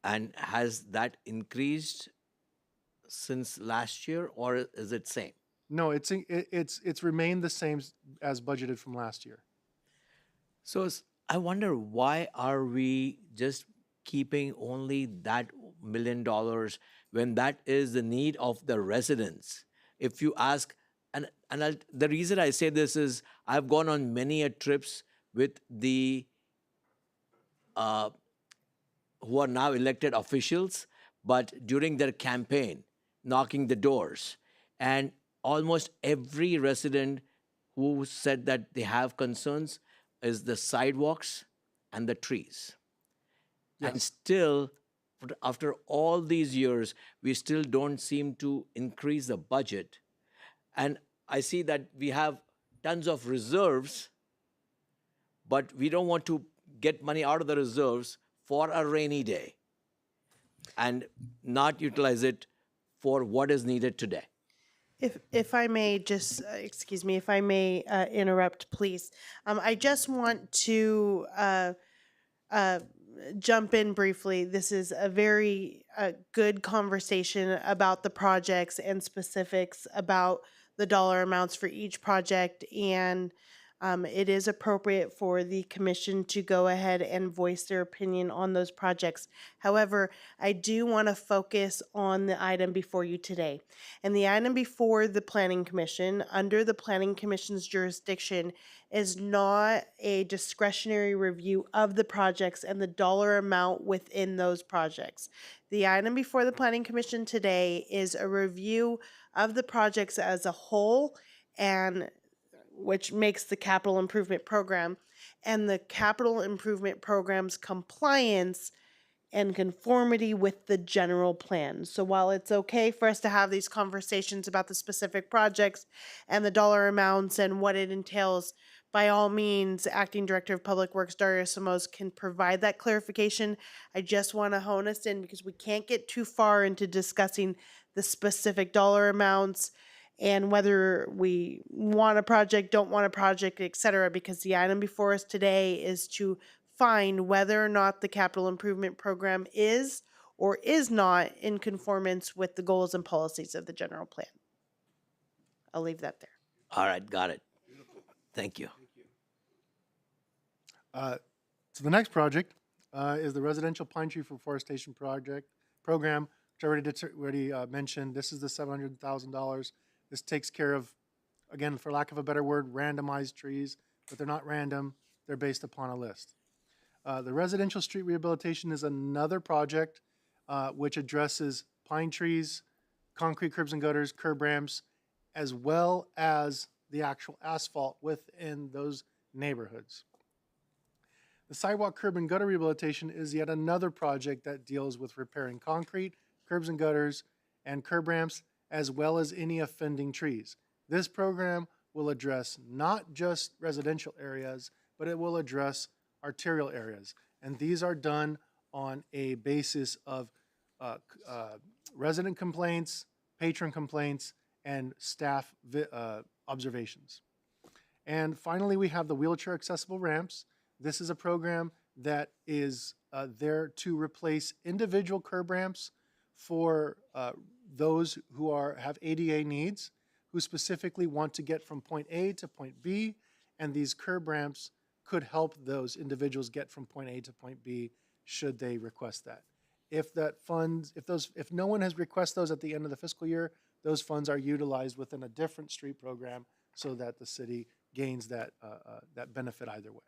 And has that increased since last year, or is it same? No, it's remained the same as budgeted from last year. So I wonder, why are we just keeping only that $1 million when that is the need of the residents? If you ask, the reason I say this is I've gone on many a trips with the who are now elected officials, but during their campaign, knocking the doors. And almost every resident who said that they have concerns is the sidewalks and the trees. And still, after all these years, we still don't seem to increase the budget. And I see that we have tons of reserves, but we don't want to get money out of the reserves for a rainy day and not utilize it for what is needed today. If I may just, excuse me, if I may interrupt, please. I just want to jump in briefly. This is a very good conversation about the projects and specifics about the dollar amounts for each project, and it is appropriate for the commission to go ahead and voice their opinion on those projects. However, I do want to focus on the item before you today. And the item before the Planning Commission, under the Planning Commission's jurisdiction, is not a discretionary review of the projects and the dollar amount within those projects. The item before the Planning Commission today is a review of the projects as a whole, and which makes the capital improvement program, and the capital improvement program's compliance and conformity with the general plan. So while it's okay for us to have these conversations about the specific projects and the dollar amounts and what it entails, by all means, Acting Director of Public Works Dario Samos can provide that clarification. I just want to hone us in because we can't get too far into discussing the specific dollar amounts and whether we want a project, don't want a project, et cetera, because the item before us today is to find whether or not the capital improvement program is or is not in conformance with the goals and policies of the general plan. I'll leave that there. All right, got it. Thank you. So the next project is the Residential Pine Tree Reforestation Program, which I already mentioned. This is the $700,000. This takes care of, again, for lack of a better word, randomized trees, but they're not random. They're based upon a list. The residential street rehabilitation is another project which addresses pine trees, concrete curbs and gutters, curb ramps, as well as the actual asphalt within those neighborhoods. The sidewalk, curb, and gutter rehabilitation is yet another project that deals with repairing concrete, curbs and gutters, and curb ramps, as well as any offending trees. This program will address not just residential areas, but it will address arterial areas. And these are done on a basis of resident complaints, patron complaints, and staff observations. And finally, we have the wheelchair accessible ramps. This is a program that is there to replace individual curb ramps for those who have ADA needs, who specifically want to get from point A to point B, and these curb ramps could help those individuals get from point A to point B should they request that. If no one has requested those at the end of the fiscal year, those funds are utilized within a different street program so that the city gains that benefit either way.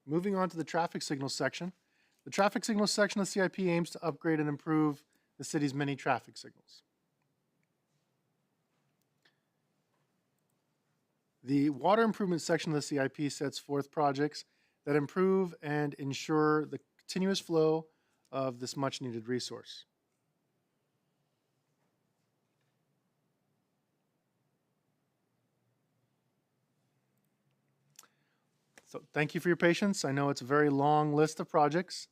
Moving on to the traffic signal section. The traffic signal section of the CIP aims to upgrade and improve the city's many traffic signals. The water improvement section of the CIP sets forth projects that improve and ensure the continuous flow of this much-needed resource. So thank you for your patience. I know it's a very long list of projects.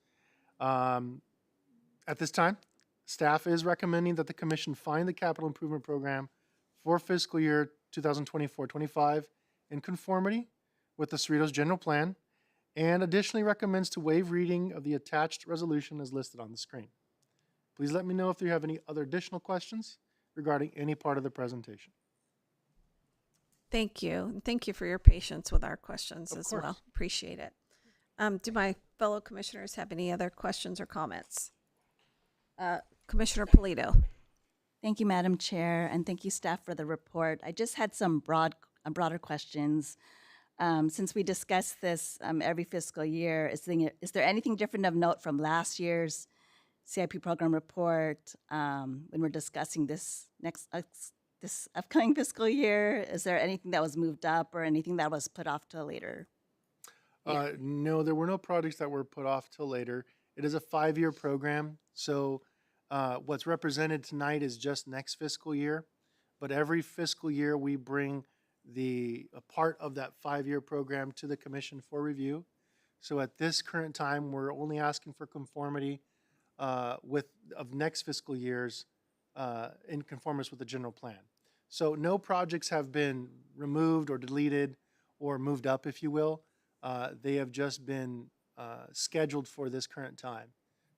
At this time, staff is recommending that the commission find the capital improvement program for fiscal year 2024-25 in conformity with the Cerritos General Plan, and additionally recommends to waive reading of the attached resolution as listed on the screen. Please let me know if you have any other additional questions regarding any part of the presentation. Thank you. Thank you for your patience with our questions as course. well. Appreciate it. Do my fellow commissioners have any other questions or comments? Commissioner Polito. Thank you, Madam Chair, and thank you, staff, for the report. I just had some broader questions. Since we discuss this every fiscal year, is there anything different of note from last year's CIP program report when we're discussing this upcoming fiscal year? Is there anything that was moved up or anything that was put off till later? No, there were no projects that were put off till later. It is a 5-year program, so what's represented tonight is just next fiscal year. But every fiscal year, we bring a part of that 5-year program to the commission for review. So at this current time, we're only asking for conformity of next fiscal year's in conformance with the general plan. So no projects have been removed or deleted or moved up, if you will. They have just been scheduled for this current time.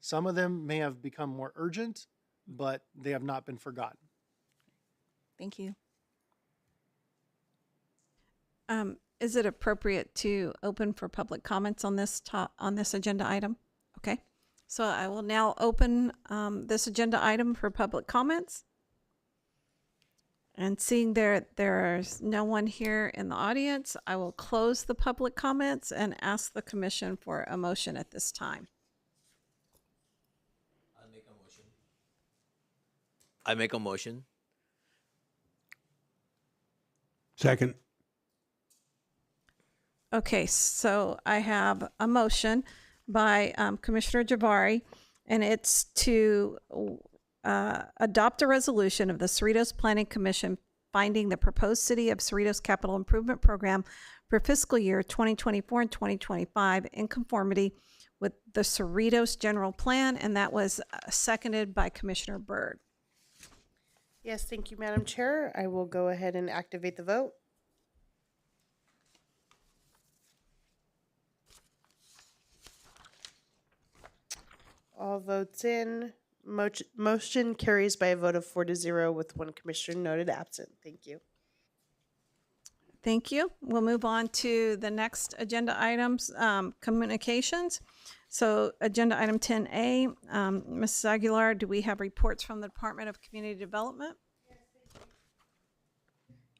Some of them may have become more urgent, but they have not been forgotten. Thank you. Is it appropriate to open for public comments on this agenda item? Okay. So I will now open this agenda item for public comments. And seeing there's no one here in the audience, I will close the public comments and ask the commission for a motion at this time. I make a motion. Second. Okay, so I have a motion by Commissioner Javari, and it's to adopt a resolution of the Cerritos Planning Commission finding the proposed City of Cerritos Capital Improvement Program for fiscal year 2024 and 2025 in conformity with the Cerritos General Plan, and that was seconded by Commissioner Byrd. Yes, thank you, Madam Chair. I will go ahead and activate the vote. All votes in. Motion carries by a vote of 4-0 with one commissioner noted absent. Thank you. Thank you. We'll move on to the next agenda items, communications. So agenda item 10A, Mrs. Aguilar, do we have reports from the Department of Community Development?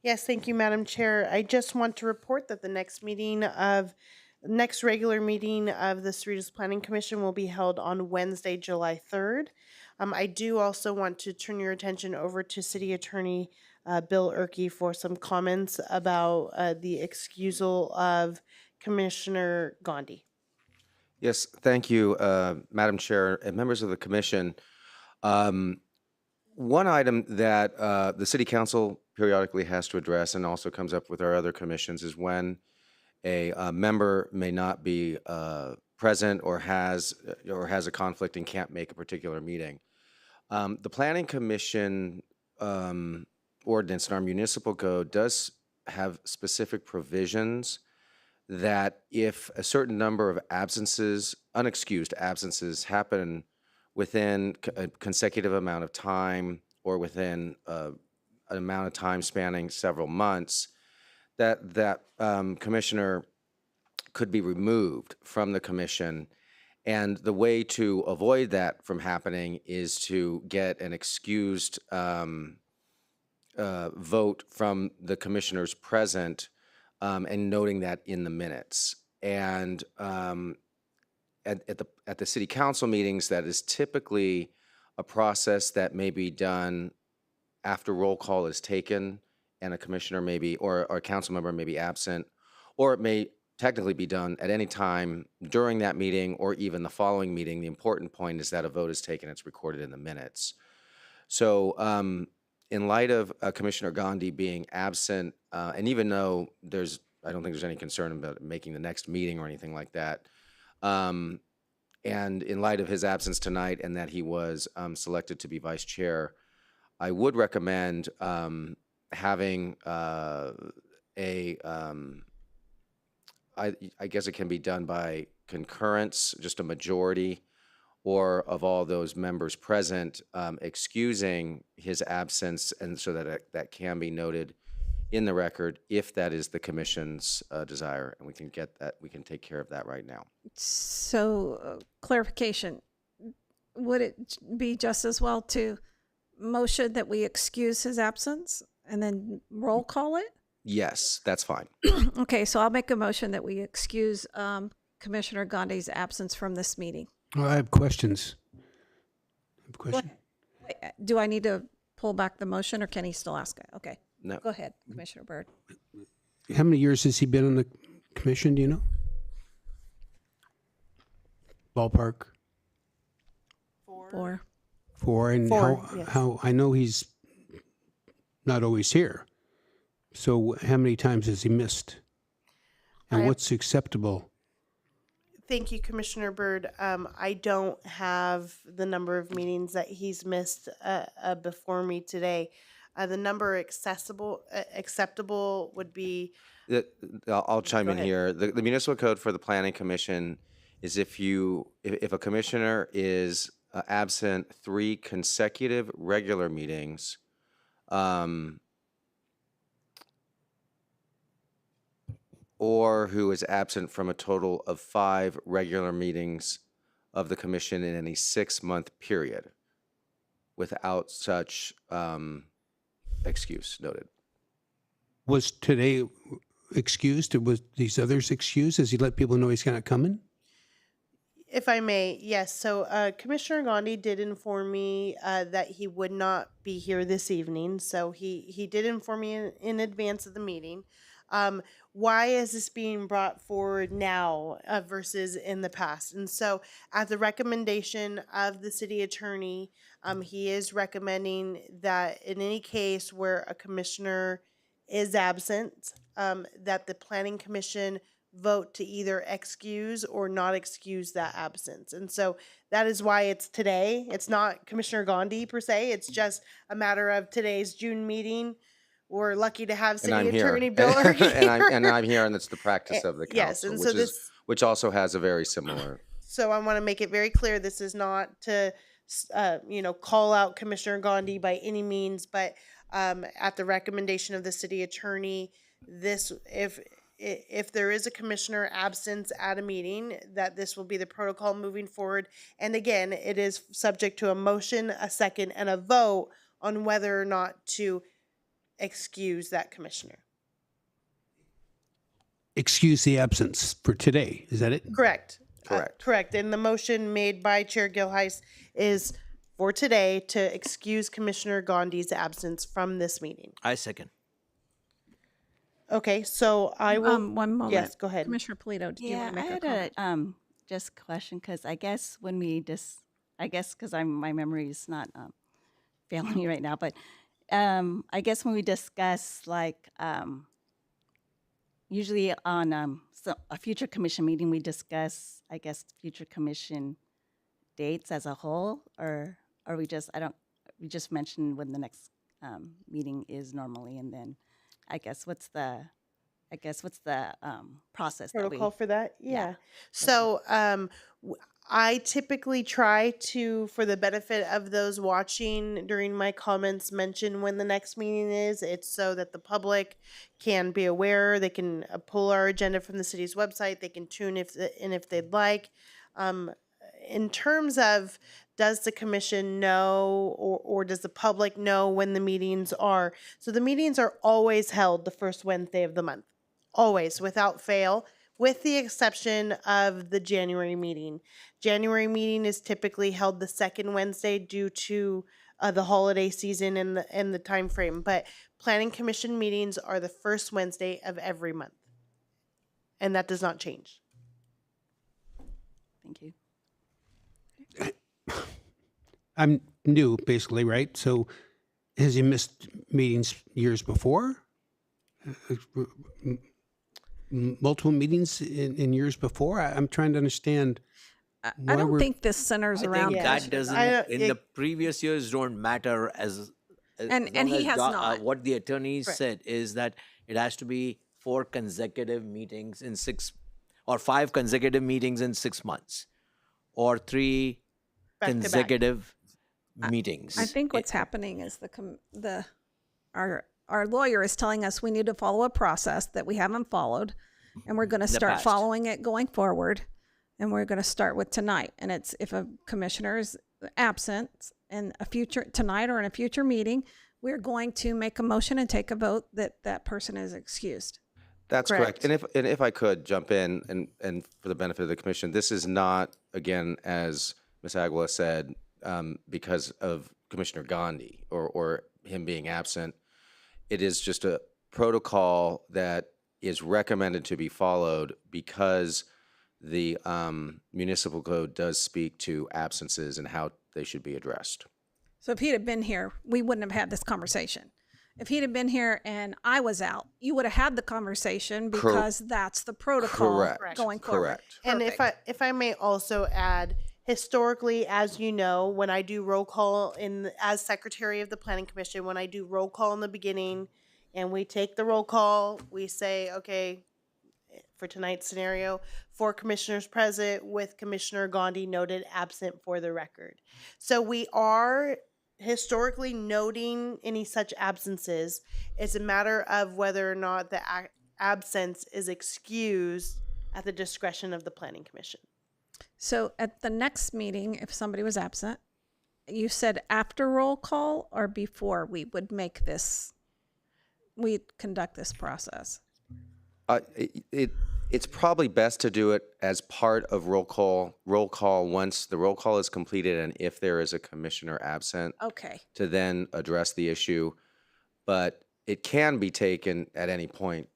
Yes, thank you, Madam Chair. I just want to report that the next regular meeting of the Cerritos Planning Commission will be held on Wednesday, July 3rd. I do also want to turn your attention over to City Attorney Bill Erkey for some comments about the excusal of Commissioner Gandhi. Yes, thank you, Madam Chair and members of the commission. One item that the City Council periodically has to address and also comes up with our other commissions is when a member may not be present or has a conflict and can't make a particular meeting. The Planning Commission ordinance in our municipal code does have specific provisions that if a certain number of absences, unexcused absences, happen within a consecutive amount of time or within an amount of time spanning several months, that commissioner could be removed from the commission. And the way to avoid that from happening is to get an excused vote from the commissioners present and noting that in the minutes. And at the city council meetings, that is typically a process that may be done after roll call is taken and a commissioner may be, or a council member may be absent, or it may technically be done at any time during that meeting or even the following meeting. The important point is that a vote is taken, it's recorded in the minutes. So in light of Commissioner Gandhi being absent, and even though I don't think there's any concern about making the next meeting or anything like that, and in light of his absence tonight and that he was selected to be vice chair, I would recommend having I guess it can be done by concurrence, just a majority, or of all those members present excusing his absence, and so that that can be noted in the record if that is the commission's desire, and we can get that, we can take care of that right now. So, clarification, would it be just as well to motion that we excuse his absence and then roll call it? Yes, that's fine. Okay, so I'll make a motion that we excuse Commissioner Gandhi's absence from this meeting. Oh, I have questions. Do I need to pull back the motion, or can he still ask it? Okay. No. Go ahead, Commissioner Byrd. How many years has he been on the commission, do you know? Ballpark? 4. 4, and 4, yes. how, I know he's not always here. So how many times has he missed? And what's acceptable? Thank you, Commissioner Byrd. I don't have the number of meetings that he's missed before me today. The number acceptable would be. I'll chime Go in ahead. here. The municipal code for the planning commission is if a commissioner is absent 3 consecutive regular meetings, or who is absent from a total of 5 regular meetings of the commission in any 6-month period, without such excuse noted. Was today excused, or was these others excused? Has he let people know he's not coming? If I may, yes. So Commissioner Gandhi did inform me that he would not be here this evening. So he did inform me in advance of the meeting. Why is this being brought forward now versus in the past? And so at the recommendation of the city attorney, he is recommending that in any case where a commissioner is absent, that the planning commission vote to either excuse or not excuse that absence. And so that is why it's today. It's not Commissioner Gandhi per se. It's just a matter of today's June meeting. We're lucky to have City Attorney Bill Ergy and I'm here, and it's the practice of the Yes, council, and so which also has a very similar. So I want to make it very clear, this is not to, call out Commissioner Gandhi by any means, but at the recommendation of the city attorney, if there is a commissioner absence at a meeting, that this will be the protocol moving forward. And again, it is subject to a motion, a second, and a vote on whether or not to excuse that commissioner. Excuse the absence for today, is that it? Correct. Correct. Correct. And the motion made by Chair Gilheis is for today to excuse Commissioner Gandhi's absence from this meeting. I second. Okay, so I will. One moment. Yes, go ahead. Commissioner Polito, did you Yeah, want to I make a had comment? a just a question, because I guess when we I guess because my memory is not failing me right now, but I guess when we discuss usually on a future commission meeting, we discuss, I guess, future commission dates as a whole, or we just we just mention when the next meeting is normally, and then I guess what's the process Protocol for that? Yeah. Yeah. So I typically try to, for the benefit of those watching during my comments, mention when the next meeting is. It's so that the public can be aware. They can pull our agenda from the city's website. They can tune if they'd like. In terms of, does the commission know or does the public know when the meetings are? So the meetings are always held the first Wednesday of the month, always, without fail, with the exception of the January meeting. January meeting is typically held the second Wednesday due to the holiday season and the time frame. But planning commission meetings are the first Wednesday of every month, and that does not change. Thank you. I'm new, basically, right? So has he missed meetings years before? Multiple meetings in years before? I'm trying to understand. I don't think this centers I around think that doesn't, in the previous years, don't matter as And long he as has not. what the attorneys Right. said is that it has to be 4 consecutive meetings in 6 or 5 consecutive meetings in 6 months, or 3 consecutive meetings. I think what's happening is our lawyer is telling us we need to follow a process that we haven't followed, and we're going to the start past. following it going forward. And we're going to start with tonight. And it's if a commissioner is absent in a future tonight or in a future meeting, we're going to make a motion and take a vote that that person is excused. That's correct. And if I could jump in and for the benefit of the commission, this is not, again, as Ms. Aguila said, because of Commissioner Gandhi or him being absent. It is just a protocol that is recommended to be followed because the municipal code does speak to absences and how they should be addressed. So if he'd have been here, we wouldn't have had this conversation. If he'd have been here and I was out, you would have had the conversation because that's the protocol Correct. going forward. Correct. And if I may also add, historically, as you know, when I do roll call as secretary of the planning commission, when I do roll call in the beginning and we take the roll call, we say, okay, for tonight's scenario, 4 commissioners present with Commissioner Gandhi noted absent for the record. So we are historically noting any such absences. It's a matter of whether or not the absence is excused at the discretion of the planning commission. So at the next meeting, if somebody was absent, you said after roll call or before we would make this, we'd conduct this process? It's probably best to do it as part of roll call once the roll call is completed and if there is a commissioner absent. Okay. To then address the issue. But it can be taken at any point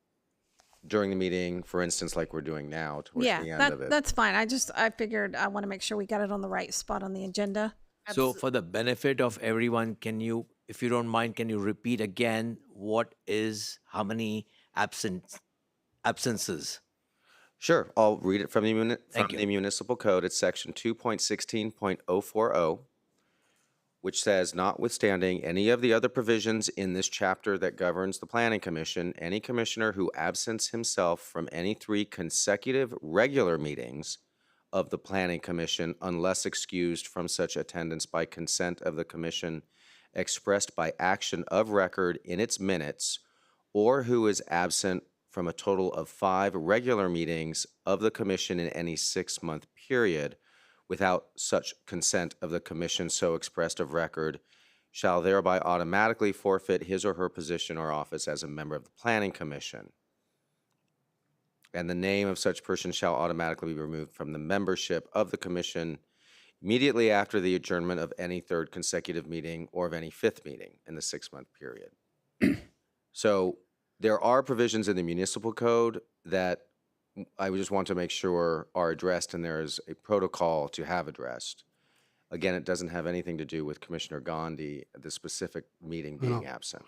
during the meeting, for instance, like we're doing now towards the end of it. That's fine. I figured I want to make sure we got it on the right spot on the agenda. So for the benefit of everyone, can you, if you don't mind, can you repeat again how many absences? Sure, I'll read it from the municipal code. It's section 2.16.040, which says, notwithstanding any of the other provisions in this chapter that governs the Planning Commission, any commissioner who absents himself from any 3 consecutive regular meetings of the Planning Commission, unless excused from such attendance by consent of the commission expressed by action of record in its minutes, or who is absent from a total of 5 regular meetings of the commission in any 6-month period without such consent of the commission so expressed of record, shall thereby automatically forfeit his or her position or office as a member of the Planning Commission. And the name of such person shall automatically be removed from the membership of the commission immediately after the adjournment of any 3rd consecutive meeting or of any 5th meeting in the 6-month period. So there are provisions in the municipal code that I just want to make sure are addressed, and there is a protocol to have addressed. Again, it doesn't have anything to do with Commissioner Gandhi, the specific meeting being absent.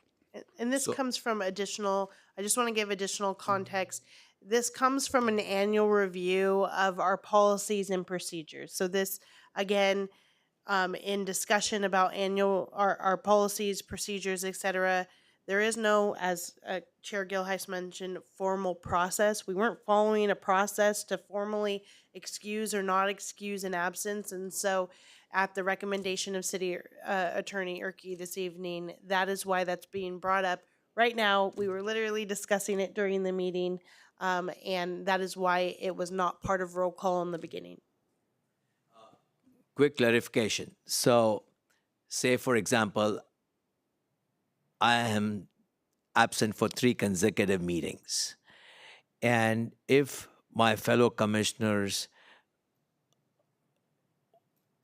And this comes from I just want to give additional context. This comes from an annual review of our policies and procedures. So this, again, in discussion about our policies, procedures, et cetera, there is no, as Chair Gilheis mentioned, formal process. We weren't following a process to formally excuse or not excuse an absence. And so at the recommendation of City Attorney Erke this evening, that is why that's being brought up. Right now, we were literally discussing it during the meeting, and that is why it was not part of roll call in the beginning. Quick clarification. So say, for example, I am absent for 3 consecutive meetings. And if my fellow commissioners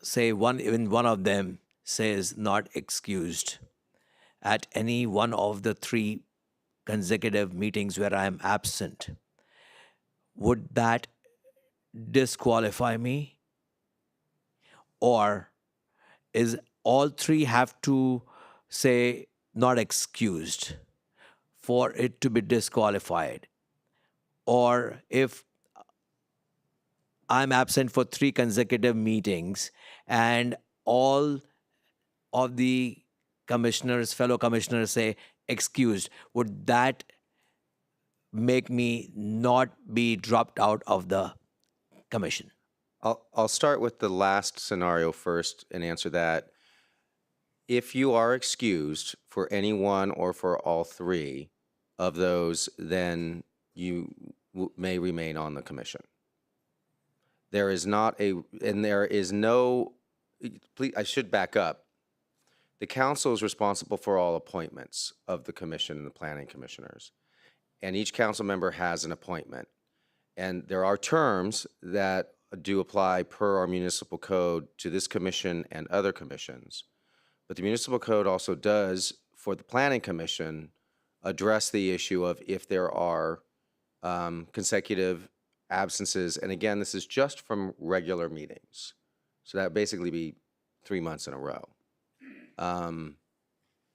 say even one of them says not excused at any one of the 3 consecutive meetings where I am absent, would that disqualify me? Or is all 3 have to say not excused for it to be disqualified? Or if I'm absent for 3 consecutive meetings and all of the fellow commissioners say excused, would that make me not be dropped out of the commission? I'll start with the last scenario first and answer that. If you are excused for any one or for all three of those, then you may remain on the commission. There is not and there is no, please, I should back up. The council is responsible for all appointments of the commission and the planning commissioners. And each council member has an appointment. And there are terms that do apply per our municipal code to this commission and other commissions. But the municipal code also does, for the planning commission, address the issue of if there are consecutive absences. And again, this is just from regular meetings. So that would basically be 3 months in a row.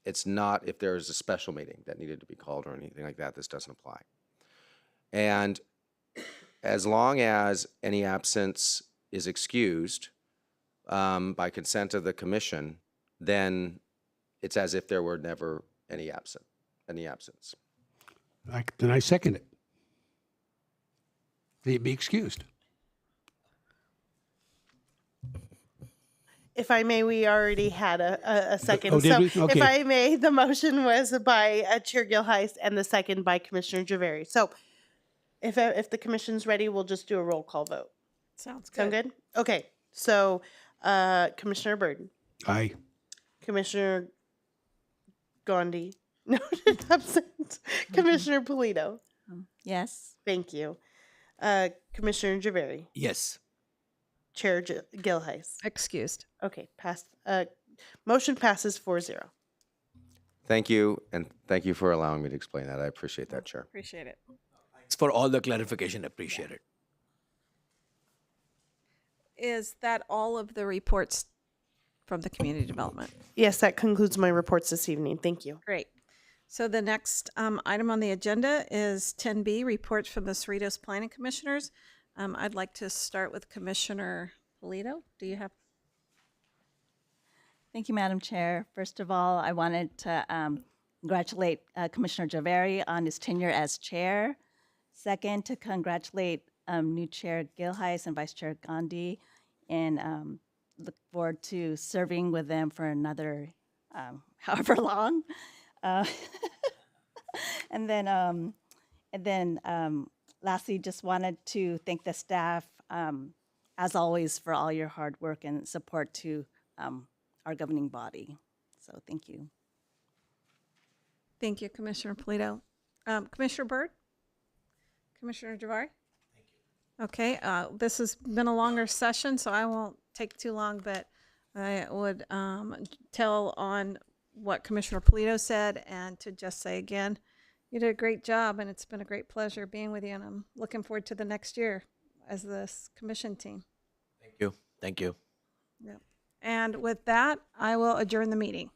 It's not if there is a special meeting that needed to be called or anything like that, this doesn't apply. And as long as any absence is excused by consent of the commission, then it's as if there were never any absence. Then I second it. They'd be excused. If I may, we already had a second. Oh, did so we? Okay. if I may, the motion was by Chair Gilheist and the second by Commissioner Javeri. So if the commission's ready, we'll just do a roll call vote. Sounds good. Sound good? Okay. So Commissioner Burden, Aye. Commissioner Gandhi, noted absent. Commissioner Polito. Yes. Thank you. Commissioner Javeri. Yes. Chair Gilheist. Excused. Okay, passed. Motion passes 4-0. Thank you, and thank you for allowing me to explain that. I appreciate that, Chair. Appreciate it. Thanks for all the clarification. Appreciate it. Is that all of the reports from the community development? Yes, that concludes my reports this evening. Thank you. Great. So the next item on the agenda is 10B, reports from the Cerritos Planning Commissioners. I'd like to start with Commissioner Polito. Do you have? Thank you, Madam Chair. First of all, I wanted to congratulate Commissioner Javeri on his tenure as chair. Second, to congratulate new Chair Gilheist and Vice Chair Gandhi, and look forward to serving with them for another however long. And then lastly, just wanted to thank the staff, as always, for all your hard work and support to our governing body. So thank you. Thank you, Commissioner Polito. Commissioner Byrd? Commissioner Javari? Thank you. Okay, this has been a longer session, so I won't take too long, but I would tell on what Commissioner Polito said and to just say again, you did a great job, and it's been a great pleasure being with you, and I'm looking forward to the next year as this commission team. Thank you. Thank you. Yep. And with that, I will adjourn the meeting.